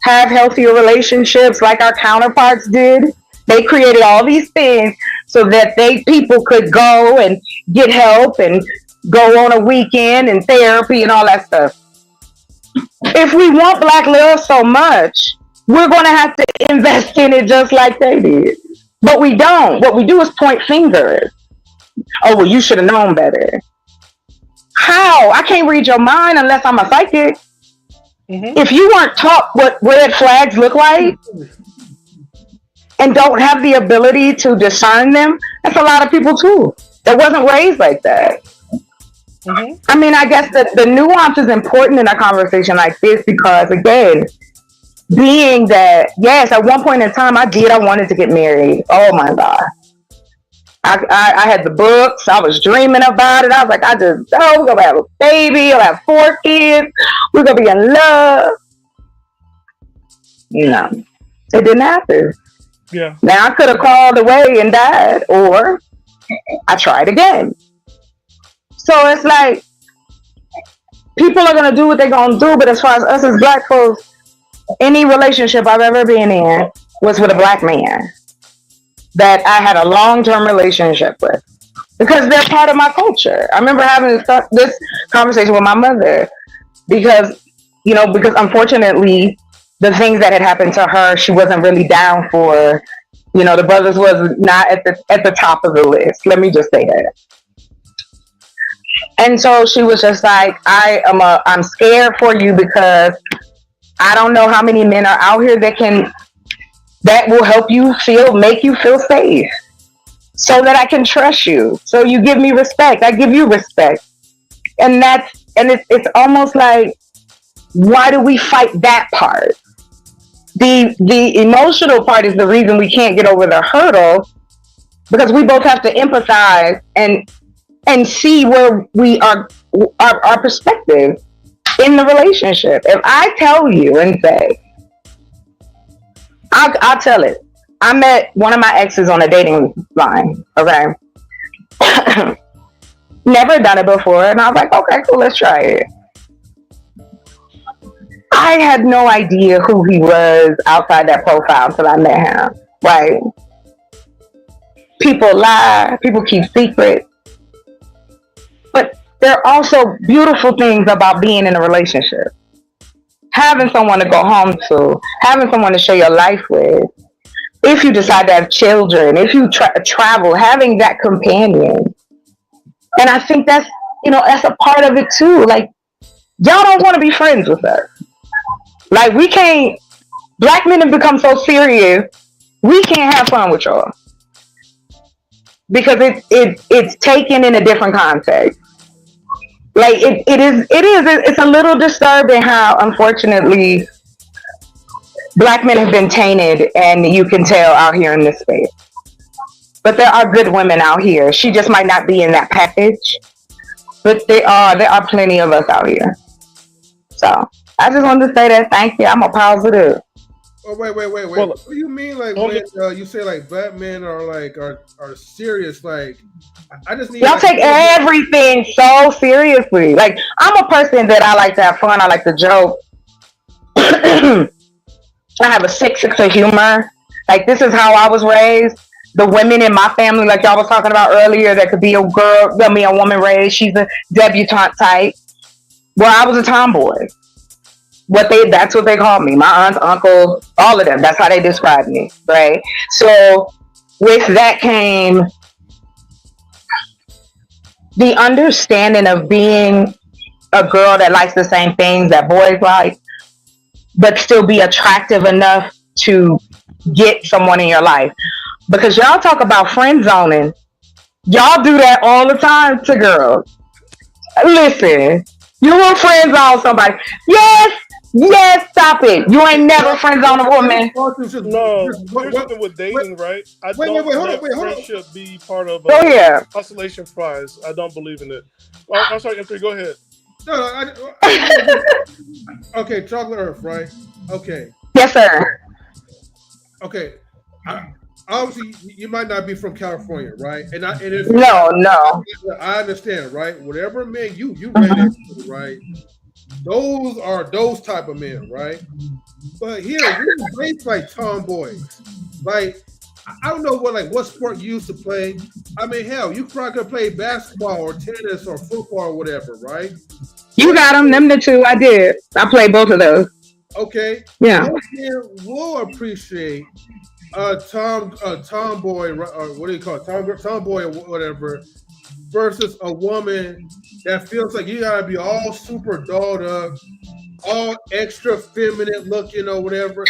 have healthier relationships like our counterparts did. They created all these things so that people could go and get help and go on a weekend and therapy and all that stuff. If we want Black love so much, we're going to have to invest in it just like they did. But we don't. What we do is point fingers. Oh, well, you should have known better. How? I can't read your mind unless I'm a psychic. Mm-hmm. If you weren't taught what red flags look like and don't have the ability to discern them, that's a lot of people too that wasn't raised like that. Mm-hmm. I mean, I guess that the nuance is important in a conversation like this because, again, being that, yes, at one point in time, I wanted to get married. Oh my God. I had the books. I was dreaming about it. I was like, we're going to have a baby. I'll have 4 kids. We're going to be in love. No, it didn't happen. Yeah. Now I could have called away and died, or I tried again. So it's like, people are going to do what they're going to do, but as far as us as Black folks, any relationship I've ever been in was with a Black man that I had a long-term relationship with because they're part of my culture. I remember having this conversation with my mother because unfortunately the things that had happened to her, she wasn't really down for. The brothers was not at the top of the list. Let me just say that. And so she was just like, I'm scared for you because I don't know how many men are out here that will help you make you feel safe so that I can trust you. So you give me respect. I give you respect. And it's almost like, why do we fight that part? The emotional part is the reason we can't get over the hurdle because we both have to empathize and see where we are, our perspective in the relationship. If I tell you and say, I'll tell it. I met one of my exes on a dating line, okay? Never done it before, and I was like, okay, cool, let's try it. I had no idea who he was outside that profile until I met him, right? People lie, people keep secrets. But there are also beautiful things about being in a relationship. Having someone to go home to, having someone to share your life with. If you decide to have children, if you travel, having that companion. And I think that's a part of it too. Like, y'all don't want to be friends with us. Like, we can't, Black men have become so serious, we can't have fun with y'all. because it's taken in a different context. Like it's a little disturbing how unfortunately black men have been tainted, and you can tell out here in this space. But there are good women out here. She just might not be in that package, but there are plenty of us out here. So I just wanted to say that. Thank you. I'm a positive. Oh wait. Well, What do you mean, like when you say like black men are serious? Like I just need. Y'all like, take everything so seriously. Like I'm a person that I like to have fun. I like to joke. I have a sick sense of humor. Like this is how I was raised. The women in my family, like y'all was talking about earlier, that could be a girl, a woman raised. She's a debutante type. Well, I was a tomboy. That's what they called me. My aunts, uncles, all of them. That's how they described me, right? So with that came the understanding of being a girl that likes the same things that boys like, but still be attractive enough to get someone in your life. Because y'all talk about friend zoning. Y'all do that all the time to girls. Listen, you will friend zone somebody. Yes, stop it. You ain't never friend zone a woman. No, here's something with dating, right? I don't let friendship be part of oscillation prize. I don't believe in it. Oh, I'm sorry, M3, go ahead. No, okay, Chocolate Earth, right? Okay. Yes, sir. Okay. Obviously, you might not be from California, right? No. I understand, right? Whatever men you ran into, right? Those are those type of men, right? But here we're raised like tomboys. Like I don't know what sport you used to play. I mean, hell, you probably could play basketball or tennis or football or whatever, right? You got them the two. I did. I played both of those. Okay. Yeah. Most men will appreciate tomboy, or what do you call it, tomboy or whatever, versus a woman that feels like you gotta be all super dolled up, all extra feminine looking or whatever.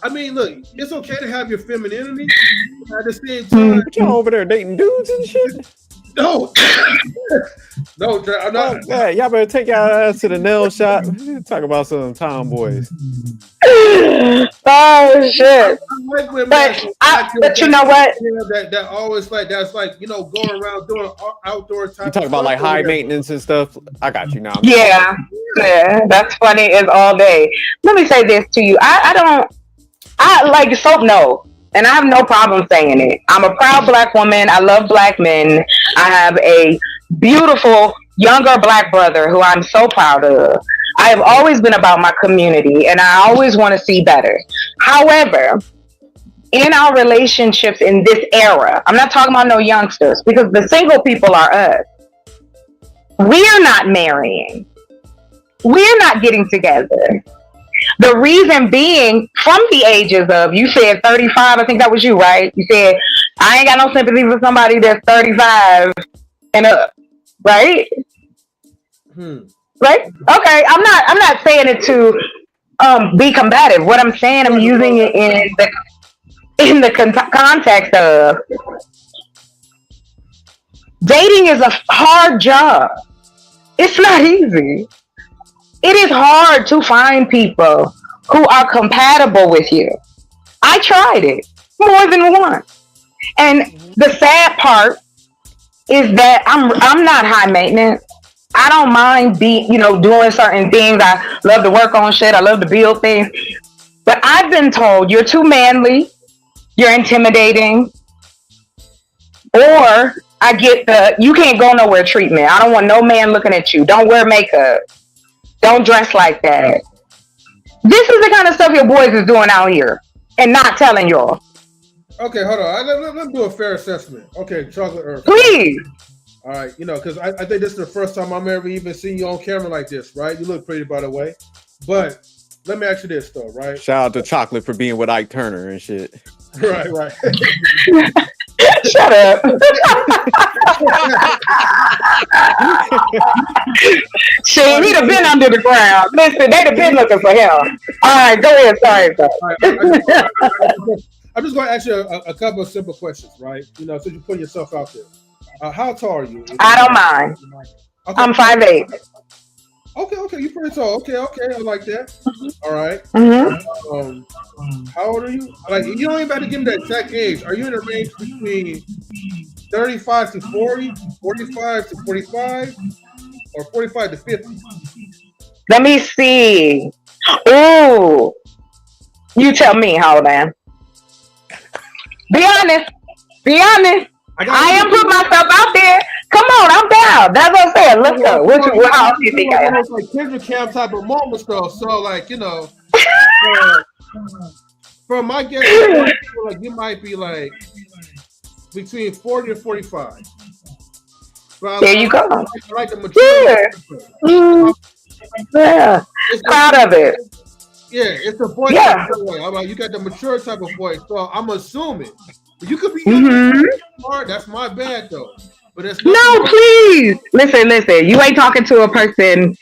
I mean, look, it's okay to have your femininity, but at the same time, but y'all over there dating dudes and shit. No, I'm not. Yeah, y'all better take y'all ass to the nail shop. Talk about some tomboys. Oh shit! But you know what? That always that's going around doing outdoor type. You talk about like high maintenance and stuff. I got you now. Yeah, that's funny as all day. Let me say this to you. I like soap. No. And I have no problem saying it. I'm a proud black woman. I love black men. I have a beautiful younger black brother who I'm so proud of. I have always been about my community, and I always want to see better. However, in our relationships in this era, I'm not talking about no youngsters, because the single people are us. We're not marrying. We're not getting together. The reason being, from the ages of, you said 35, I think that was you, right? You said, I ain't got no sympathy for somebody that's 35 and up, right? Right? Okay, I'm not saying it to be combative. What I'm saying, I'm using it in the context of dating is a hard job. It's not easy. It is hard to find people who are compatible with you. I tried it more than once. And the sad part is that I'm not high maintenance. I don't mind doing certain things. I love to work on shit. I love to build things. But I've been told you're too manly, you're intimidating, or I get you can't go nowhere treatment. I don't want no man looking at you. Don't wear makeup. Don't dress like that. This is the kind of stuff your boys is doing out here and not telling y'all. Okay, hold on. Let's do a fair assessment. Okay, Chocolate Earth. Please. All right, because I think this is the first time I'm ever even seeing you on camera like this, right? You look pretty, by the way. But let me ask you this, though, right? Shout out to Chocolate for being with Ike Turner and shit. Right. Shut up. Shit, he'd have been under the ground. Listen, they'd have been looking for him. All right, go ahead. Sorry. I'm just going to ask you a couple of simple questions, right? You know, since you're putting yourself out there. How tall are you? I don't mind. Okay. I'm 5'8". Okay, you're pretty tall. Okay, I like that. All right. How old are you? Like, you don't even have to give me the exact age. Are you in a range between 35 to 40, 45 to 45, or 45 to 50? Let me see. Ooh, you tell me how old I am. Be honest. I am putting myself out there. Come on, I'm down. That's what I'm saying. Let's go. How old do you think I am? It's like Kendrick Cam type of moments, though. So, like, you know, from my guess, I feel like you might be like between 40 and 45. There you go. I like the mature. Yeah. Proud of it. Yeah, it's a voice. Yeah. I'm like, you got the mature type of voice, so I'm assuming. You could be smart. That's my bad, though. But it's no, please. Listen. You ain't talking to a person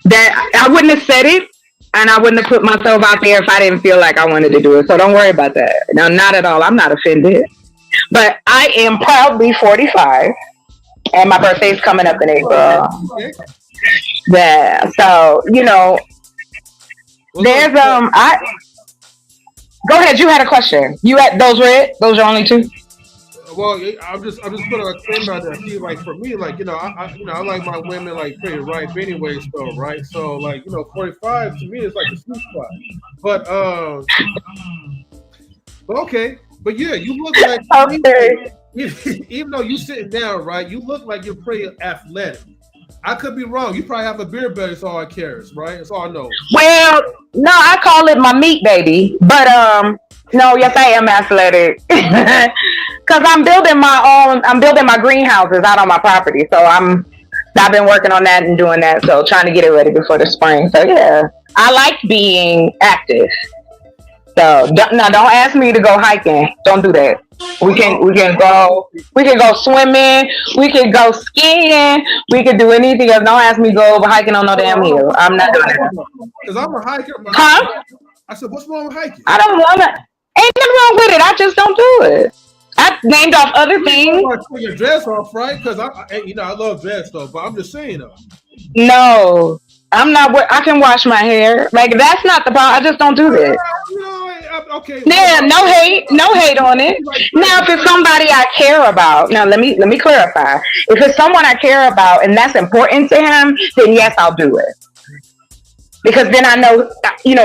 that I wouldn't have said it, and I wouldn't have put myself out there if I didn't feel like I wanted to do it. So don't worry about that. No, not at all. I'm not offended. But I am proudly 45, and my birthday's coming up in April. Yeah. So you know, there's Go ahead. You had a question. You had those red. Those are only two. Well, I'm just putting a claim out there. See, like for me, like I like my women like pretty ripe, anyways. Though, right? So, like 45 to me is like a sweet spot. But okay. But yeah, you look like even though you sitting down, right? You look like you're pretty athletic. I could be wrong. You probably have a beer belly. That's all I cares, right? That's all I know. Well, no, I call it my meat baby. But no, yes, I am athletic. Cause I'm building my greenhouses out on my property. So I've been working on that and doing that. So trying to get it ready before the spring. So yeah, I like being active. So don't ask me to go hiking. Don't do that. We can go swimming. We can go skiing. We can do anything else. Don't ask me to go over hiking on no damn hill. I'm not doing that. Cause I'm a hiker. Huh? I said, what's wrong with hiking? I don't want to. Ain't nothing wrong with it. I just don't do it. I named off other things. You put your dress off, right? Because I love dress though. But I'm just saying though. No, I'm not. I can wash my hair. Like that's not the problem. I just don't do that. Okay. Yeah, no hate on it. Now, if it's somebody I care about, now let me clarify. If it's someone I care about and that's important to him, then yes, I'll do it. Because then I know,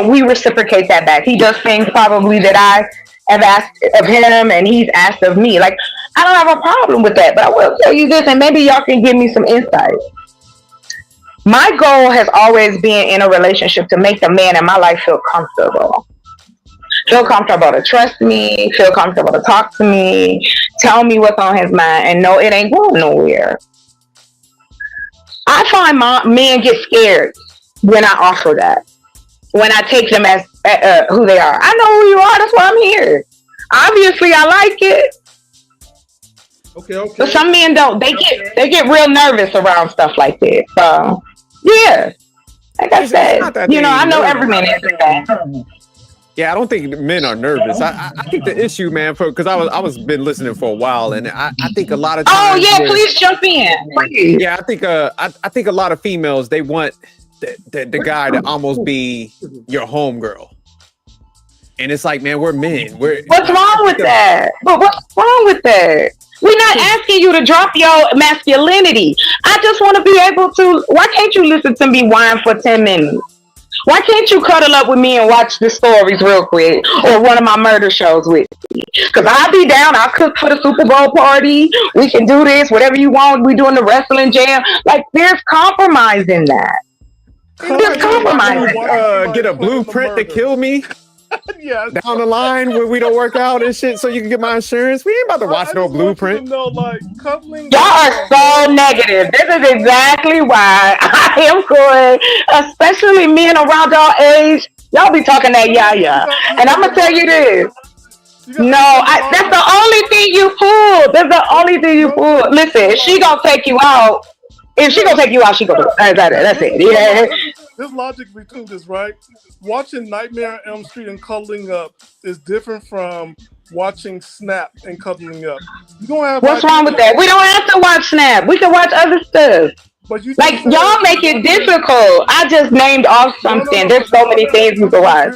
we reciprocate that back. He does things probably that I have asked of him, and he's asked of me. Like I don't have a problem with that, but I will tell you this, and maybe y'all can give me some insight. My goal has always been in a relationship to make the man in my life feel comfortable. Feel comfortable to trust me, feel comfortable to talk to me, tell me what's on his mind, and no, it ain't going nowhere. I find men get scared when I offer that. When I take them as who they are. I know who you are, that's why I'm here. Obviously, I like it. Okay. But some men don't. They get real nervous around stuff like this. So, yeah. Like I said, I know every man is that. Yeah, I don't think men are nervous. I think the issue, man, because I was been listening for a while, and I think a lot of times. Oh yeah, please jump in. Please. Yeah, I think a lot of females, they want the guy to almost be your homegirl, and it's like, man, we're men. What's wrong with that? But what's wrong with that? We're not asking you to drop your masculinity. I just want to be able to. Why can't you listen to me whine for 10 minutes? Why can't you cuddle up with me and watch the stories real quick, or one of my murder shows with me? Because I'll be down. I'll cook for the Super Bowl party. We can do this, whatever you want. We doing the wrestling jam. Like, there's compromise in that. There's compromise. Get a blueprint to kill me. Yeah, down the line where we don't work out and shit, so you can get my insurance. We ain't about to watch no blueprint. Y'all are so negative. This is exactly why I am good, especially men around y'all age. Y'all be talking that yeah. And I'm gonna tell you this. No, that's the only thing you pull. That's the only thing you pull. Listen, if she gonna take you out, she gonna do it. That's it. Yeah. There's logic between this, right? Watching Nightmare on Elm Street and cuddling up is different from watching Snap and cuddling up. You gonna have What's wrong with that? We don't have to watch Snap. We can watch other stuff. But you Like, y'all make it difficult. I just named off something. There's so many things we can watch.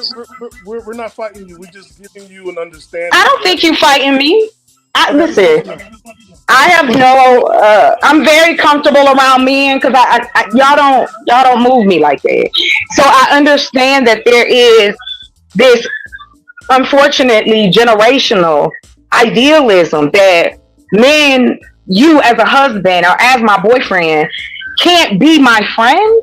We're not fighting you. We're just giving you an understanding. I don't think you fighting me. Listen, I have no. I'm very comfortable around men because y'all don't move me like that. So I understand that there is this, unfortunately, generational idealism that men, you as a husband or as my boyfriend, can't be my friend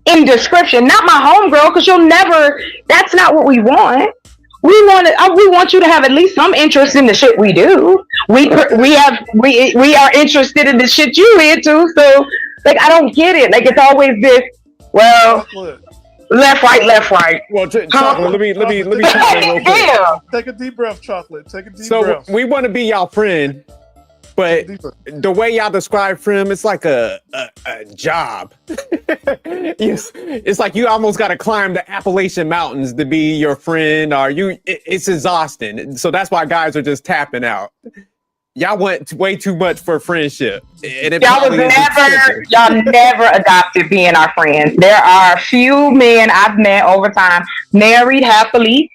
in description, not my homegirl, because you'll never. That's not what we want. We want you to have at least some interest in the shit we do. We are interested in the shit you into. So, like, I don't get it. Like, it's always this. Well, left, right. Well, Chocolate, let me Damn. Take a deep breath, Chocolate. Take a deep breath. So we want to be y'all friend, but the way y'all describe friend, it's like a job. It's like you almost got to climb the Appalachian Mountains to be your friend, or it's exhausting. So that's why guys are just tapping out. Y'all want way too much for friendship. And y'all never adopted being our friends. There are a few men I've met over time, married happily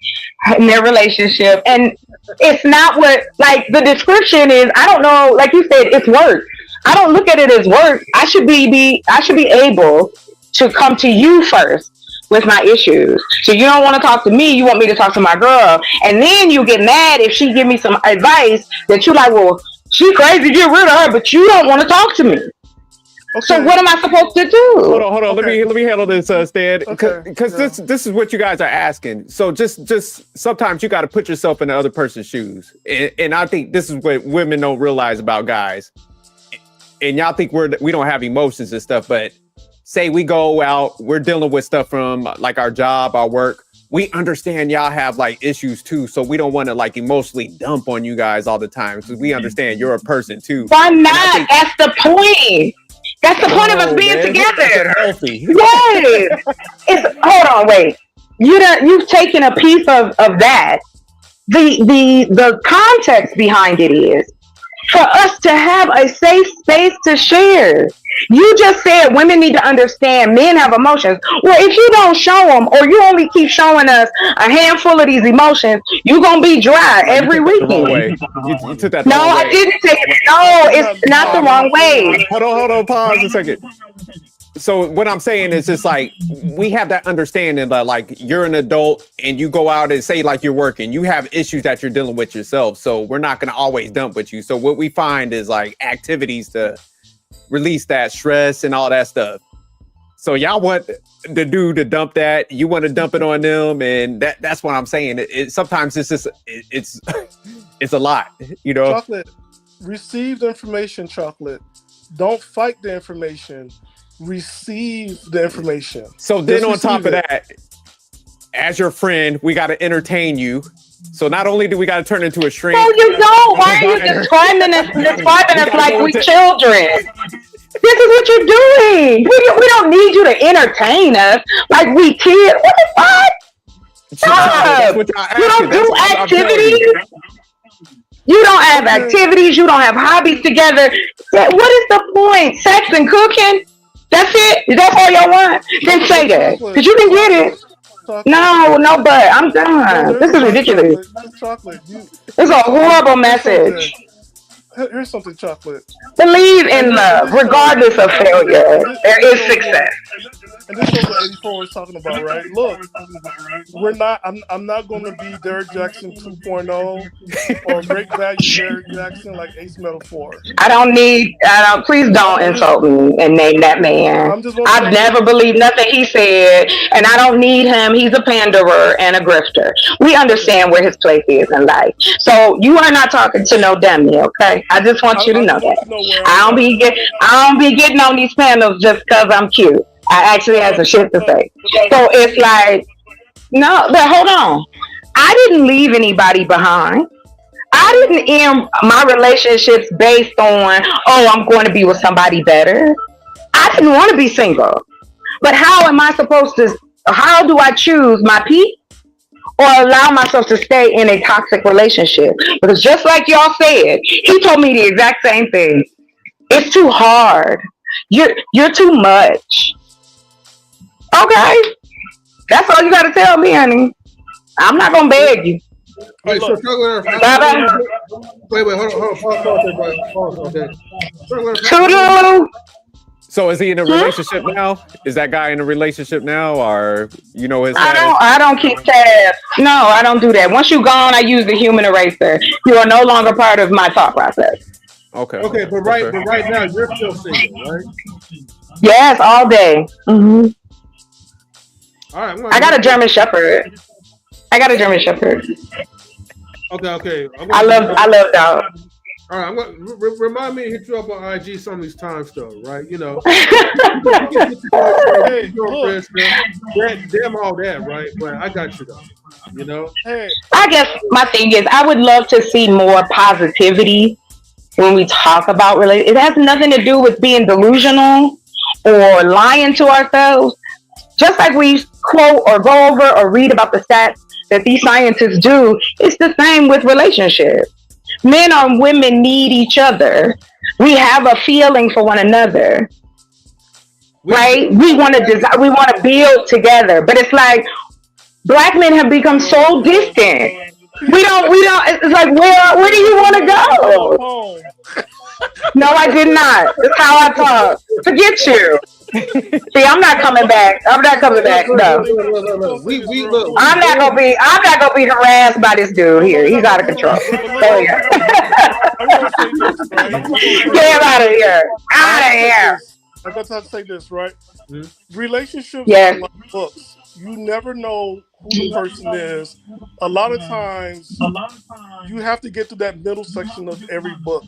in their relationship, and it's not what, like, the description is. I don't know, like you said, it's work. I don't look at it as work. I should be able to come to you first with my issues. So you don't want to talk to me, you want me to talk to my girl, and then you get mad if she give me some advice that you like, well, she crazy, get rid of her, but you don't want to talk to me. Okay. So what am I supposed to do? Hold on. Okay. Let me handle this, Stan, because this is what you guys are asking. So just sometimes you got to put yourself in the other person's shoes, and I think this is what women don't realize about guys. And y'all think we don't have emotions and stuff, but say we go out, we're dealing with stuff from like our job, our work. We understand y'all have like issues too, so we don't want to like emotionally dump on you guys all the time because we understand you're a person too. Why not? That's the point. That's the point of us being together. Healthy. Yes. Hold on, wait. You've taken a piece of that. The context behind it is for us to have a safe space to share. You just said women need to understand men have emotions. Well, if you don't show them, or you only keep showing us a handful of these emotions, you're going to be dry every weekend. You took that the wrong way. I didn't take it. No, it's not the wrong way. Hold on, pause a second. So what I'm saying is just like, we have that understanding that like you're an adult and you go out and say like you're working, you have issues that you're dealing with yourself. So we're not going to always dump with you. So what we find is like activities to release that stress and all that stuff. So y'all want the dude to dump that, you want to dump it on them, and that's what I'm saying. Sometimes it's just it's a lot, you know. Chocolate, receive the information, Chocolate. Don't fight the information. Receive the information. So then on top of that, as your friend, we got to entertain you. So not only do we got to turn into a shrink. No, you don't. Why are you describing us like we children? This is what you're doing. We don't need you to entertain us like we kids. What the fuck? Stop. You don't do activities. You don't have activities. You don't have hobbies together. What is the point? Sex and cooking? That's it? That's all y'all want? Then say that. Because you can get it. No, but I'm done. This is ridiculous. It's a horrible message. Here's something, Chocolate. Believe in love, regardless of failure. There is success. And this is what 84 was talking about, right? Look, we're not. I'm not going to be Derek Jackson 2.0 or Great Value Derek Jackson like Ace Metal 4. Please don't insult me and name that man. I've never believed nothing he said, and I don't need him. He's a panderer and a grifter. We understand where his place is in life. So you are not talking to no dummy, okay? I just want you to know that. I don't be getting on these panels just because I'm cute. I actually have some shit to say. So it's like, no, but hold on. I didn't leave anybody behind. I didn't end my relationships based on, I'm going to be with somebody better. I didn't want to be single. But how do I choose my peak or allow myself to stay in a toxic relationship. Because just like y'all said, he told me the exact same thing. It's too hard. You're too much. Okay. That's all you gotta tell me, honey. I'm not gonna beg you. Wait, so talk with her. Bye-bye. Wait, hold on. Pause, okay. Toodaloo. So is he in a relationship now? Is that guy in a relationship now, or you know his status? I don't keep tabs. No, I don't do that. Once you're gone, I use the human eraser. You are no longer part of my thought process. Okay, but right now you're still single, right? Yes, all day. Mm-hmm. All right. I got a German Shepherd. Okay. I love dogs. All right, remind me to hit you up on IG some of these times, though, right? You know, Hey, look. them all that, right? But I got you, though. You know. Hey, I guess my thing is, I would love to see more positivity when we talk about relationships. It has nothing to do with being delusional or lying to ourselves. Just like we quote or go over or read about the stats that these scientists do, it's the same with relationships. Men and women need each other. We have a feeling for one another, right? We want to build together, but it's like black men have become so distant. We don't. It's like, where do you want to go? No, I did not. That's how I talk. Forget you. See, I'm not coming back. No. Look. I'm not gonna be harassed by this dude here. He's out of control. There we go. I'm gonna say this, right? Get him out of here. Out of here. I got to say this, right? Relationships Yes. are like books. You never know who the person is. A lot of times, you have to get to that middle section of every book,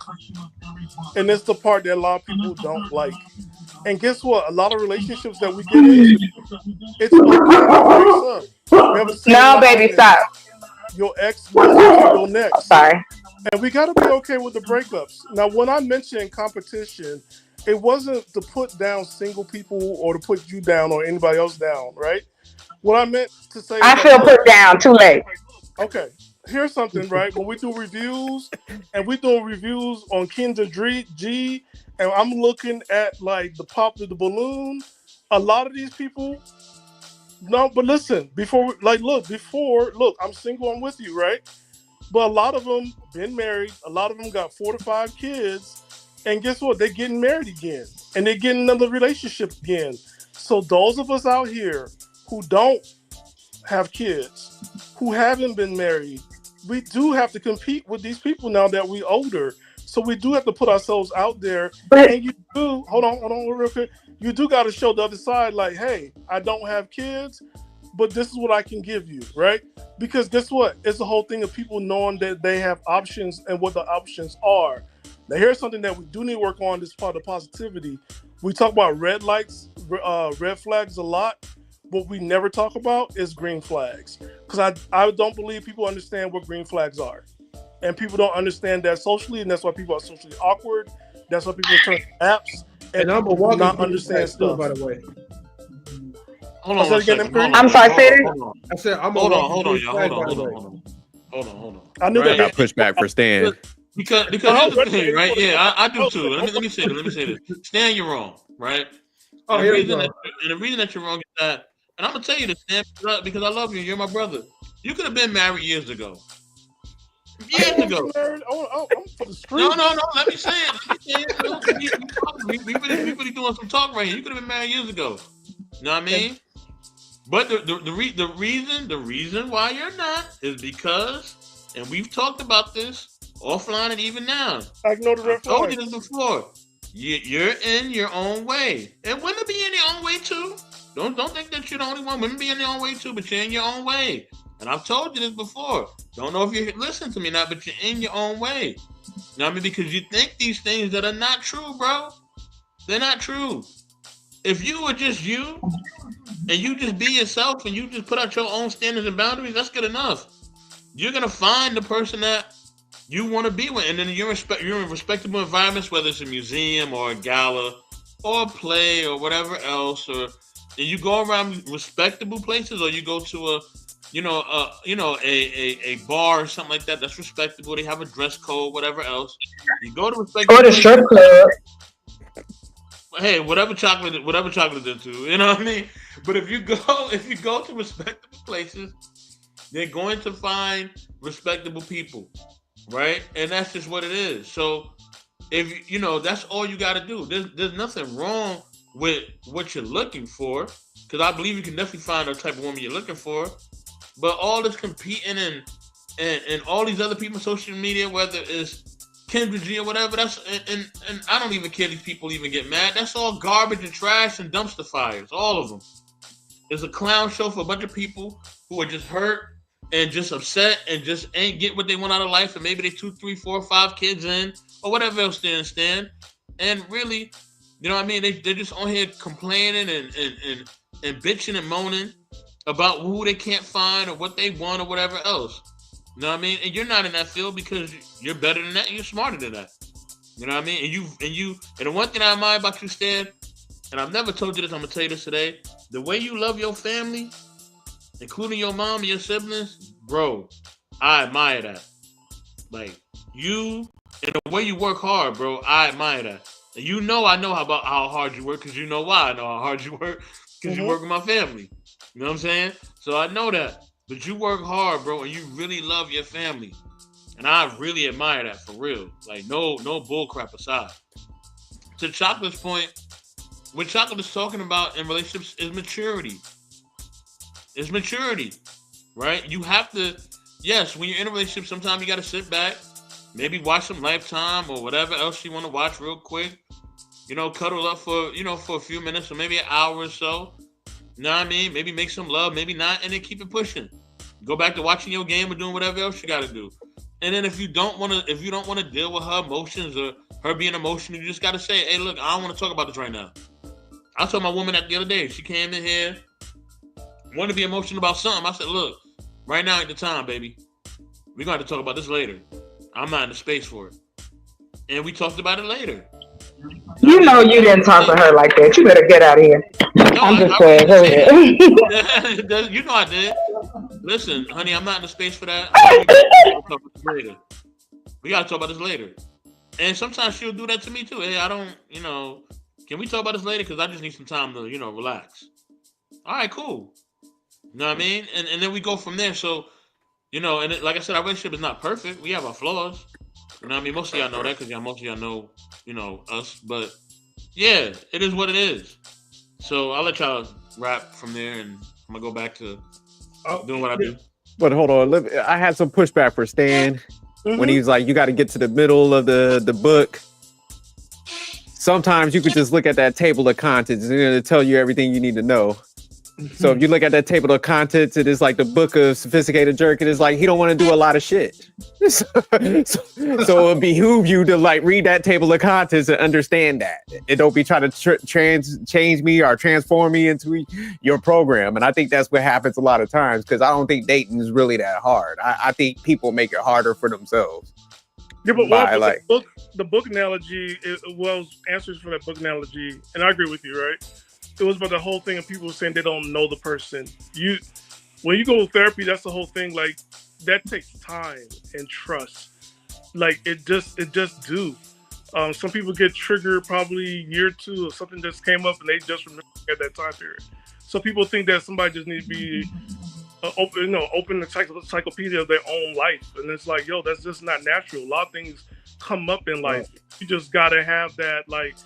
and it's the part that a lot of people don't like. And guess what? A lot of relationships that we get into, it's okay to break up. No, baby, stop. Your ex will go next. Sorry. And we got to be okay with the breakups. Now, when I mentioned competition, it wasn't to put down single people or to put you down or anybody else down, right? What I meant to say, I feel put down. Too late. Okay, here's something, right? When we do reviews, and we do reviews on Kinder G, and I'm looking at like the pop of the balloon, a lot of these people. No, but listen, look, I'm single, I'm with you, right? But a lot of them been married, a lot of them got 4 to 5 kids, and guess what? They're getting married again, and they're getting another relationship again. So those of us out here who don't have kids, who haven't been married, we do have to compete with these people now that we're older. So we do have to put ourselves out there. And you do, hold on real quick. You do got to show the other side, like, hey, I don't have kids, but this is what I can give you, right? Because guess what? It's the whole thing of people knowing that they have options and what the options are. Now, here's something that we do need to work on, this part of positivity. We talk about red flags a lot. What we never talk about is green flags. Because I don't believe people understand what green flags are. And people don't understand that socially, and that's why people are socially awkward. That's why people turn to apps. And I'm not understand stuff. By the way. Hold on. I'm sorry, say it. I said, hold on, y'all. Hold on. I knew I got pushback for Stan. Because here's the thing, right? Yeah, I do too. Let me say this. Stan, you're wrong, right? Oh, and the reason that you're wrong is that, and I'm gonna tell you this, Stan, because I love you. You're my brother. You could have been married years ago. I'm for the street. No. Let me say it. We really doing some talk right here. You could have been married years ago. You know what I mean? But the reason why you're not is because, and we've talked about this offline and even now. I ignore the red flag. I told you this before. You're in your own way, and women be in their own way too. Don't think that you're the only one. Women be in their own way too, but you're in your own way. And I've told you this before. Don't know if you listen to me now, but you're in your own way. You know what I mean? Because you think these things that are not true, bro. They're not true. If you were just you, and you just be yourself, and you just put out your own standards and boundaries, that's good enough. You're gonna find the person that you want to be with, and then you're in respectable environments, whether it's a museum or a gala or a play or whatever else, and you go around respectable places, or you go to a bar or something like that that's respectable. They have a dress code, whatever else. You go to respectable Or the places. strip club. Hey, whatever chocolate is into, you know what I mean? But if you go to respectable places, they're going to find respectable people, right? And that's just what it is. So if that's all you got to do. There's nothing wrong with what you're looking for, because I believe you can definitely find the type of woman you're looking for. But all this competing and all these other people on social media, whether it's Kendra G or whatever, that's and I don't even care if these people even get mad. That's all garbage and trash and dumpster fires. All of them. It's a clown show for a bunch of people who are just hurt and just upset and just ain't get what they want out of life, and maybe they 2, 3, 4, 5 kids in or whatever else they understand. And really, you know what I mean? They're just on here complaining and bitching and moaning about who they can't find or what they want or whatever else. You know what I mean? And you're not in that field because you're better than that and you're smarter than that. You know what I mean? And the one thing I admire about you, Stan, and I've never told you this, I'm gonna tell you this today. The way you love your family, including your mom and your siblings, bro, I admire that. Like, you and the way you work hard, bro, I admire that. And I know about how hard you work, because you know why I know how hard you work, because you work with my family. You know what I'm saying? So I know that. But you work hard, bro, and you really love your family. And I really admire that, for real. Like, no bull crap aside. To Chocolate's point, what Chocolate is talking about in relationships is maturity. It's maturity, right? You have to, yes, when you're in a relationship, sometimes you got to sit back, maybe watch some Lifetime or whatever else you want to watch real quick. Cuddle up for a few minutes or maybe an hour or so. You know what I mean? Maybe make some love, maybe not, and then keep it pushing. Go back to watching your game or doing whatever else you got to do. And then if you don't want to deal with her emotions or her being emotional, you just got to say, hey, look, I don't want to talk about this right now. I told my woman that the other day. She came in here, wanted to be emotional about something. I said, look, right now ain't the time, baby. We're going to have to talk about this later. I'm not in the space for it. And we talked about it later. You know you didn't talk to her like that. You better get out of here. No, I'm just saying. Go ahead. You know I did. Listen, honey, I'm not in the space for that. We gotta talk about this later. And sometimes she'll do that to me too. Hey, I don't, can we talk about this later? Because I just need some time to, relax. All right, cool. You know what I mean? And then we go from there. So, and like I said, our relationship is not perfect. We have our flaws. You know what I mean? Most of y'all know that because most of y'all know, us. But yeah, it is what it is. So I'll let y'all wrap from there, and I'm gonna go back to doing what I do. But hold on, I had some pushback for Stan when he was like, "You got to get to the middle of the book." Sometimes you could just look at that table of contents and it'll tell you everything you need to know. So if you look at that table of contents, it is like the book of sophisticated jerk. It is like he don't want to do a lot of shit. So it behoove you to read that table of contents and understand that. It don't be trying to change me or transform me into your program. And I think that's what happens a lot of times, because I don't think dating is really that hard. I think people make it harder for themselves. Yeah, but the book analogy, answers for that book analogy, and I agree with you, right? It was about the whole thing of people saying they don't know the person. When you go to therapy, that's the whole thing. Like, that takes time and trust. Like, it just do. Some people get triggered probably year 2 or something just came up and they just remember at that time period. So people think that somebody just needs to be open the encyclopedia of their own life, and it's like, yo, that's just not natural. A lot of things come up in life. You just gotta have that, like,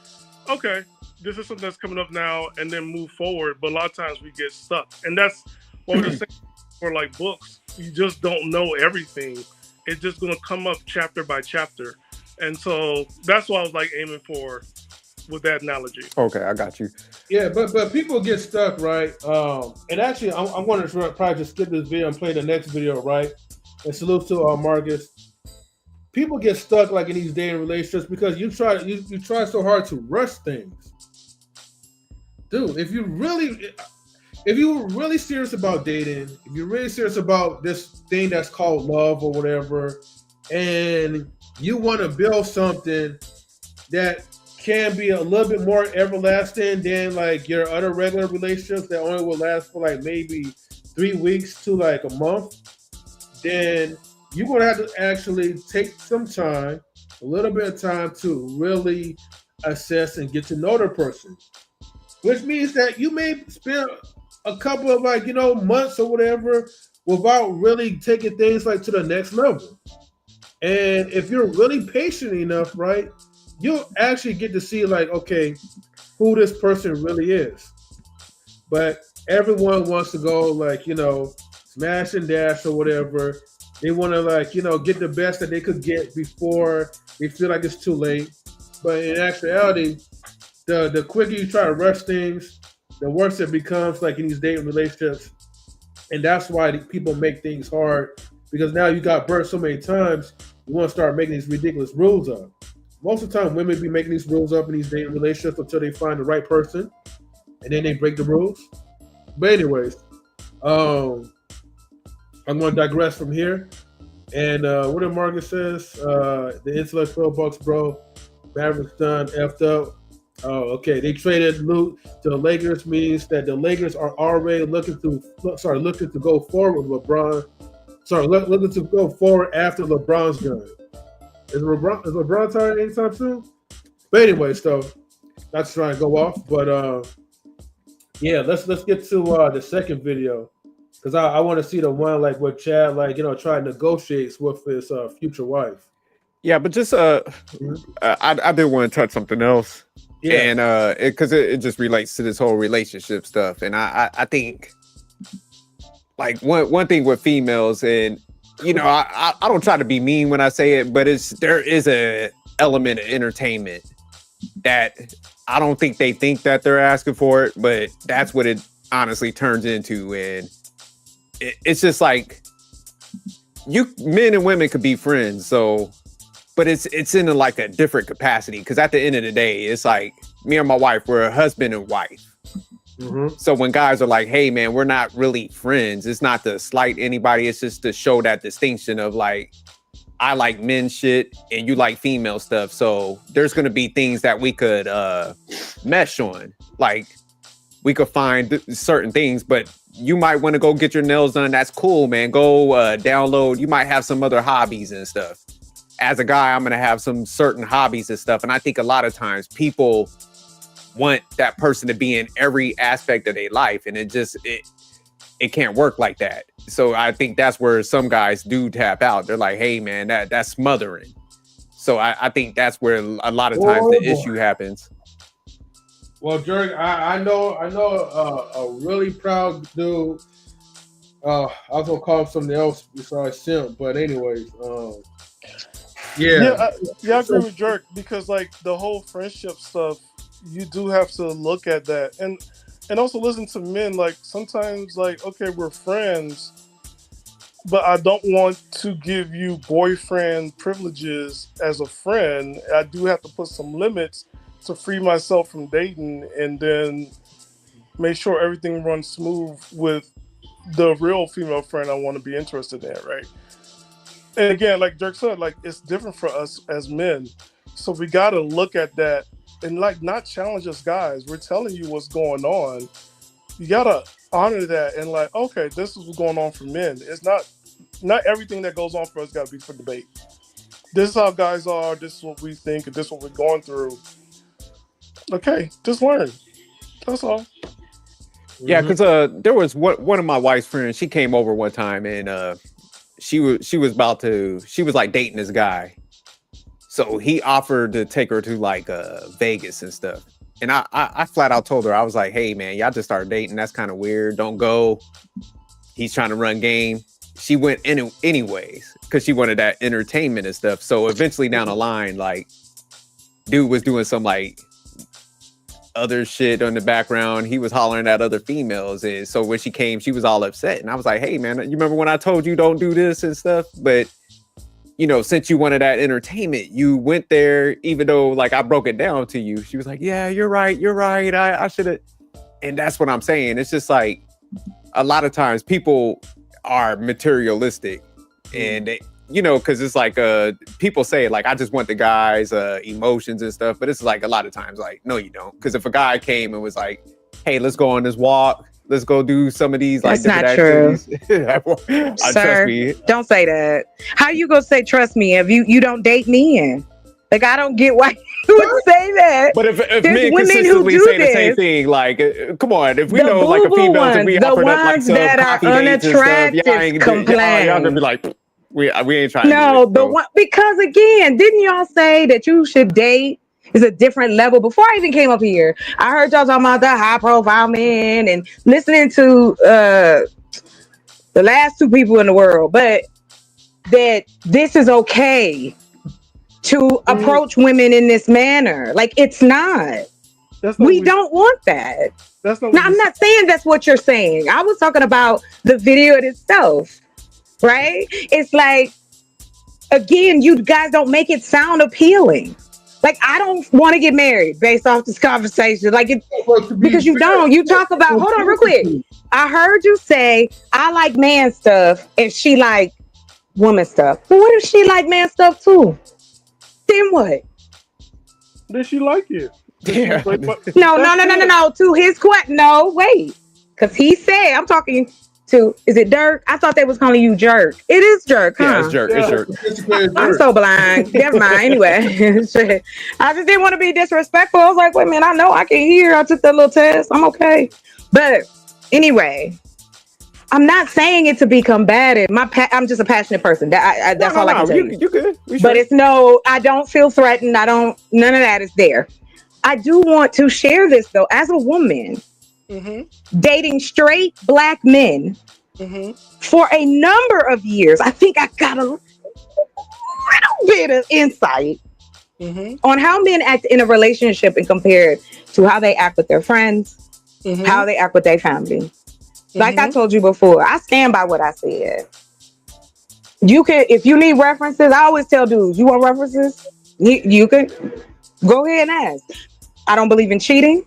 okay, this is something that's coming up now, and then move forward. But a lot of times we get stuck, and that's what we're saying for like books. You just don't know everything. It's just gonna come up chapter by chapter, and so that's what I was like aiming for with that analogy. Okay, I got you. Yeah, but people get stuck, right? And actually, I'm going to probably just skip this video and play the next video, right? And salute to Marcus. People get stuck like in these dating relationships because you try so hard to rush things. Dude, if you were really serious about dating, if you're really serious about this thing that's called love or whatever, and you want to build something that can be a little bit more everlasting than like your other regular relationships that only will last for like maybe 3 weeks to like a month, then you're gonna have to actually take some time, a little bit of time to really assess and get to know the person. Which means that you may spend a couple of like, months or whatever without really taking things like to the next level. And if you're really patient enough, right, you'll actually get to see like, okay, who this person really is. But everyone wants to go like, smash and dash or whatever. They want to like, get the best that they could get before they feel like it's too late. But in actuality, the quicker you try to rush things, the worse it becomes like in these dating relationships. And that's why people make things hard, because now you got burnt so many times, you want to start making these ridiculous rules up. Most of the time, women be making these rules up in these dating relationships until they find the right person, and then they break the rules. But anyways, I'm going to digress from here. And what did Margaret says? The intellect 12 bucks, bro. Mavericks done, effed up. Oh, okay. They traded Luke to the Lakers, means that the Lakers are already looking to go forward with LeBron. Looking to go forward after LeBron's done. Is LeBron tired anytime soon? But anyway, so not to try and go off, but yeah, let's get to the second video, because I want to see the one like where Chad try to negotiate with his future wife. Yeah, but just I did want to touch something else. Yeah. And because it just relates to this whole relationship stuff. And I think like one thing with females, and I don't try to be mean when I say it, but there is a element of entertainment that I don't think they think that they're asking for it, but that's what it honestly turns into. And it's just like men and women could be friends, so. But it's in like a different capacity, because at the end of the day, it's like me and my wife, we're a husband and wife. Mm-hmm. So when guys are like, hey, man, we're not really friends, it's not to slight anybody. It's just to show that distinction of like, I like men shit and you like female stuff. So there's going to be things that we could mesh on. Like we could find certain things, but you might want to go get your nails done. That's cool, man. Go download. You might have some other hobbies and stuff. As a guy, I'm going to have some certain hobbies and stuff. And I think a lot of times people want that person to be in every aspect of their life. And it can't work like that. So I think that's where some guys do tap out. They're like, hey, man, that's smothering. So I think that's where a lot of times the issue happens. Well, Jerry, I know a really proud dude. I was going to call him something else besides simp. But anyways, I agree with Jerk, because like the whole friendship stuff, you do have to look at that and also listen to men. Like sometimes like, okay, we're friends, but I don't want to give you boyfriend privileges as a friend. I do have to put some limits to free myself from dating, and then make sure everything runs smooth with the real female friend I want to be interested in, right? And again, like Dirk said, like it's different for us as men. So we got to look at that and like not challenge us guys. We're telling you what's going on. You got to honor that and like, okay, this is what's going on for men. It's not everything that goes on for us got to be for debate. This is how guys are. This is what we think. And this is what we're going through. Okay, just learn. That's all. Yeah, because there was one of my wife's friends. She came over one time and she was like dating this guy. So he offered to take her to like Vegas and stuff. And I flat out told her, I was like, hey man, y'all just started dating. That's kind of weird. Don't go. He's trying to run game. She went anyways, because she wanted that entertainment and stuff. So eventually down the line, like dude was doing some like other shit on the background. He was hollering at other females. And so when she came, she was all upset. And I was like, hey man, you remember when I told you don't do this and stuff? But since you wanted that entertainment, you went there, even though like I broke it down to you. She was like, yeah, you're right. I should have. And that's what I'm saying. It's just like a lot of times people are materialistic and they, because it's like people say like I just want the guy's emotions and stuff, but it's like a lot of times like no you don't, because if a guy came and was like, hey, let's go on this walk, let's go do some of these like That's different not true. activities. Sir, Trust me. don't say that. How you gonna say trust me if you don't date men? Like, I don't get why you would say that. But if There's men women consistently who do say the same this. thing, like, come on, if we The know like a boo-boo female, if we ones, the offered up like ones some that are coffee dates and stuff, unattractive y'all gonna complain. be like, we ain't trying No, to do the this, one, because again, didn't y'all say that you should date is a different level? Before I even came up here, I heard y'all talking about the high profile men and listening to the last two people in the world, but that this is okay to approach women in this manner. Like, it's not. We don't want that. That's not. Now, I'm not saying that's what you're saying. I was talking about the video itself, right? It's like, again, you guys don't make it sound appealing. Like, I don't want to get married based off this conversation. Like, because you don't. You talk about, hold on real quick. I heard you say, I like man stuff and she like woman stuff. Well, what if she like man stuff too? Then what? Did she like it? Yeah. No. To his question, no, wait. Because he said, I'm talking to, is it Dirk? I thought they was calling you Jerk. It is Jerk, huh? Yeah, it's Jerk. It's Jerk. I'm so blind. Never mind. Anyway, I just didn't want to be disrespectful. I was like, wait a minute, I know I can hear. I took that little test. I'm okay. But anyway, I'm not saying it to be combative. I'm just a passionate person. That's all I can tell you. You good. But it's I don't feel threatened. None of that is there. I do want to share this though, as a woman, dating straight Black men for a number of years. I think I got a little bit of insight on how men act in a relationship and compared to how they act with their friends, how they act with their family. Like I told you before, I stand by what I said. You can, if you need references, I always tell dudes, you want references? You can go ahead and ask. I don't believe in cheating.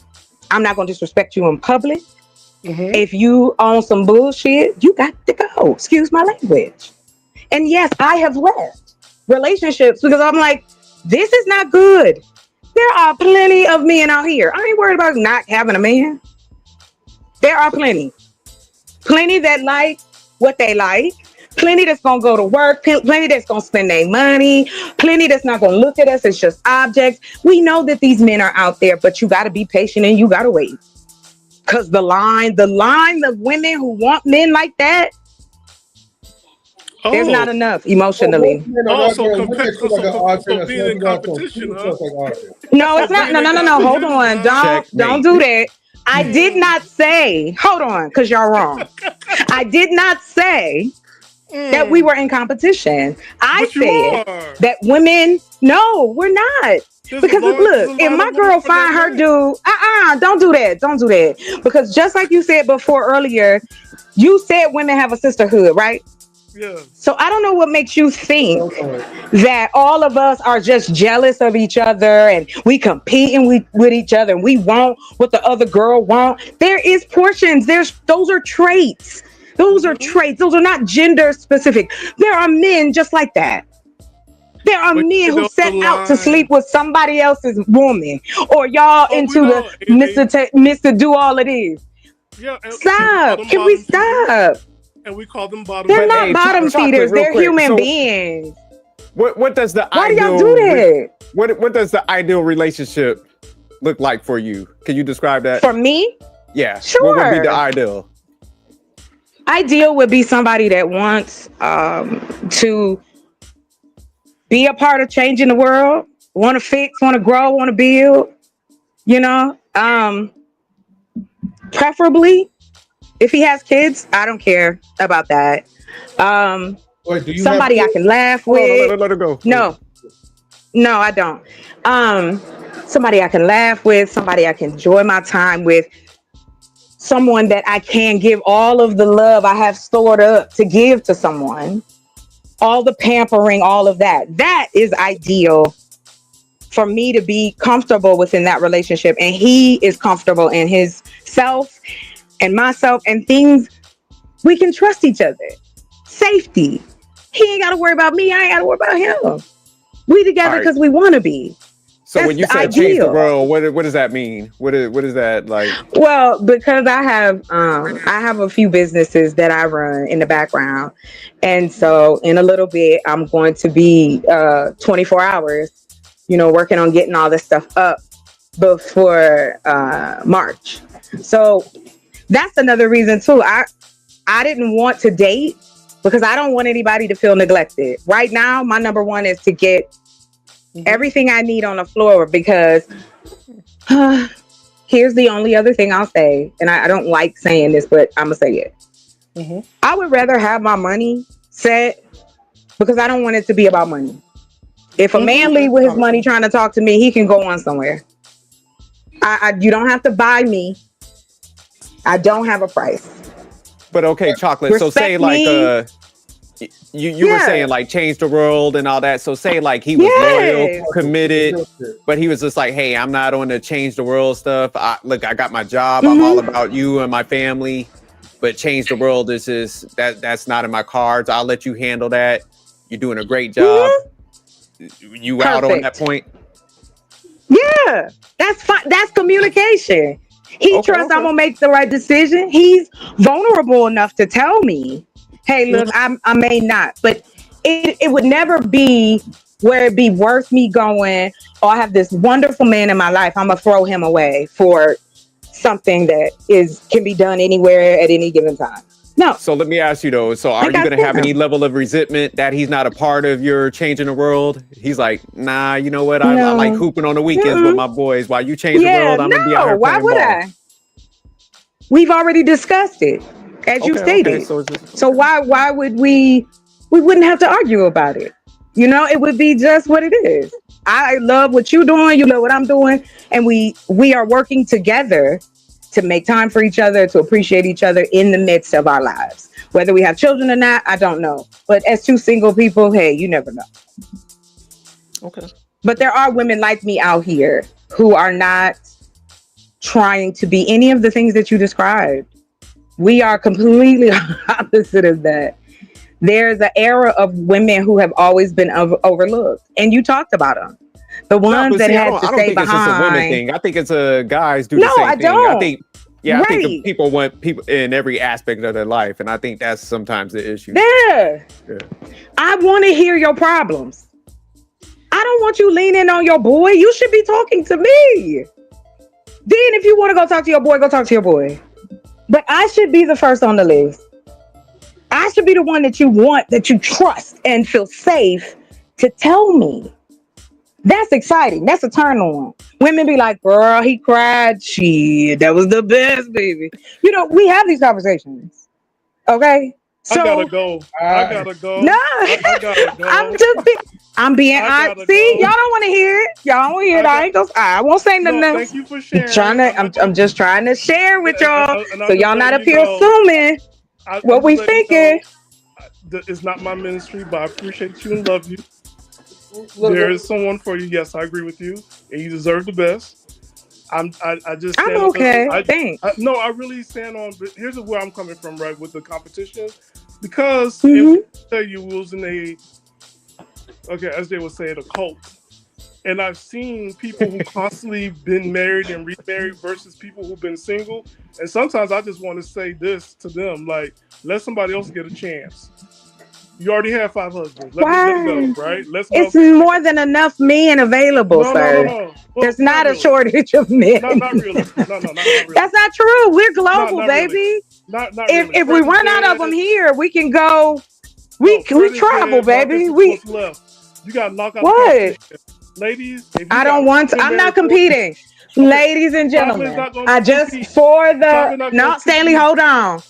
I'm not going to disrespect you in public. If you own some bullshit, you got to go. Excuse my language. And yes, I have left relationships because I'm like, this is not good. There are plenty of men out here. I ain't worried about not having a man. There are plenty that like what they like. Plenty that's gonna go to work, plenty that's gonna spend their money, plenty that's not gonna look at us as just objects. We know that these men are out there, but you gotta be patient and you gotta wait. Cause the line of women who want men like that, there's not enough emotionally. So being in competition, huh? No, it's not. No. Hold on. Don't do that. I did not say, hold on, because y'all wrong. I did not say that we were in competition. I said that women, no, we're not. Because look, if my girl find her dude, don't do that. Because just like you said before earlier, you said women have a sisterhood, right? Yeah. So I don't know what makes you think that all of us are just jealous of each other and we competing with each other and we want what the other girl want. There is portions. Those are traits. Those are traits. Those are not gender specific. There are men just like that. There are men who set out to sleep with somebody else's woman, or y'all into the Mr. Do all of this. Yeah, stop. Can we stop? And we call them bottom. They're not bottom feeders. They're human beings. What does the Why do y'all do that? What does the ideal relationship look like for you? Can you describe that? For me? Yeah. Sure. What would be the ideal? Ideal would be somebody that wants to be a part of changing the world, want to fix, want to grow, want to build, preferably if he has kids. I don't care about that. Somebody I can laugh with. Let her go. No, I don't. Somebody I can laugh with, somebody I can enjoy my time with, someone that I can give all of the love I have stored up to give to someone. All the pampering, all of that. That is ideal for me to be comfortable within that relationship. And he is comfortable in his self and myself and things. We can trust each other. Safety. He ain't got to worry about me. I ain't got to worry about him. We together because we want to be. So That's when you the say change the ideal. world, what does that mean? What is that like? Well, because I have a few businesses that I run in the background, and so in a little bit I'm going to be 24 hours, working on getting all this stuff up before March. So that's another reason too. I didn't want to date because I don't want anybody to feel neglected. Right now, my number one is to get everything I need on the floor because here's the only other thing I'll say, and I don't like saying this, but I'm gonna say it. I would rather have my money set because I don't want it to be about money. If a man leave with his money trying to talk to me, he can go on somewhere. You don't have to buy me. I don't have a price. But okay, Chocolate. So say like you were saying like change the world and all that. So say like he was loyal, committed, but he was just like, hey, I'm not on the change the world stuff. I got my job. I'm all about you and my family. But change the world is just that's not in my cards. I'll let you handle that. You're doing a great job. You out on that point? Yeah, that's fine. That's communication. He trusts I'm gonna make the right decision. He's vulnerable enough to tell me, hey, look, I may not, but it would never be where it'd be worth me going, oh, I have this wonderful man in my life, I'm gonna throw him away for something that can be done anywhere at any given time. No. So let me ask you though, so are you gonna have any level of resentment that he's not a part of your changing the world? He's like, nah, you know what? I like hooping on the weekends with my boys. While you change the world, I'm gonna be out here why playing would ball. I? We've already discussed it, as you stated. So why would we wouldn't have to argue about it. It would be just what it is. I love what you're doing, you know what I'm doing, and we are working together to make time for each other, to appreciate each other in the midst of our lives. Whether we have children or not, I don't know. But as two single people, hey, you never know. Okay. But there are women like me out here who are not trying to be any of the things that you described. We are completely opposite of that. There's an era of women who have always been overlooked, and you talked about them. The ones that had to stay behind. I don't think it's just a women thing. I think it's guys do the same thing. I don't. I think people want people in every aspect of their life, and I think that's sometimes the issue. Yeah. I want to hear your problems. I don't want you leaning on your boy. You should be talking to me. Then if you want to go talk to your boy, go talk to your boy. But I should be the first on the list. I should be the one that you want, that you trust and feel safe to tell me. That's exciting. That's a turn on. Women be like, girl, he cried. Shit, that was the best, baby. We have these conversations. Okay? So, I gotta go. No. I gotta go. I'm being honest. See, y'all don't want to hear it. Y'all don't want to hear it. I won't say nothing else. Thank you for sharing. I'm just trying to share with y'all. So y'all not up here assuming what we thinking. It's not my ministry, but I appreciate you and love you. There is someone for you. Yes, I agree with you, and you deserve the best. I'm okay. Thanks. I really stand on. But here's where I'm coming from, right, with the competition, because if I tell you we was in as they would say, a cult, and I've seen people who constantly been married and remarried versus people who've been single, and sometimes I just want to say this to them, like, let somebody else get a chance. You already have 5 husbands. Let it go, right? It's more than enough men available, sir. No. Well, There's not a shortage of men. Not really. No, not really. That's not true. We're global, baby. Really. Not if we run out of them here, we can go. We travel, baby. You got to knock out what? Ladies. I don't want to. I'm not competing. Ladies and gentlemen, I just Stanley, hold on.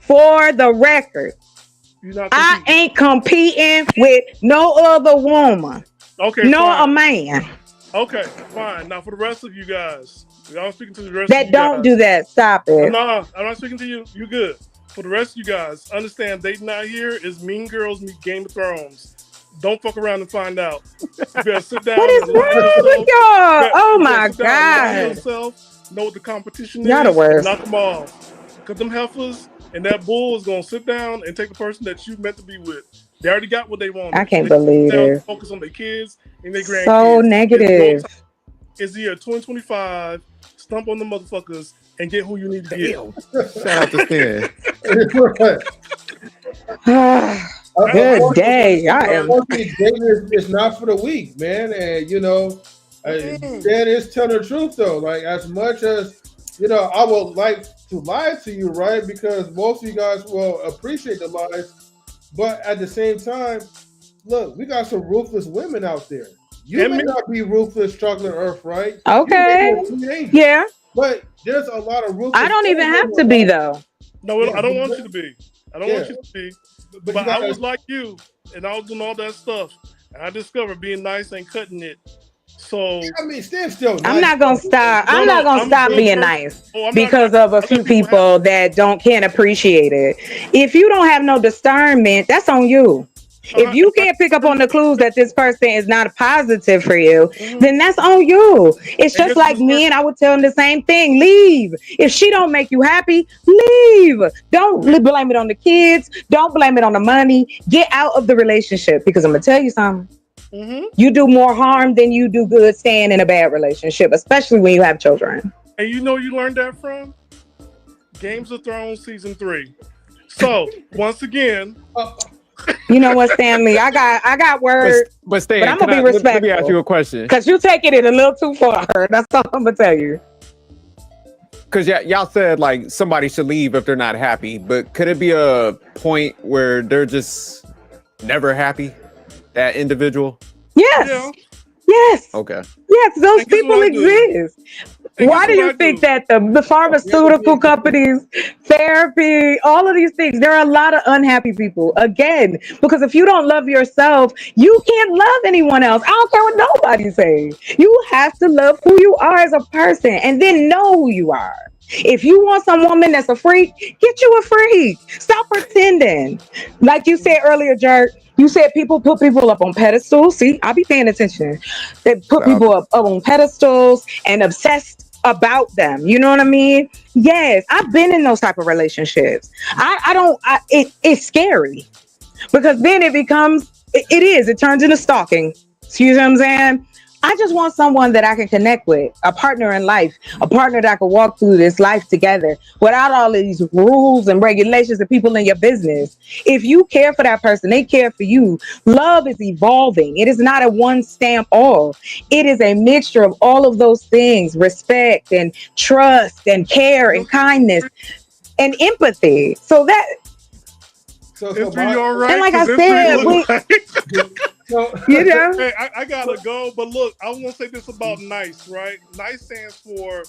For the record, I ain't competing with no other woman. Okay. A man. Okay, fine. Now for the rest of you guys, I'm speaking to the rest that of you don't guys. Do that. Stop it. No, I'm not speaking to you. You good. For the rest of you guys, understand dating out here is Mean Girls meet Game of Thrones. Don't fuck around and find out. You better sit down. What is wrong with y'all? Oh my God. Know what the competition y'all is. the worst. Knock them off. Because them heifers and that bull is going to sit down and take the person that you meant to be with. They already got what they want. I can't believe it. Focus on their kids and their grandkids. So negative. is the year 2025. Stump on the motherfuckers and get who you need to get. Shout out to Stan. Good day. I am. Dating is not for the weak, man. And Stan is telling the truth though. Like as much as I would like to lie to you, right? Because most of you guys will appreciate the lies, but at the same time, look, we got some ruthless women out there. You may not be ruthless, Chocolate Earth, right? Okay. Yeah. But there's a lot of ruthless. I don't even have to be though. No, I don't want you to be. I don't want you to be. But I was like you, and I was doing all that stuff, and I discovered being nice ain't cutting it. So I mean, Stan's still nice. I'm not gonna stop. I'm not gonna stop being nice because of a few people that can't appreciate it. If you don't have no discernment, that's on you. If you can't pick up on the clues that this person is not positive for you, then that's on you. It's just like me, and I would tell them the same thing. Leave. If she don't make you happy, leave. Don't blame it on the kids. Don't blame it on the money. Get out of the relationship, because I'm gonna tell you something. You do more harm than you do good staying in a bad relationship, especially when you have children. And you learned that from Games of Thrones season 3. So once again. You know what, Stanley? I got words, but Stan, I'm gonna be respectful. Let me ask you a question. Because you're taking it a little too far. That's all I'm gonna tell you. Because y'all said like somebody should leave if they're not happy, but could it be a point where they're just never happy? That individual? Yes. Yeah. Yes. Okay. Yes, those people exist. Why do you think that the pharmaceutical companies, therapy, all of these things, there are a lot of unhappy people. Again, because if you don't love yourself, you can't love anyone else. I don't care what nobody's saying. You have to love who you are as a person and then know who you are. If you want some woman that's a freak, get you a freak. Stop pretending. Like you said earlier, Jerk, you said people put people up on pedestals. See, I'll be paying attention. They put people up on pedestals and obsessed about them. You know what I mean? Yes, I've been in those type of relationships. It's scary because then it turns into stalking. Excuse me what I'm saying? I just want someone that I can connect with, a partner in life, a partner that I can walk through this life together without all of these rules and regulations and people in your business. If you care for that person, they care for you. Love is evolving. It is not a one stamp all. It is a mixture of all of those things, respect and trust and care and kindness and empathy. So you're right, and like I said, Hey, I gotta go, but look, I want to say this about NICE, right? NICE stands for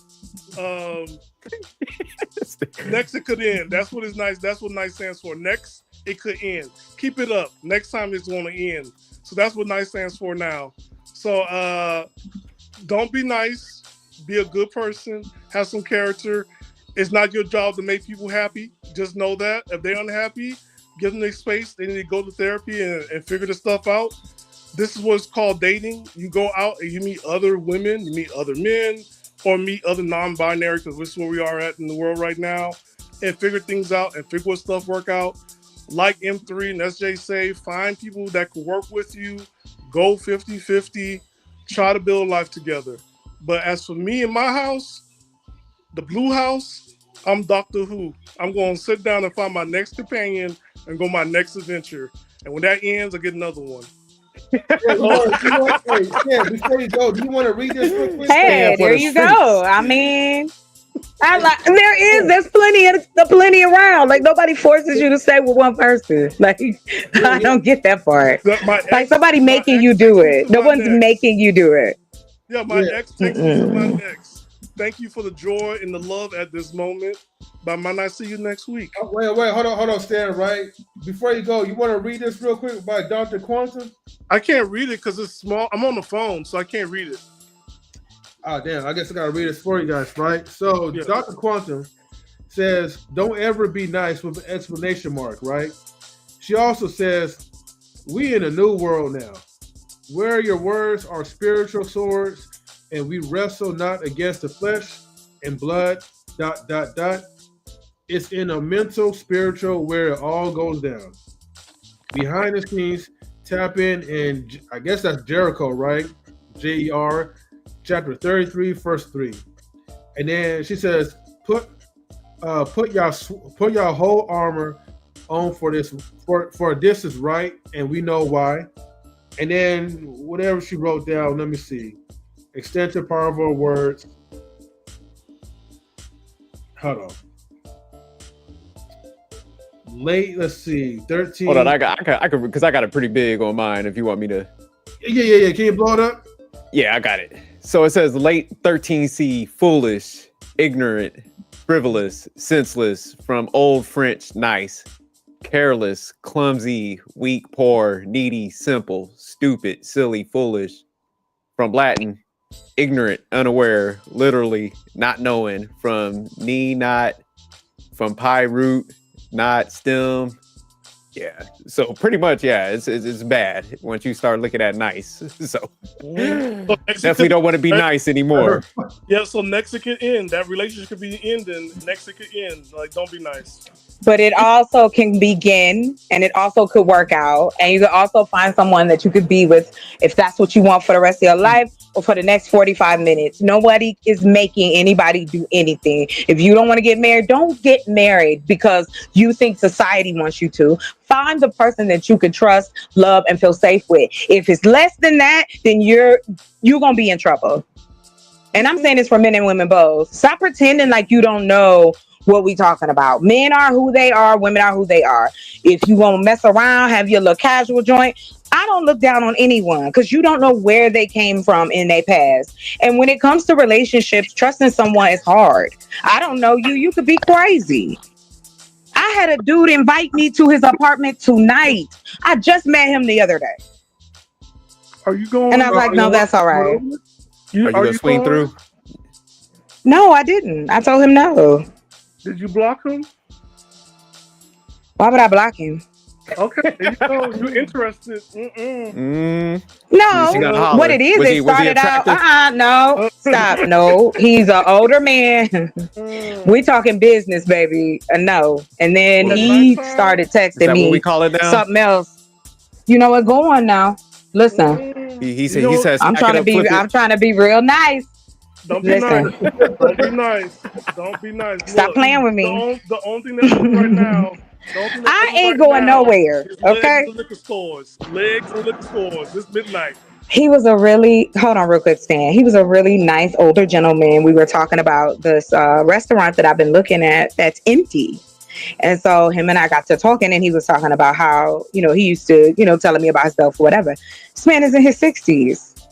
next it could end. That's what is NICE. That's what NICE stands for. Next it could end. Keep it up. Next time it's going to end. So that's what NICE stands for now. So don't be nice. Be a good person. Have some character. It's not your job to make people happy. Just know that if they're unhappy, give them their space. They need to go to therapy and figure this stuff out. This is what's called dating. You go out and you meet other women, you meet other men, or meet other non-binary, because this is where we are at in the world right now, and figure things out and figure what stuff work out. Like M3 and SJ say, find people that can work with you, go 50-50, try to build life together. But as for me in my house, the blue house, I'm Doctor Who. I'm going to sit down and find my next companion and go my next adventure. And when that ends, I get another one. Before you go, do you want to read this real quick? Hey, there you go. I mean, there's plenty around. Like nobody forces you to stay with one person. Like I don't get that part. Like somebody making you do it. No one's making you do it. Yeah, my ex takes me to my next. Thank you for the joy and the love at this moment. But I might not see you next week. Oh, wait, hold on, Stan, right? Before you go, you want to read this real quick by Dr. Quantum? I can't read it because it's small. I'm on the phone, so I can't read it. Oh, damn. I guess I got to read this for you guys, right? So Dr. Quantum says, don't ever be nice with an exclamation mark, right? She also says, we in a new world now, where your words are spiritual swords, and we wrestle not against the flesh and blood, ... It's in a mental, spiritual, where it all goes down. Behind the scenes, tap in, and I guess that's Jericho, right? JER. chapter 33, verse 3. And then she says, put your whole armor on for this is right, and we know why. And then whatever she wrote down, let me see. Extensive, powerful words. Hold on. Let's see. 13. Hold on, I could because I got it pretty big on mine. If you want me to. Yeah. Can you blow it up? Yeah, I got it. So it says late 13C, foolish, ignorant, frivolous, senseless, from Old French, nice, careless, clumsy, weak, poor, needy, simple, stupid, silly, foolish. From Latin, ignorant, unaware, literally not knowing. From knee, not. From pie root, not stem. Yeah. So pretty much, yeah, it's bad once you start looking at nice. So definitely don't want to be nice anymore. Yeah, so next it could end. That relationship could be ending. Next it could end. Like, don't be nice. But it also can begin, and it also could work out. And you could also find someone that you could be with if that's what you want for the rest of your life or for the next 45 minutes. Nobody is making anybody do anything. If you don't want to get married, don't get married because you think society wants you to. Find the person that you can trust, love, and feel safe with. If it's less than that, then you're going to be in trouble. And I'm saying this for men and women both. Stop pretending like you don't know what we talking about. Men are who they are, women are who they are. If you want to mess around, have your little casual joint, I don't look down on anyone because you don't know where they came from in their past. And when it comes to relationships, trusting someone is hard. I don't know you. You could be crazy. I had a dude invite me to his apartment tonight. I just met him the other day. Are you going? And I was like, no, that's all right. Are you going to swing through? No, I didn't. I told him no. Did you block him? Why would I block him? Okay, there you go. You're interested. No, what it is, it started out. No, stop. No, he's an older man. We talking business, baby. No, and then he started texting me. What we call it now? Something else. You know what? Go on now. Listen. He says. I'm trying to be real nice. Don't be nice. Don't be nice. Don't be nice. Stop playing with me. The only thing that's right now. I ain't going nowhere. Okay. Legs and liquor stores. This midnight. He was hold on real quick, Stan. He was a really nice older gentleman. We were talking about this restaurant that I've been looking at that's empty. And so him and I got to talking, and he was talking about how, he used to, telling me about himself or whatever. This man is in his 60s.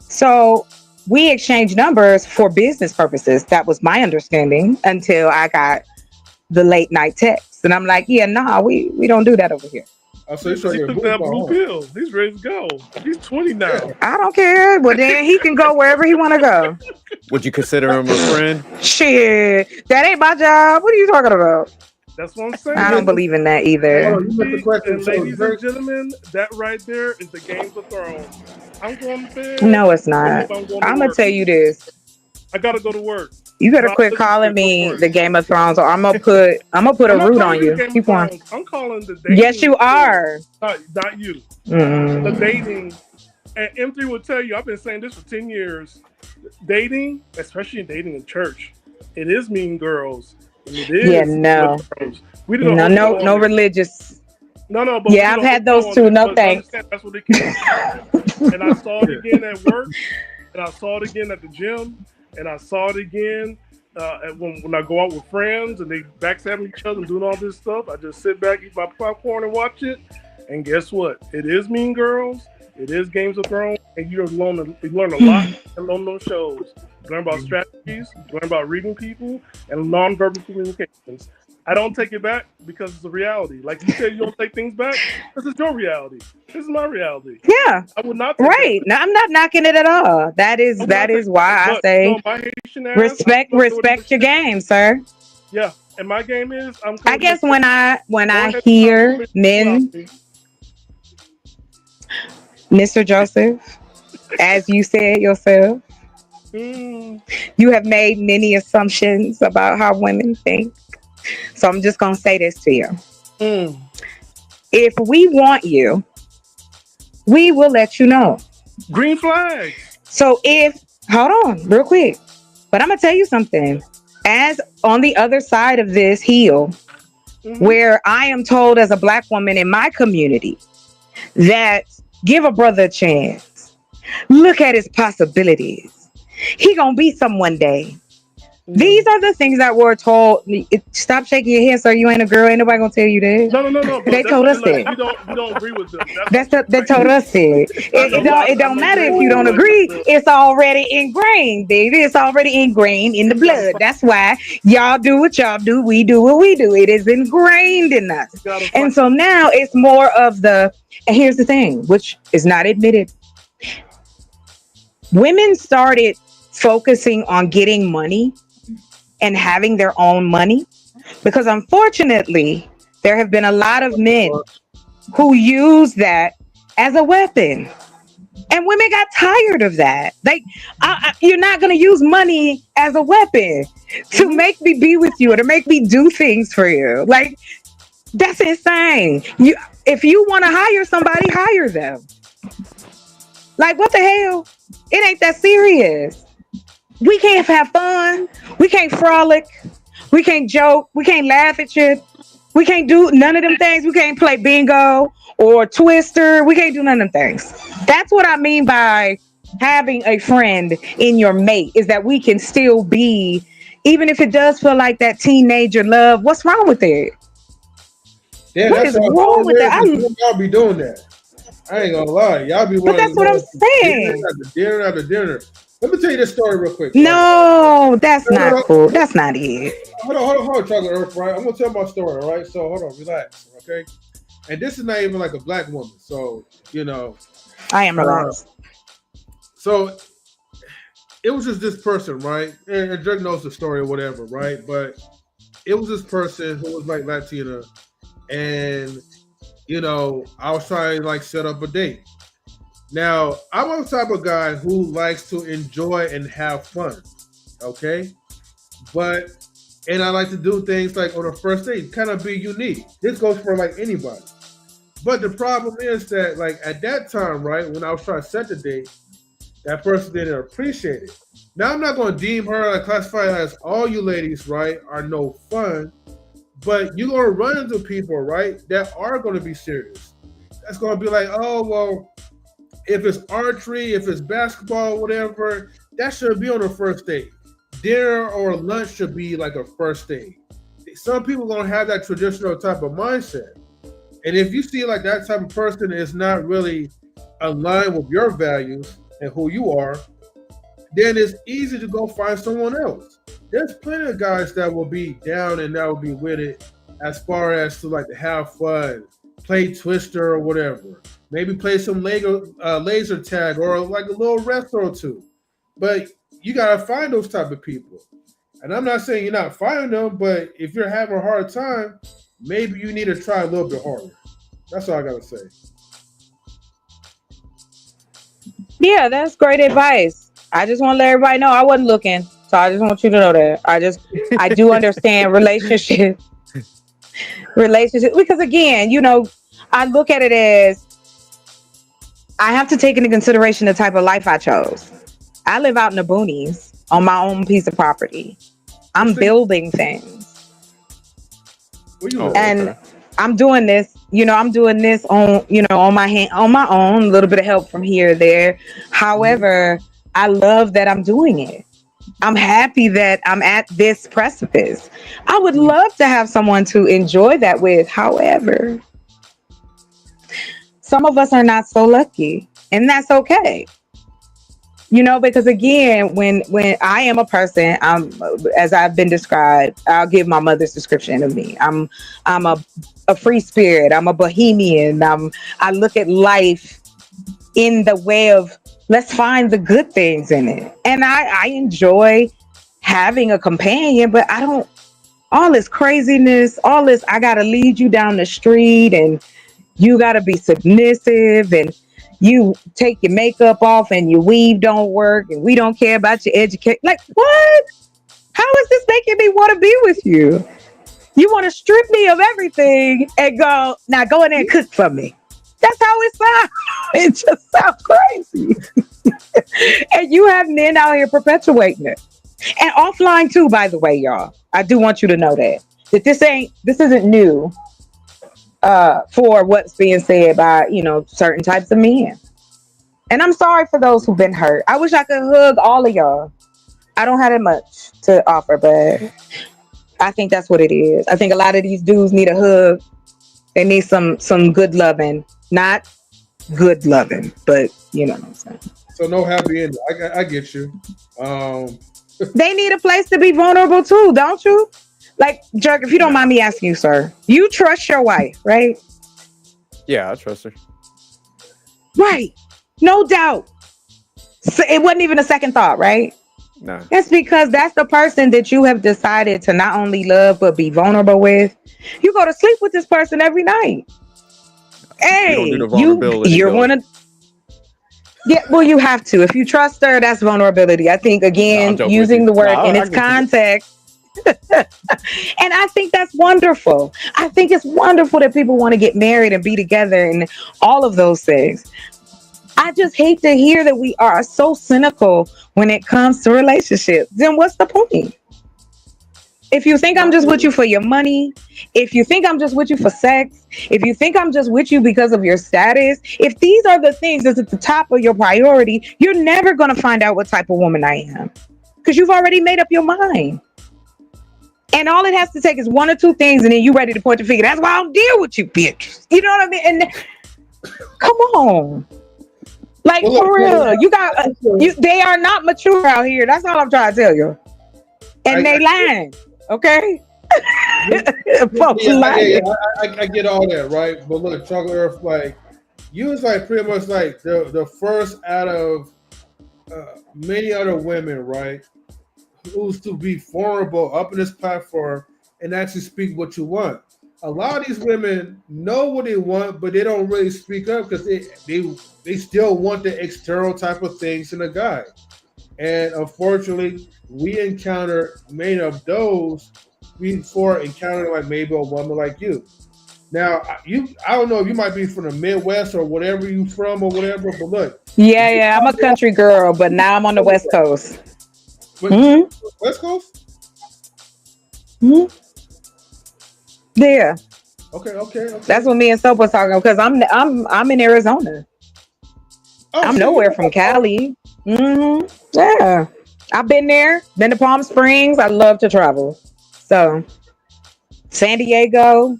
So we exchanged numbers for business purposes. That was my understanding until I got the late night text. And I'm like, yeah, nah, we don't do that over here. So he took that blue pill. He's ready to go. He's 20 now. I don't care. Well, then he can go wherever he want to go. Would you consider him a friend? Shit, that ain't my job. What are you talking about? That's what I'm saying. I don't believe in that either. And ladies and gentlemen, that right there is the Game of Thrones. I'm going to bed. No, it's not. I'm going to tell you this. I got to go to work. You better quit calling me the Game of Thrones, or I'm gonna put a root on you. Keep on. I'm calling the dating. Yes, you are. Not you. The dating. And M3 will tell you, I've been saying this for 10 years. Dating, especially dating in church, it is mean girls. It is no religious. No, but yeah, I've had those too. No thanks. That's what they came from. And I saw it again at work, and I saw it again at the gym. And I saw it again when I go out with friends and they backstabbing each other and doing all this stuff. I just sit back, eat my popcorn, and watch it. And guess what? It is Mean Girls. It is Games of Thrones. And you learn a lot on those shows. You learn about strategies. You learn about reading people and nonverbal communications. I don't take it back because it's a reality. Like you said, you don't take things back. This is your reality. This is my reality. Yeah, I would not. Right. No, I'm not knocking it at all. That is why I say respect your game, sir. Yeah, and my game is I guess when I hear men, Mr. Joseph, as you said yourself, you have made many assumptions about how women think. So I'm just going to say this to you. If we want you, we will let you know. Green flag. So if hold on, real quick. But I'm gonna tell you something. As on the other side of this hill, where I am told as a Black woman in my community that give a brother a chance. Look at his possibilities. He gonna be some one day. These are the things that were told. Stop shaking your head, sir. You ain't a girl. Ain't nobody gonna tell you that. No. They told us that. We don't agree with them. They told us that. It don't matter if you don't agree. It's already ingrained, baby. It's already ingrained in the blood. That's why y'all do what y'all do. We do what we do. It is ingrained in us. And so now it's more of the. And here's the thing, which is not admitted. Women started focusing on getting money and having their own money because unfortunately there have been a lot of men who use that as a weapon, and women got tired of that. Like, you're not going to use money as a weapon to make me be with you or to make me do things for you. Like, that's insane. If you want to hire somebody, hire them. Like, what the hell? It ain't that serious. We can't have fun. We can't frolic. We can't joke. We can't laugh at shit. We can't do none of them things. We can't play bingo or Twister. We can't do none of them things. That's what I mean by having a friend in your mate, is that we can still be, even if it does feel like that teenager love. What's wrong with it? Yeah, what is wrong with that? Y'all be doing that. I ain't gonna lie. Y'all be But that's what I'm saying. Dinner after dinner. Let me tell you this story real quick. No, that's not cool. That's not it. Hold on, Chocolate Earth, right? I'm gonna tell my story, all right? So hold on, relax, okay? And this is not even like a Black woman, so I am relaxed. So it was just this person, right? And Drake knows the story or whatever, right? But it was this person who was like Latina, and I was trying to like set up a date. Now, I'm the type of guy who likes to enjoy and have fun, okay? And I like to do things like on a first date, kind of be unique. This goes for like anybody. But the problem is that like at that time, right, when I was trying to set the date, that person didn't appreciate it. Now, I'm not going to deem her and classify her as all you ladies, right, are no fun, but you're going to run into people, right, that are going to be serious. That's going to be like, oh, well, if it's archery, if it's basketball, whatever, that should be on a first date. Dinner or lunch should be like a first date. Some people are going to have that traditional type of mindset. And if you see like that type of person is not really aligned with your values and who you are, then it's easy to go find someone else. There's plenty of guys that will be down and that will be with it as far as to like to have fun, play Twister or whatever. Maybe play some laser tag or like a little wrestler or two. But you got to find those type of people. And I'm not saying you're not finding them, but if you're having a hard time, maybe you need to try a little bit harder. That's all I got to say. Yeah, that's great advice. I just want to let everybody know I wasn't looking. So I just want you to know that. I do understand relationships. Because again, I look at it as I have to take into consideration the type of life I chose. I live out in the boonies on my own piece of property. I'm building things. And I'm doing this, I'm doing this on, on my own, a little bit of help from here or there. However, I love that I'm doing it. I'm happy that I'm at this precipice. I would love to have someone to enjoy that with. However, some of us are not so lucky, and that's okay. Because again, when I am a person, as I've been described, I'll give my mother's description of me. I'm a free spirit. I'm a bohemian. I look at life in the way of let's find the good things in it. And I enjoy having a companion, but I don't, all this craziness, all this, I got to lead you down the street and you got to be submissive and you take your makeup off and your weave don't work and we don't care about your education. Like, what? How is this making me want to be with you? You want to strip me of everything and go in there and cook for me. That's how it sounds. It just sounds crazy. And you have men out here perpetuating it. And offline too, by the way, y'all. I do want you to know that this isn't new for what's being said by, certain types of men. And I'm sorry for those who've been hurt. I wish I could hug all of y'all. I don't have that much to offer, but I think that's what it is. I think a lot of these dudes need a hug. They need some good loving. Not good loving, but you know what I'm saying. So no happy ending. I get you. They need a place to be vulnerable too, don't you? Like, Jerk, if you don't mind me asking you, sir, you trust your wife, right? Yeah, I trust her. Right. No doubt. So it wasn't even a second thought, right? No. That's because that's the person that you have decided to not only love, but be vulnerable with. You go to sleep with this person every night. Hey, you're one of... Yeah, well, you have to. If you trust her, that's vulnerability. I think, again, using the word in its context. And I think that's wonderful. I think it's wonderful that people want to get married and be together and all of those things. I just hate to hear that we are so cynical when it comes to relationships. Then what's the point? If you think I'm just with you for your money, if you think I'm just with you for sex, if you think I'm just with you because of your status, if these are the things that's at the top of your priority, you're never going to find out what type of woman I am because you've already made up your mind. And all it has to take is one or two things, and then you're ready to point the finger. That's why I don't deal with you, bitch. You know what I mean? And come on. Like, for real. They are not mature out here. That's all I'm trying to tell you. And they lying. Okay? Folks lying. I get all that, right? But look, Chocolate Earth, like, you was like pretty much like the first out of many other women, right? Who's to be vulnerable up in this platform and actually speak what you want. A lot of these women know what they want, but they don't really speak up because they still want the external type of things in a guy. And unfortunately, we encounter many of those before encountering like maybe a woman like you. Now, I don't know if you might be from the Midwest or whatever you from or whatever, but look. Yeah, I'm a country girl, but now I'm on the West Coast. West Coast? Mm-hmm. Yeah. Okay. That's what me and Soap was talking because I'm in Arizona. I'm nowhere from Cali. Mm-hmm. Yeah. I've been there, been to Palm Springs. I love to travel. So San Diego.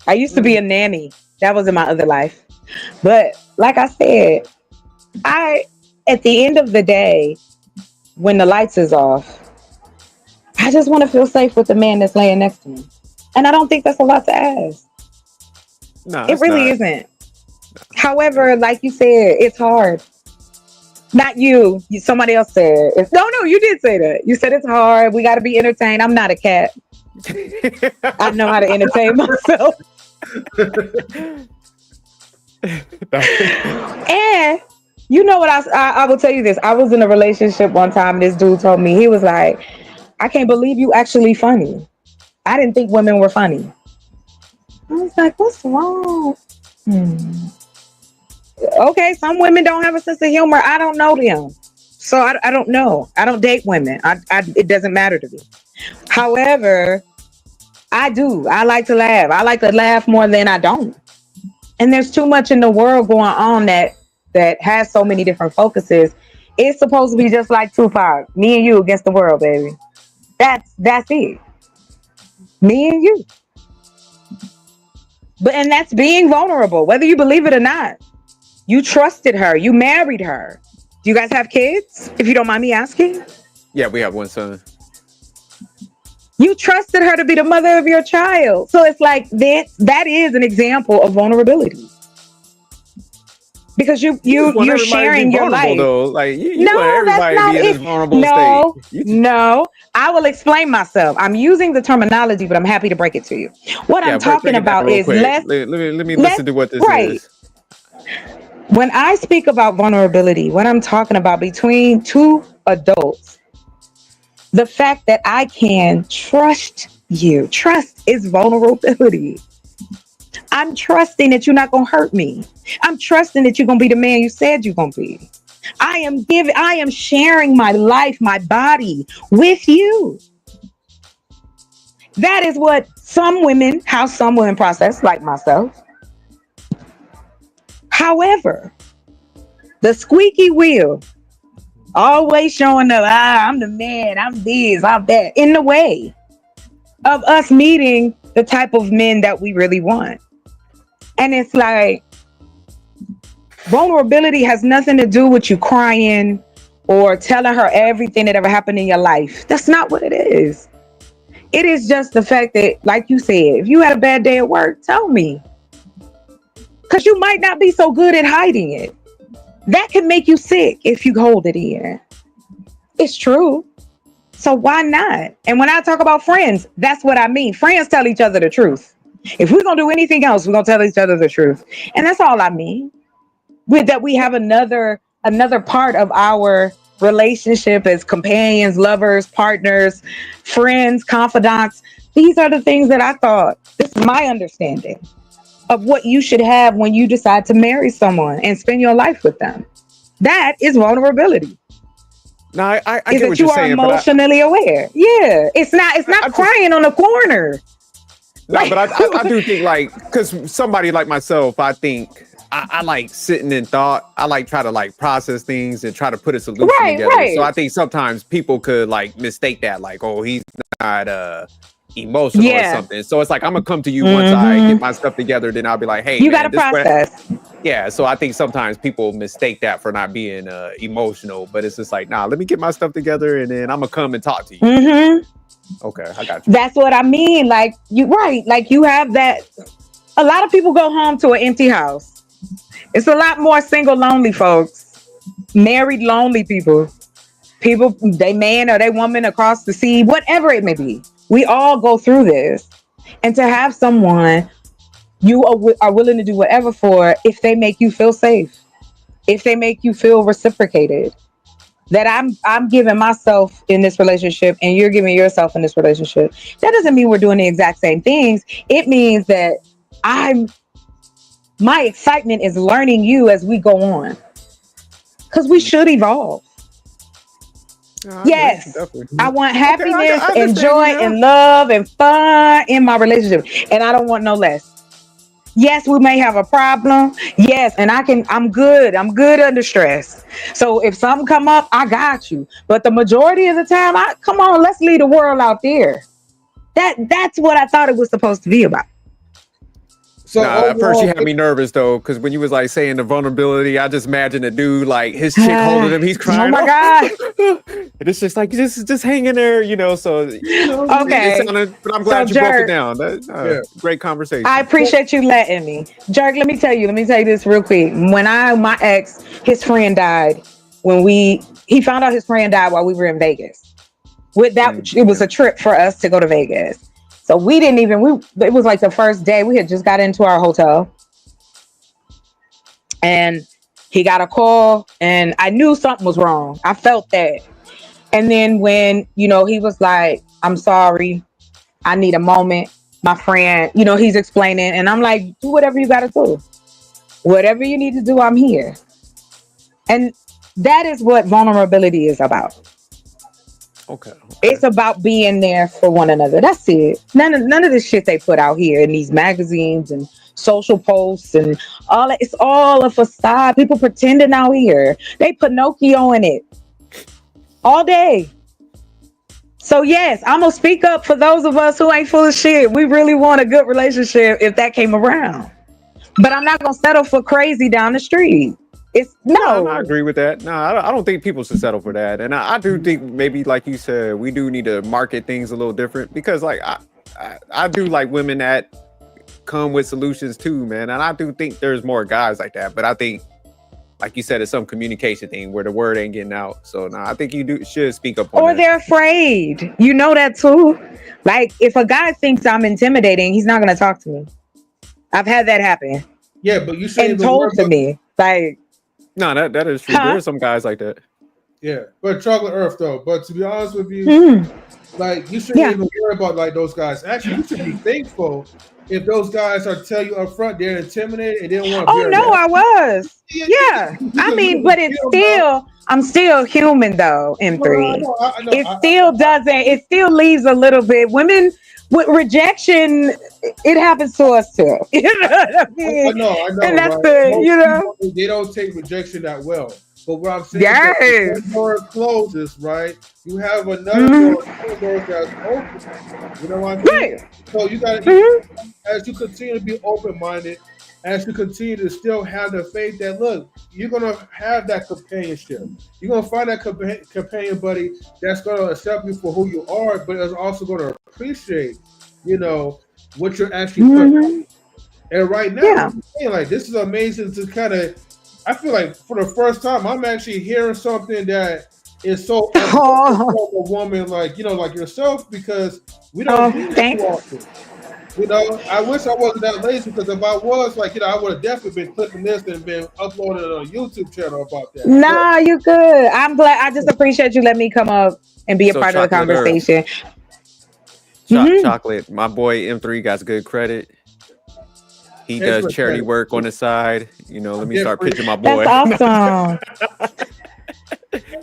I used to be a nanny. That was in my other life. But like I said, at the end of the day, when the lights is off, I just want to feel safe with the man that's laying next to me. And I don't think that's a lot to ask. No, it really isn't. However, like you said, it's hard. Not you. Somebody else said. No, you did say that. You said it's hard. We got to be entertained. I'm not a cat. I know how to entertain myself. And you know what? I will tell you this. I was in a relationship one time. And this dude told me, he was like, I can't believe you actually funny. I didn't think women were funny. I was like, what's wrong? Okay, some women don't have a sense of humor. I don't know them. So I don't know. I don't date women. It doesn't matter to me. However, I do. I like to laugh. I like to laugh more than I don't. And there's too much in the world going on that has so many different focuses. It's supposed to be just like Tupac. Me and you against the world, baby. That's it. Me and you. And that's being vulnerable, whether you believe it or not. You trusted her. You married her. Do you guys have kids? If you don't mind me asking. Yeah, we have one son. You trusted her to be the mother of your child. So it's like that is an example of vulnerability. Because you're sharing your life. Though. Like you want everybody to be in this vulnerable state. No, I will explain myself. I'm using the terminology, but I'm happy to break it to you. What I'm talking about is let me listen to what this is. When I speak about vulnerability, what I'm talking about between two adults, the fact that I can trust you. Trust is vulnerability. I'm trusting that you're not going to hurt me. I'm trusting that you're going to be the man you said you're going to be. I am sharing my life, my body with you. That is what how some women process, like myself. However, the squeaky wheel always showing up, I'm the man, I'm this, I'm that, in the way of us meeting the type of men that we really want. And it's like, vulnerability has nothing to do with you crying or telling her everything that ever happened in your life. That's not what it is. It is just the fact that, like you said, if you had a bad day at work, tell me. Because you might not be so good at hiding it. That can make you sick if you hold it in. It's true. So why not? And when I talk about friends, that's what I mean. Friends tell each other the truth. If we're going to do anything else, we're going to tell each other the truth. And that's all I mean. With that, we have another part of our relationship as companions, lovers, partners, friends, confidants. These are the things that I thought, this is my understanding of what you should have when you decide to marry someone and spend your life with them. That is vulnerability. No, I is get that what you you're are saying, emotionally aware. Yeah, it's not crying on the corner. No, but I do think, like, because somebody like myself, I think I like sitting in thought. I like try to like process things and try to put a solution together. Right. So I think sometimes people could like mistake that, like, oh, he's not emotional or something. So it's like, I'm gonna come to you once I get my stuff together, then I'll be like, hey, you man, gotta process. Yeah, so I think sometimes people mistake that for not being emotional, but it's just like, nah, let me get my stuff together and then I'm gonna come and talk to you. Okay, I got you. That's what I mean. Like, like you have that. A lot of people go home to an empty house. It's a lot more single, lonely folks, married, lonely people, they man or they woman across the sea, whatever it may be. We all go through this. And to have someone you are willing to do whatever for, if they make you feel safe, if they make you feel reciprocated, that I'm giving myself in this relationship and you're giving yourself in this relationship. That doesn't mean we're doing the exact same things. It means that my excitement is learning you as we go on. Because we should evolve. Yes, I want happiness and joy and love and fun in my relationship. And I don't want no less. Yes, we may have a problem. Yes, and I'm good. I'm good under stress. So if something come up, I got you. But the majority of the time, come on, let's leave the world out there. That's what I thought it was supposed to be about. So at first you had me nervous though, because when you was like saying the vulnerability, I just imagined a dude like his chick holding him, he's crying. Oh my God. And it's just like just hanging there, So okay. But I'm glad you broke it down. Great conversation. I appreciate you letting me. Jerk, let me tell you this real quick. When my ex, his friend died he found out his friend died while we were in Vegas. With that, it was a trip for us to go to Vegas. So it was like the first day we had just got into our hotel and he got a call and I knew something was wrong. I felt that. And then when, he was like, I'm sorry, I need a moment. My friend, he's explaining and I'm like, do whatever you got to do. Whatever you need to do, I'm here. And that is what vulnerability is about. Okay. It's about being there for one another. That's it. None of this shit they put out here in these magazines and social posts and all that. It's all a facade. People pretending out here. They Pinocchio in it all day. So yes, I'm gonna speak up for those of us who ain't full of shit. We really want a good relationship if that came around. But I'm not gonna settle for crazy down the street. No, I agree with that. No, I don't think people should settle for that. And I do think maybe, like you said, we do need to market things a little different because, like, I do like women that come with solutions too, man. And I do think there's more guys like that. But I think, like you said, it's some communication thing where the word ain't getting out. So I think you should speak up on that. Or they're afraid. You know that too. Like, if a guy thinks I'm intimidating, he's not gonna talk to me. I've had that happen. Yeah, but you say and told to me like. No, that is true. There are some guys like that. Yeah, but Chocolate Earth though. But to be honest with you, like you shouldn't even worry about like those guys. Actually, you should be thankful if those guys are tell you up front they're intimidated and they don't want to. Oh no, I was. Yeah, I mean, but it's still. I'm still human though. M3. It still doesn't. It still leaves a little bit. Women with rejection, it happens to us too. You know what I mean? I know. And that's right? you know. They don't take rejection that well. But what I'm saying Yes. is that the door closes, right? You have another door that's open. You know what I mean? Right. So you got to, as you continue to be open-minded, as you continue to still have the faith that, look, you're going to have that companionship. You're going to find that companion buddy that's going to accept you for who you are, but is also going to appreciate, you know, what you're actually putting. And right now, I'm saying, like, this is amazing to kind of, I feel like for the first time, I'm actually hearing something that is so a woman like, you know, like yourself, because we don't do it too often. You know, I wish I wasn't that lazy, because if I was, like, you know, I would have definitely been clipping this and been uploading on a YouTube channel about that. Nah, you good. I'm glad. I just appreciate you letting me come up and be a part of the conversation. Chocolate, my boy M3 got good credit. He does charity work on the side. You know, let me start pitching my boy. That's awesome.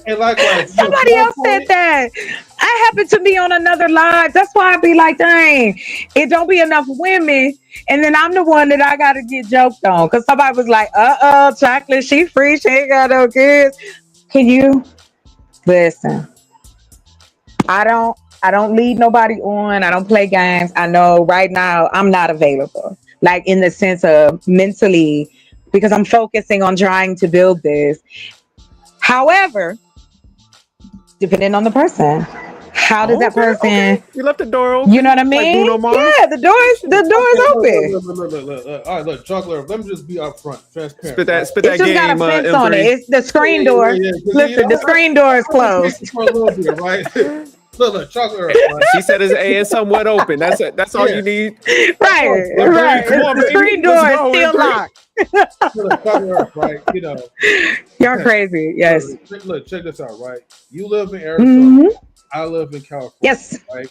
And likewise, somebody else said that. I happen to be on another live. That's why I be like, dang, it don't be enough women. And then I'm the one that I got to get joked on. Because somebody was like, Chocolate, she free. She ain't got no kids. Can you listen? I don't lead nobody on. I don't play games. I know right now I'm not available. Like in the sense of mentally, because I'm focusing on trying to build this. However, depending on the person, how does that person? Okay. You left the door open. You know what I mean? Yeah, the door is open. Look. All right, look, Chocolate. Let me just be upfront, transparent. Spit that it's just game. Got a fence on it. It's the screen door. Listen, the screen door is closed. For a little bit, right? Look, Chocolate. Right? She said it's somewhat open. That's it. That's all you need. Right. Come on, the screen door is still locked. Chocolate, right? You know, you're crazy. Yes. Look, check this out, right? You live in Arizona. I live in California. Yes. Right.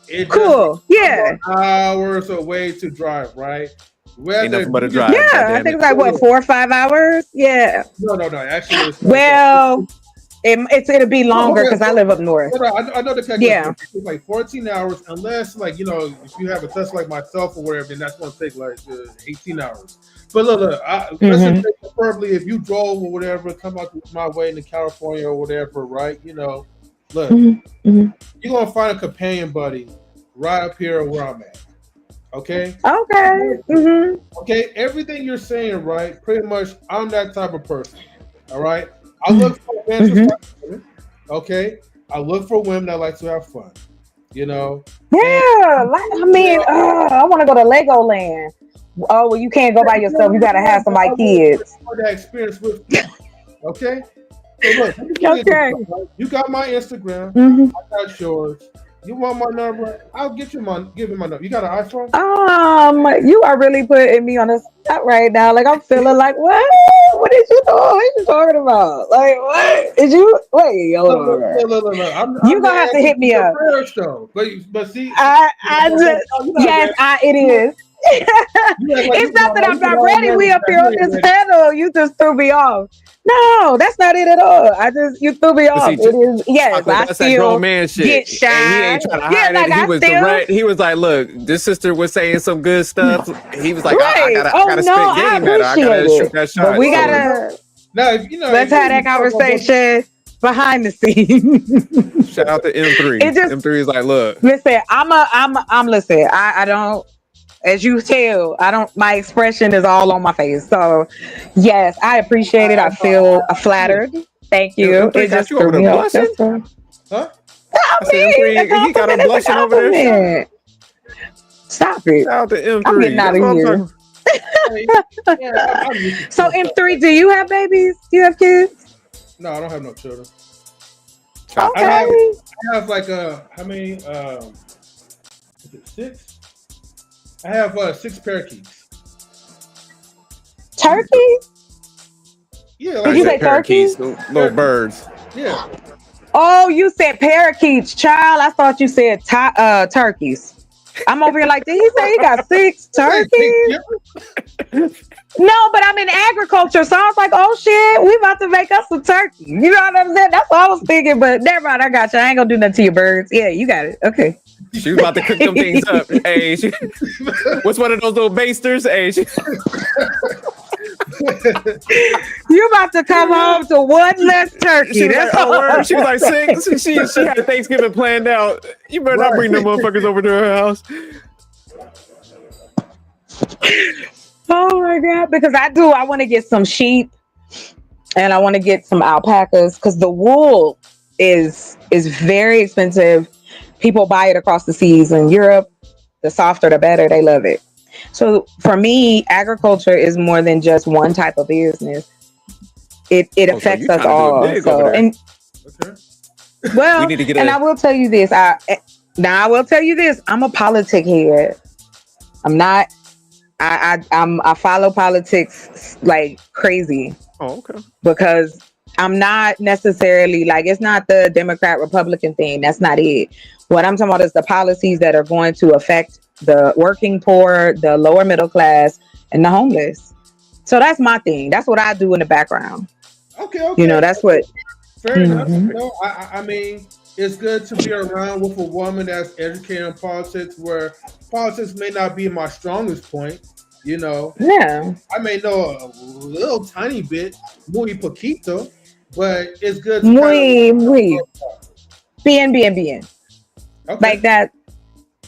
It's cool. Yeah. Hours away to drive, right? Ain't nothing but a drive. Yeah, I think it's like what, 4 or 5 hours. Yeah. No. Actually, it'll be longer because I live up north. I know the calculation. It's like 14 hours, unless, like, you know, if you have a test like myself or whatever, then that's going to take like 18 hours. But look, preferably if you drove or whatever, come out my way into California or whatever, right? You know, look, you're gonna find a companion buddy right up here where I'm at. Okay. Okay. Everything you're saying, right? Pretty much, I'm that type of person. All right. I look for women. Okay. I look for women that like to have fun. You know. Yeah. I mean, I want to go to Legoland. Oh, well, you can't go by yourself. You got to have some of my kids. That experience with you. Okay. So look, you got my Instagram. I got yours. You want my number? I'll give you my number. You got an iPhone? You are really putting me on a spot right now. Like, I'm feeling like, what? What is you doing? What are you talking about? Like, what? Is you? Wait, hold on. You gonna have to hit me up. But see, it is. It's not that I'm not ready. We up here on this panel. You just threw me off. No, that's not it at all. You threw me off. It is, yes, I still get shy. And he ain't trying to hide it. He was direct. He was like, look, this sister was saying some good stuff. He was like, I gotta spit game at her. I gotta shoot that shot. But we gotta let's have that conversation behind the scenes. Shout out to M3. M3 is like, look. Listen, I don't. As you tell, my expression is all on my face. So, yes, I appreciate it. I feel flattered. Thank you. It just threw me off. Huh? He got a blushing over there. Stop it. Shout out to M3. I'm getting out of here. So, M3, do you have babies? Do you have kids? No, I don't have no children. Okay. I have like how many? Is it 6? I have 6 parakeets. Turkey? Yeah, did you say turkeys? Little birds. Yeah. Oh, you said parakeets, child. I thought you said turkeys. I'm over here like, did he say he got 6 turkeys? No, but I'm in agriculture, so I was like, oh shit, we about to make us some turkey. You know what I'm saying? That's what I was thinking, but never mind, I got you. I ain't gonna do nothing to your birds. Yeah, you got it. Okay. She was about to cook them things up. Hey, what's one of those little basters? Hey, You about to come home to one less turkey. She was That's like, all. word. She was like 6. She had Thanksgiving planned out. You better not bring them motherfuckers over to her house. Oh my God, because I want to get some sheep and I want to get some alpacas because the wool is very expensive. People buy it across the seas in Europe. The softer, the better. They love it. So for me, agriculture is more than just one type of business. It affects us all. So, and well, we need to get I will tell you this. I will tell you this. I'm a politic head. I'm not. I follow politics like crazy. Oh, okay. Because I'm not necessarily like, it's not the Democrat Republican thing. That's not it. What I'm talking about is the policies that are going to affect the working poor, the lower middle class, and the homeless. So that's my thing. That's what I do in the background. Okay. You know, that's what. Fair enough. You know, I mean, it's good to be around with a woman that's educated in politics, where politics may not be my strongest point. You know, yeah, I may know a little tiny bit, muy poquito, but it's good. To bien. Okay. Like that.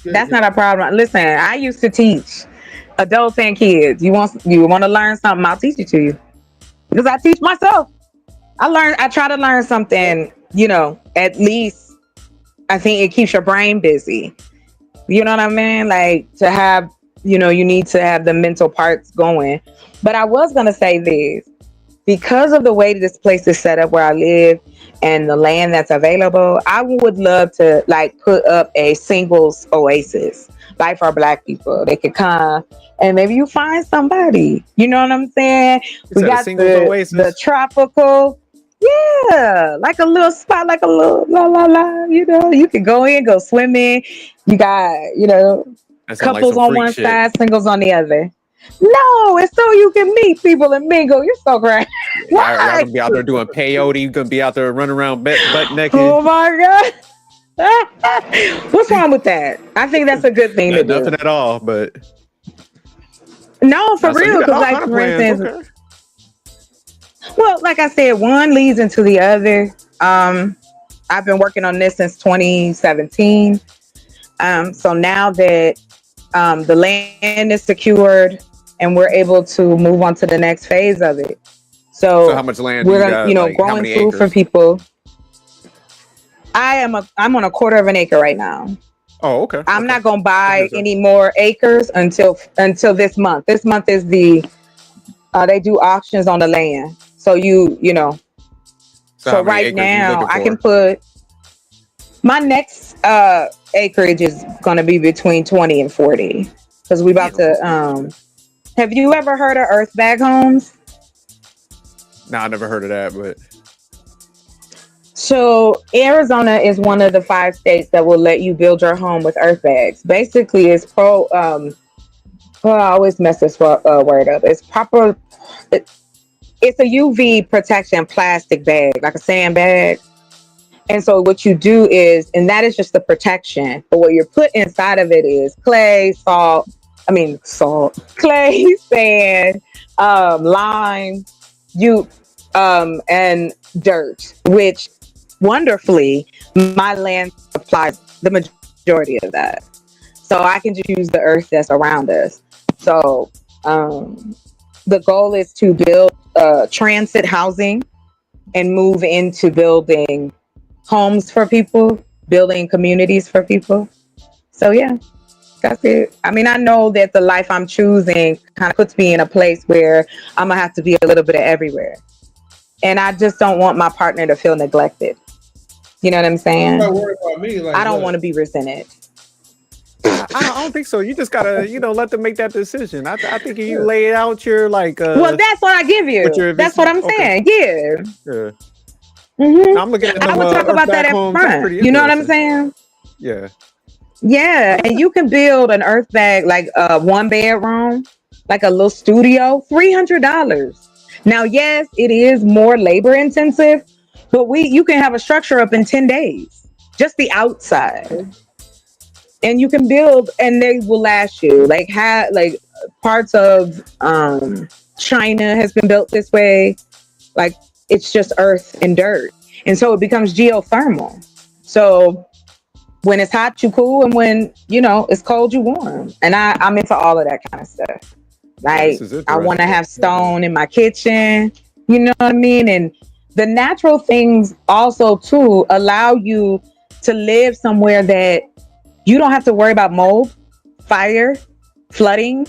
That's not a problem. Listen, I used to teach adults and kids. You want to learn something? I'll teach it to you because I teach myself. I try to learn something. You know, at least I think it keeps your brain busy. You know what I mean? Like to have. You know, you need to have the mental parts going. But I was going to say this, because of the way this place is set up where I live and the land that's available, I would love to like put up a singles oasis, like for Black people. They could come and maybe you find somebody, you know what I'm saying? We got the tropical, yeah, like a little spot, like a little you know, you can go in, go swimming. You got, you know, couples on one side, singles on the other. No, it's so you can meet people and mingle. You're so great. Y'all gonna be out there doing peyote. You're gonna be out there running around butt naked. Oh my God. What's wrong with that? I think that's a good thing to do. Nothing at all, but no, for real. Because like for instance, well, like I said, one leads into the other. I've been working on this since 2017. So now that the land is secured and we're able to move on to the next phase of it. So how much land we're do you got, like, growing food for people. I'm on 1/4 of an acre right now. Oh, okay. I'm not gonna buy any more acres until this month. This month is they do auctions on the land. So you know. So right now I can put my next acreage is going to be between 20 and 40 because we about to have you ever heard of earth bag homes? No, I never heard of that, but so Arizona is one of the 5 states that will let you build your home with earth bags. Basically it's I always mess this word up. It's proper. It's a UV protection plastic bag, like a sandbag. And so what you do is, and that is just the protection, but what you're put inside of it is clay, clay, sand, lime, and dirt, which wonderfully my land supplies the majority of that. So I can just use the earth that's around us. So the goal is to build transit housing and move into building homes for people, building communities for people. So yeah, that's it. I mean, I know that the life I'm choosing kind of puts me in a place where I'm gonna have to be a little bit of everywhere. And I just don't want my partner to feel neglected. You know what I'm saying? Don't worry about me. Like, I don't want to be resented. I don't think so. You just gotta, let them make that decision. I think if you lay out your well, that's what I give you. That's what I'm saying. Yeah. Mhm. I'm looking at I them would talk about that Earthback up homes. That's front. pretty You know what I'm interesting. saying? Yeah. Yeah, and you can build an earth bag like a 1 bedroom, like a little studio, $300. Now, yes, it is more labor intensive, but you can have a structure up in 10 days, just the outside, and you can build, and they will last you. Like parts of China has been built this way. Like it's just earth and dirt, and so it becomes geothermal. So when it's hot, you cool, and when it's cold, you warm. And I'm into all of that kind of stuff. Yeah, this Like is I want to interesting. have stone in my kitchen. You know what I mean? And the natural things also too allow you to live somewhere that you don't have to worry about mold, fire, flooding,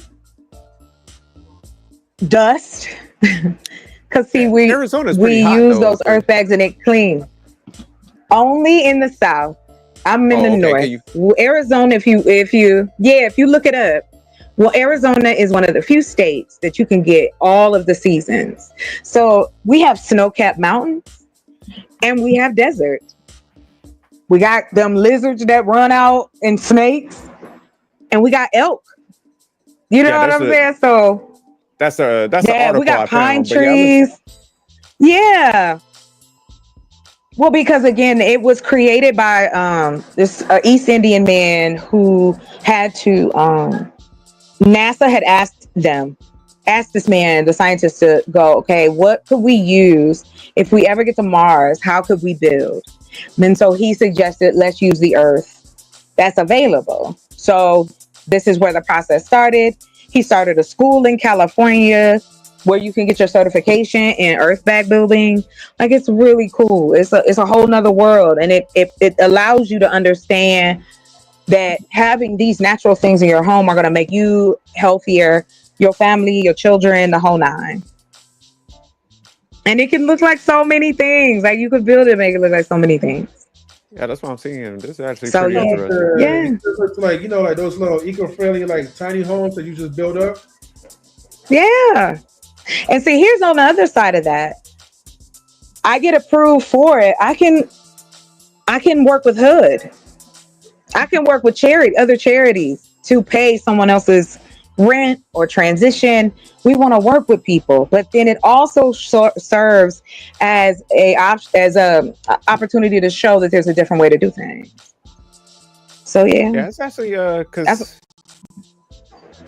dust. Because see, Arizona's we pretty hot use though. those earth bags and it clean. Only in the South. I'm in the North. Arizona, if you look it up, well, Arizona is one of the few states that you can get all of the seasons. So we have snow-capped mountains and we have desert. We got them lizards that run out and snakes, and we got elk. You know what I'm saying? So that's an article we got I pine found. trees. Yeah. Well, because again, it was created by this East Indian man who had to. NASA had asked this man, the scientist, to go, okay, what could we use if we ever get to Mars? How could we build? And so he suggested, let's use the Earth that's available. So this is where the process started. He started a school in California where you can get your certification in earth bag building. Like, it's really cool. It's a whole nother world. And it allows you to understand that having these natural things in your home are going to make you healthier, your family, your children, the whole nine. And it can look like so many things. Like, you could build it, make it look like so many things. Yeah, that's what I'm seeing. This is actually So, pretty interesting. It looks like, like those little eco-friendly, like tiny homes that you just build up. Yeah. And see, here's on the other side of that. I get approved for it. I can work with Hood. I can work with other charities to pay someone else's rent or transition. We want to work with people, but then it also serves as a opportunity to show that there's a different way to do things. So yeah, it's actually because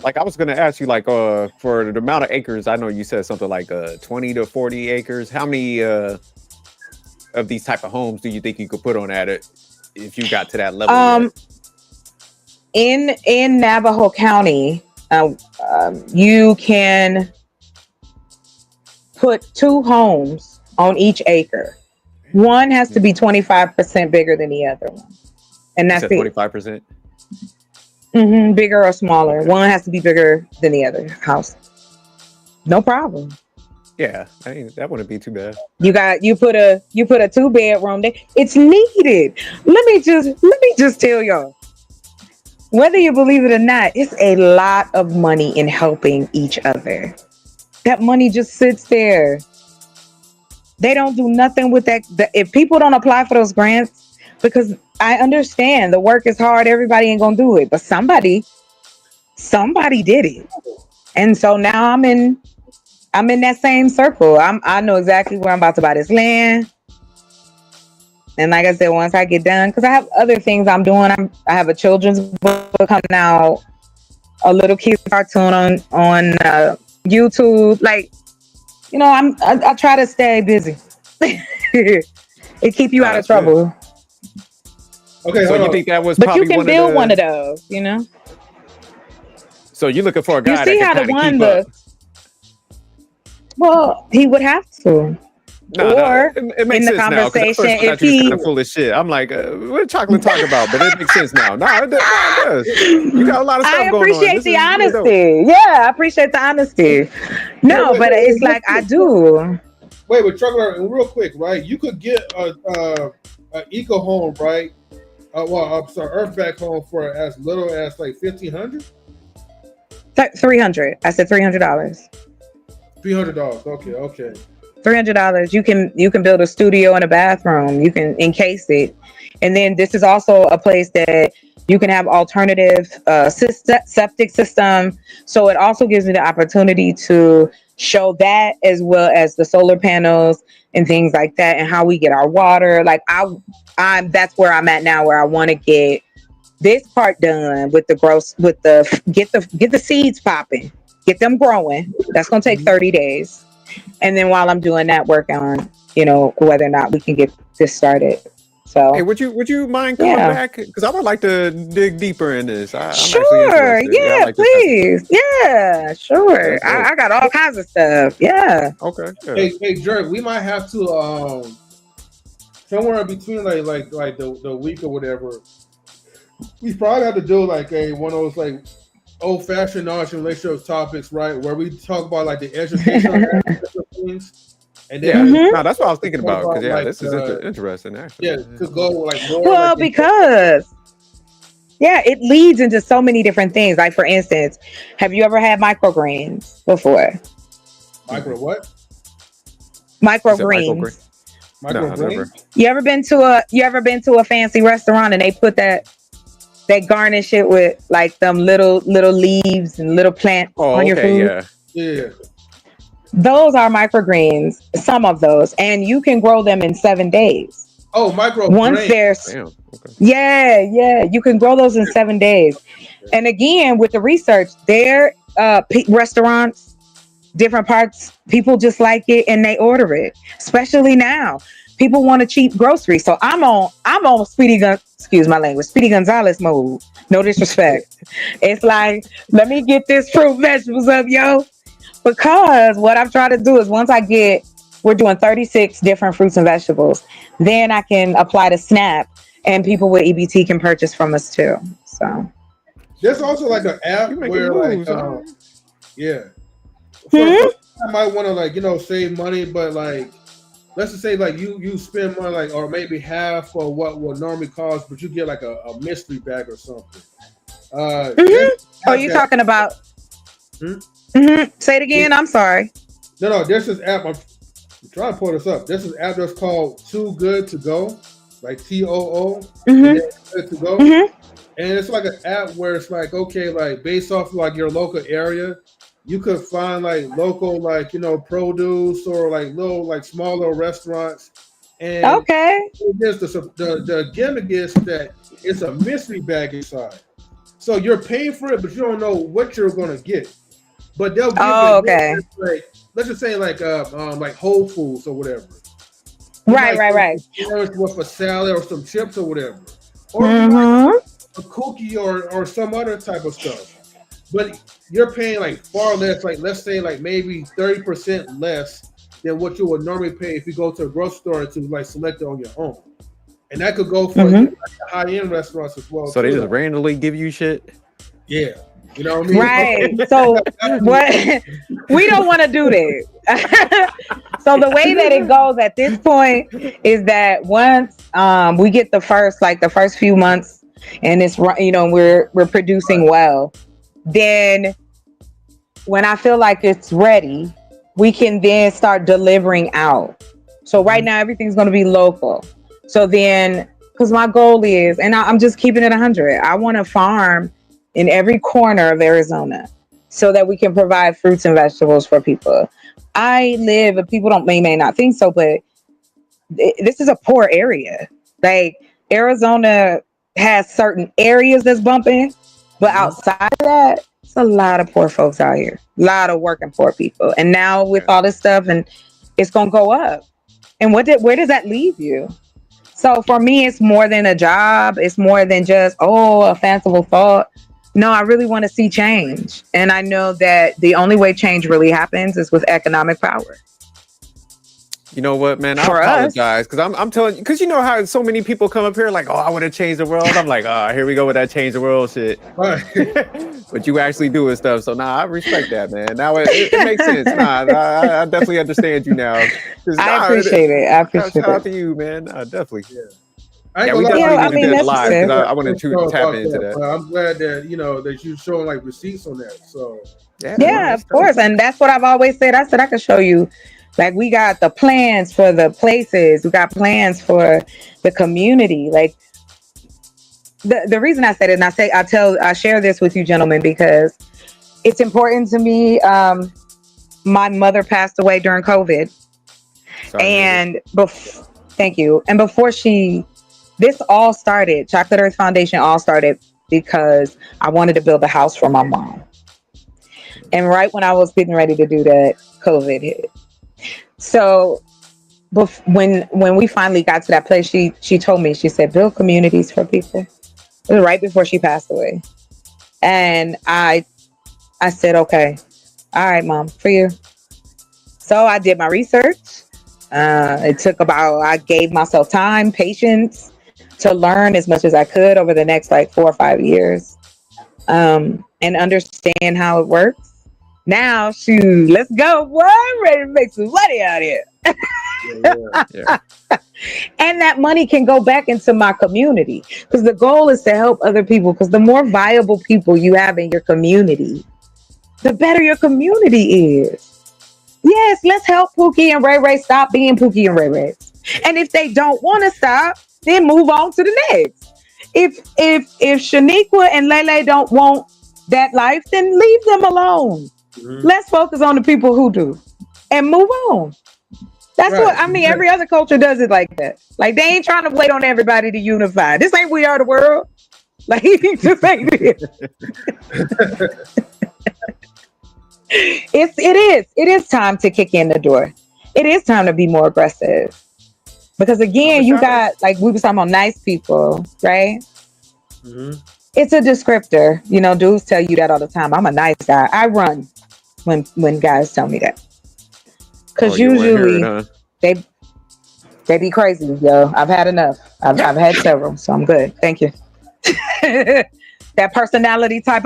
like I was gonna ask you, like for the amount of acres, I know you said something like 20 to 40 acres. How many of these type of homes do you think you could put on at it if you got to that level? In Navajo County, you can put 2 homes on each acre. One has to be 25% bigger than the other one, and that's 25%. Bigger or smaller. One has to be bigger than the other house. No problem. Yeah, that wouldn't be too bad. You put a 2-bedroom there. It's needed. Let me just tell y'all. Whether you believe it or not, it's a lot of money in helping each other. That money just sits there. They don't do nothing with that. If people don't apply for those grants, because I understand the work is hard, everybody ain't gonna do it, but somebody did it, and so now I'm in that same circle. I know exactly where I'm about to buy this land. And like I said, once I get done, because I have other things I'm doing. I have a children's book coming out, a little kid cartoon on YouTube. Like, I try to stay busy. It keep you out of trouble. Okay, so you think that was? But you can build one of those, So you're looking for a guy you see that how can keep up. Well, he would have to. It makes in the sense now, conversation, if he kind of full of shit. I'm like, what Chocolate talk about? But it makes sense now. No, it does. You got a lot of stuff going on. I appreciate the honesty. Yeah, I appreciate the honesty. No, but it's like I do. Wait, but Chocolate, real quick, right? You could get a eco home, right? Earthback home for as little as like $1,500. $300. I said $300. $300. Okay. $300. You can build a studio and a bathroom. You can encase it, and then this is also a place that you can have alternative septic system. So it also gives me the opportunity to show that, as well as the solar panels and things like that, and how we get our water. Like I'm that's where I'm at now, where I want to get this part done with the get the seeds popping, get them growing. That's gonna take 30 days. And then while I'm doing that, work on, whether or not we can get this started. So hey, would you mind coming back? Because I would like to dig deeper in this. Sure, please. Yeah, sure. I got all kinds of stuff. Yeah. Okay. Hey, Jerry, we might have to somewhere between like the week or whatever. We probably have to do like one of those like old-fashioned knowledge and relationship topics, right? Where we talk about like the educational aspects of things. And then no, that's what I was thinking about. Because this is interesting, actually. Yeah, to go like more. Well, because it leads into so many different things. Like, for instance, have you ever had microgreens before? Micro what? Microgreens. Microgreens. You ever been to a fancy restaurant and they put they garnish it with like them little leaves and little plants on your food? Yeah. Those are microgreens, some of those, and you can grow them in 7 days. Oh, microgreens. Once there's, you can grow those in 7 days. And again, with the research, their restaurants, different parts, people just like it and they order it. Especially now, people want a cheap grocery. So I'm on Speedy Gonzalez mode. No disrespect. It's like, let me get this fruit vegetables up, yo. Because what I'm trying to do is we're doing 36 different fruits and vegetables. Then I can apply to SNAP and people with EBT can purchase from us too. So there's also like an app where moves, I might want to save money, but like let's just say like you spend money like or maybe half of what would normally cost, but you get like a mystery bag or something. You talking about? Say it again. I'm sorry. No. There's this app. I'm trying to pull this up. There's this app that's called Too Good to Go, like TOO. Good to go. And it's like an app where it's like, okay, like based off of like your local area, you could find like local like produce or like little like smaller restaurants. And the gimmick is that it's a mystery bag inside. So you're paying for it, but you don't know what you're gonna get. But they'll give you like, let's just say like Whole Foods or whatever. Right. With a salad or some chips or whatever. Or a cookie or some other type of stuff. But you're paying like far less, like let's say like maybe 30% less than what you would normally pay if you go to a grocery store to like select it on your own. And that could go for like, high-end restaurants as well. So they just randomly give you shit? Yeah. You know what I mean? Right. So what we don't want to do that. So the way that it goes at this point is that once we get the first few months and it's we're producing well, then when I feel like it's ready, we can then start delivering out. So right now everything's going to be local. So then, because my goal is, and I'm just keeping it 100, I want to farm in every corner of Arizona so that we can provide fruits and vegetables for people. People may not think so, but this is a poor area. Like Arizona has certain areas that's bumping, but outside of that, it's a lot of poor folks out here, a lot of working poor people. And now with all this stuff, and it's going to go up. And where does that leave you? So for me, it's more than a job. It's more than just, a fanciful thought. No, I really want to see change. And I know that the only way change really happens is with economic power. You know what, man? I apologize because I'm telling you, because you know how so many people come up here like, I want to change the world. I'm like, here we go with that change the world shit. But you actually doing stuff. So I respect that, man. Now it makes sense. I definitely understand you now. I appreciate it. Shout out to you, man. Definitely. Yeah. We definitely need to do it live because I want to tap into that. But I'm glad that that you're showing like receipts on that. So yeah, of course, and that's what I've always said. I said I could show you Like we got the plans for the places, we got plans for the community. Like the reason I said it, and I share this with you gentlemen because it's important to me. My mother passed away during COVID. Sorry, And thank you. And before this all started, Chocolate Earth Foundation all started because I wanted to build a house for my mom. And right when I was getting ready to do that, COVID hit. So when we finally got to that place, she told me, she said, build communities for people. It was right before she passed away. And I said, okay, all right, Mom, for you. So I did my research. I gave myself time, patience to learn as much as I could over the next like 4 or 5 years, and understand how it works. Now, shoot, let's go. Boy, I'm ready to make some money out here. Yeah. And that money can go back into my community because the goal is to help other people, because the more viable people you have in your community, the better your community is. Yes, let's help Pookie and Ray Ray stop being Pookie and Ray Ray. And if they don't want to stop, then move on to the next. If Shaniqua and Lele don't want that life, then leave them alone. Mm-hmm. Let's focus on the people who do and move on. That's right. What I mean. Every other culture does it like that. Like they ain't trying to wait on everybody to unify. This ain't We Are the World. Like just ain't it. It is time to kick in the door. It is time to be more aggressive. Because again, you got, like we were talking about, nice people, right? Mm-hmm. It's a descriptor. You know, dudes tell you that all the time. I'm a nice guy. I run when guys tell me that. Because usually they be crazy, yo. I've had enough. I've had several, so I'm good. Thank you. That personality type,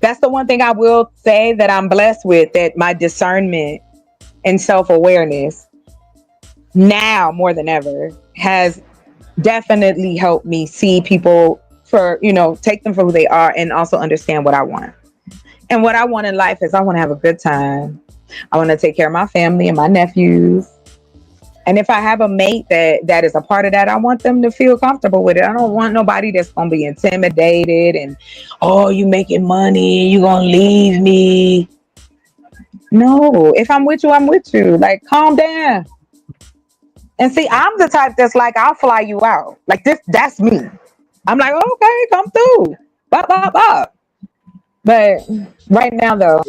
that's the one thing I will say that I'm blessed with, that my discernment and self-awareness now more than ever has definitely helped me see people for, take them for who they are and also understand what I want. And what I want in life is I want to have a good time. I want to take care of my family and my nephews. And if I have a mate that is a part of that, I want them to feel comfortable with it. I don't want nobody that's going to be intimidated and, oh, you making money, you going to leave me. No, if I'm with you, I'm with you. Like, calm down. And see, I'm the type that's like, I'll fly you out. Like that's me. I'm like, okay, come through. Bop, bop, bop. But right now, though,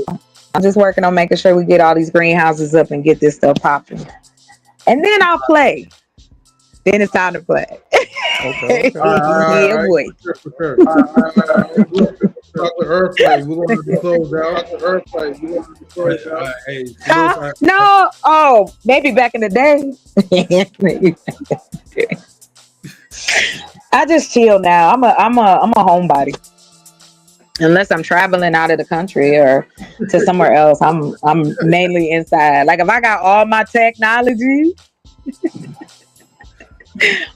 I'm just working on making sure we get all these greenhouses up and get this stuff popping. And then I'll play. Then it's time to play. Okay. Yeah, boy. Sure. Chocolate Earth play. We want to close out. Chocolate Earth play. We want to close out. Hey, no. Oh, maybe back in the day. I just chill now. I'm a homebody. Unless I'm traveling out of the country or to somewhere else, I'm mainly inside. Like if I got all my technology,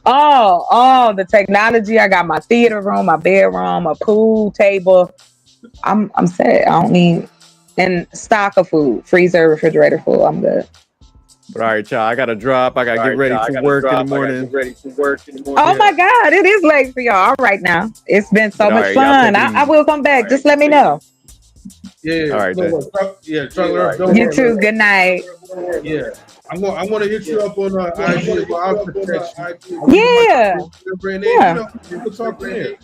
all the technology, I got my theater room, my bedroom, a pool table. I'm set. I don't need and stock of food, freezer, refrigerator full. I'm good. But all right, y'all, I gotta drop. I gotta get ready for work in the morning. Oh my God, it is late for y'all. All right now. It's been so much fun. I will come back. Just let me know. Yeah. All right. You too. Good night. Yeah. I'm gonna hit you up on IG. I'll protect you. Yeah. We'll talk there.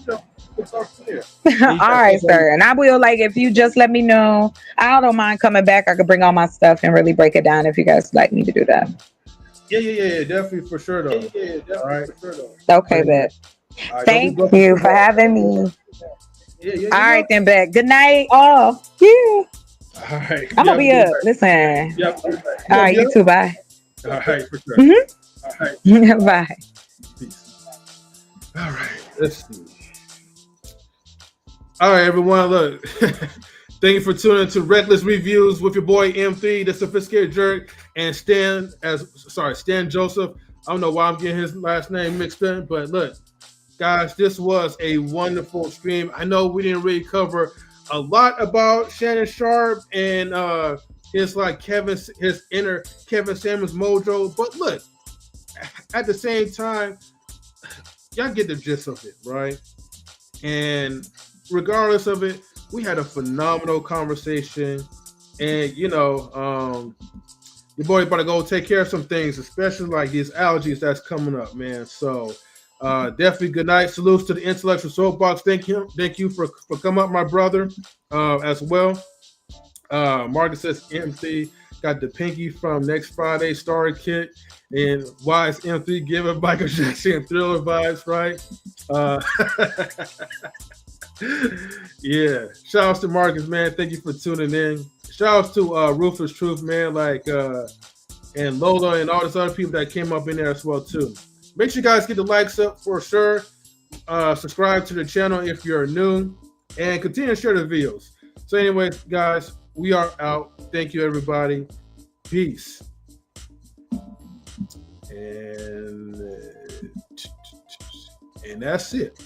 All right, sir. And I will, like, if you just let me know, I don't mind coming back. I could bring all my stuff and really break it down if you guys like me to do that. Yeah, definitely for sure though. All right. Okay, bet. Thank you for having me. Yeah. All right, then, bet. Good night, all. Yeah. All right. I'm gonna be up. Listen. Yep. All right, you too. Bye. All right, for sure. Mm-hmm. All right. Bye. Peace. All right. Let's see. All right, everyone. Look, thank you for tuning in to Reckless Reviews with your boy M3, the Sophisticated Jerk, and Stan Joseph. I don't know why I'm getting his last name mixed in, but look, guys, this was a wonderful stream. I know we didn't really cover a lot about Shannon Sharpe and his like his inner Kevin Samuels mojo. But look, at the same time, y'all get the gist of it, right? And regardless of it, we had a phenomenal conversation. And your boy about to go take care of some things, especially like these allergies that's coming up, man. So definitely good night. Salutes to the Intellectual Soapbox. Thank you for coming up, my brother, as well. Marcus says MC got the pinky from next Friday starter kit. And why is MC giving Michael Jackson Thriller vibes, right? Yeah. Shout outs to Marcus, man. Thank you for tuning in. Shout outs to Ruthless Truth, man, and Lola and all these other people that came up in there as well, too. Make sure you guys get the likes up for sure. Subscribe to the channel if you're new, and continue to share the videos. So anyways, guys, we are out. Thank you, everybody. Peace. And that's it.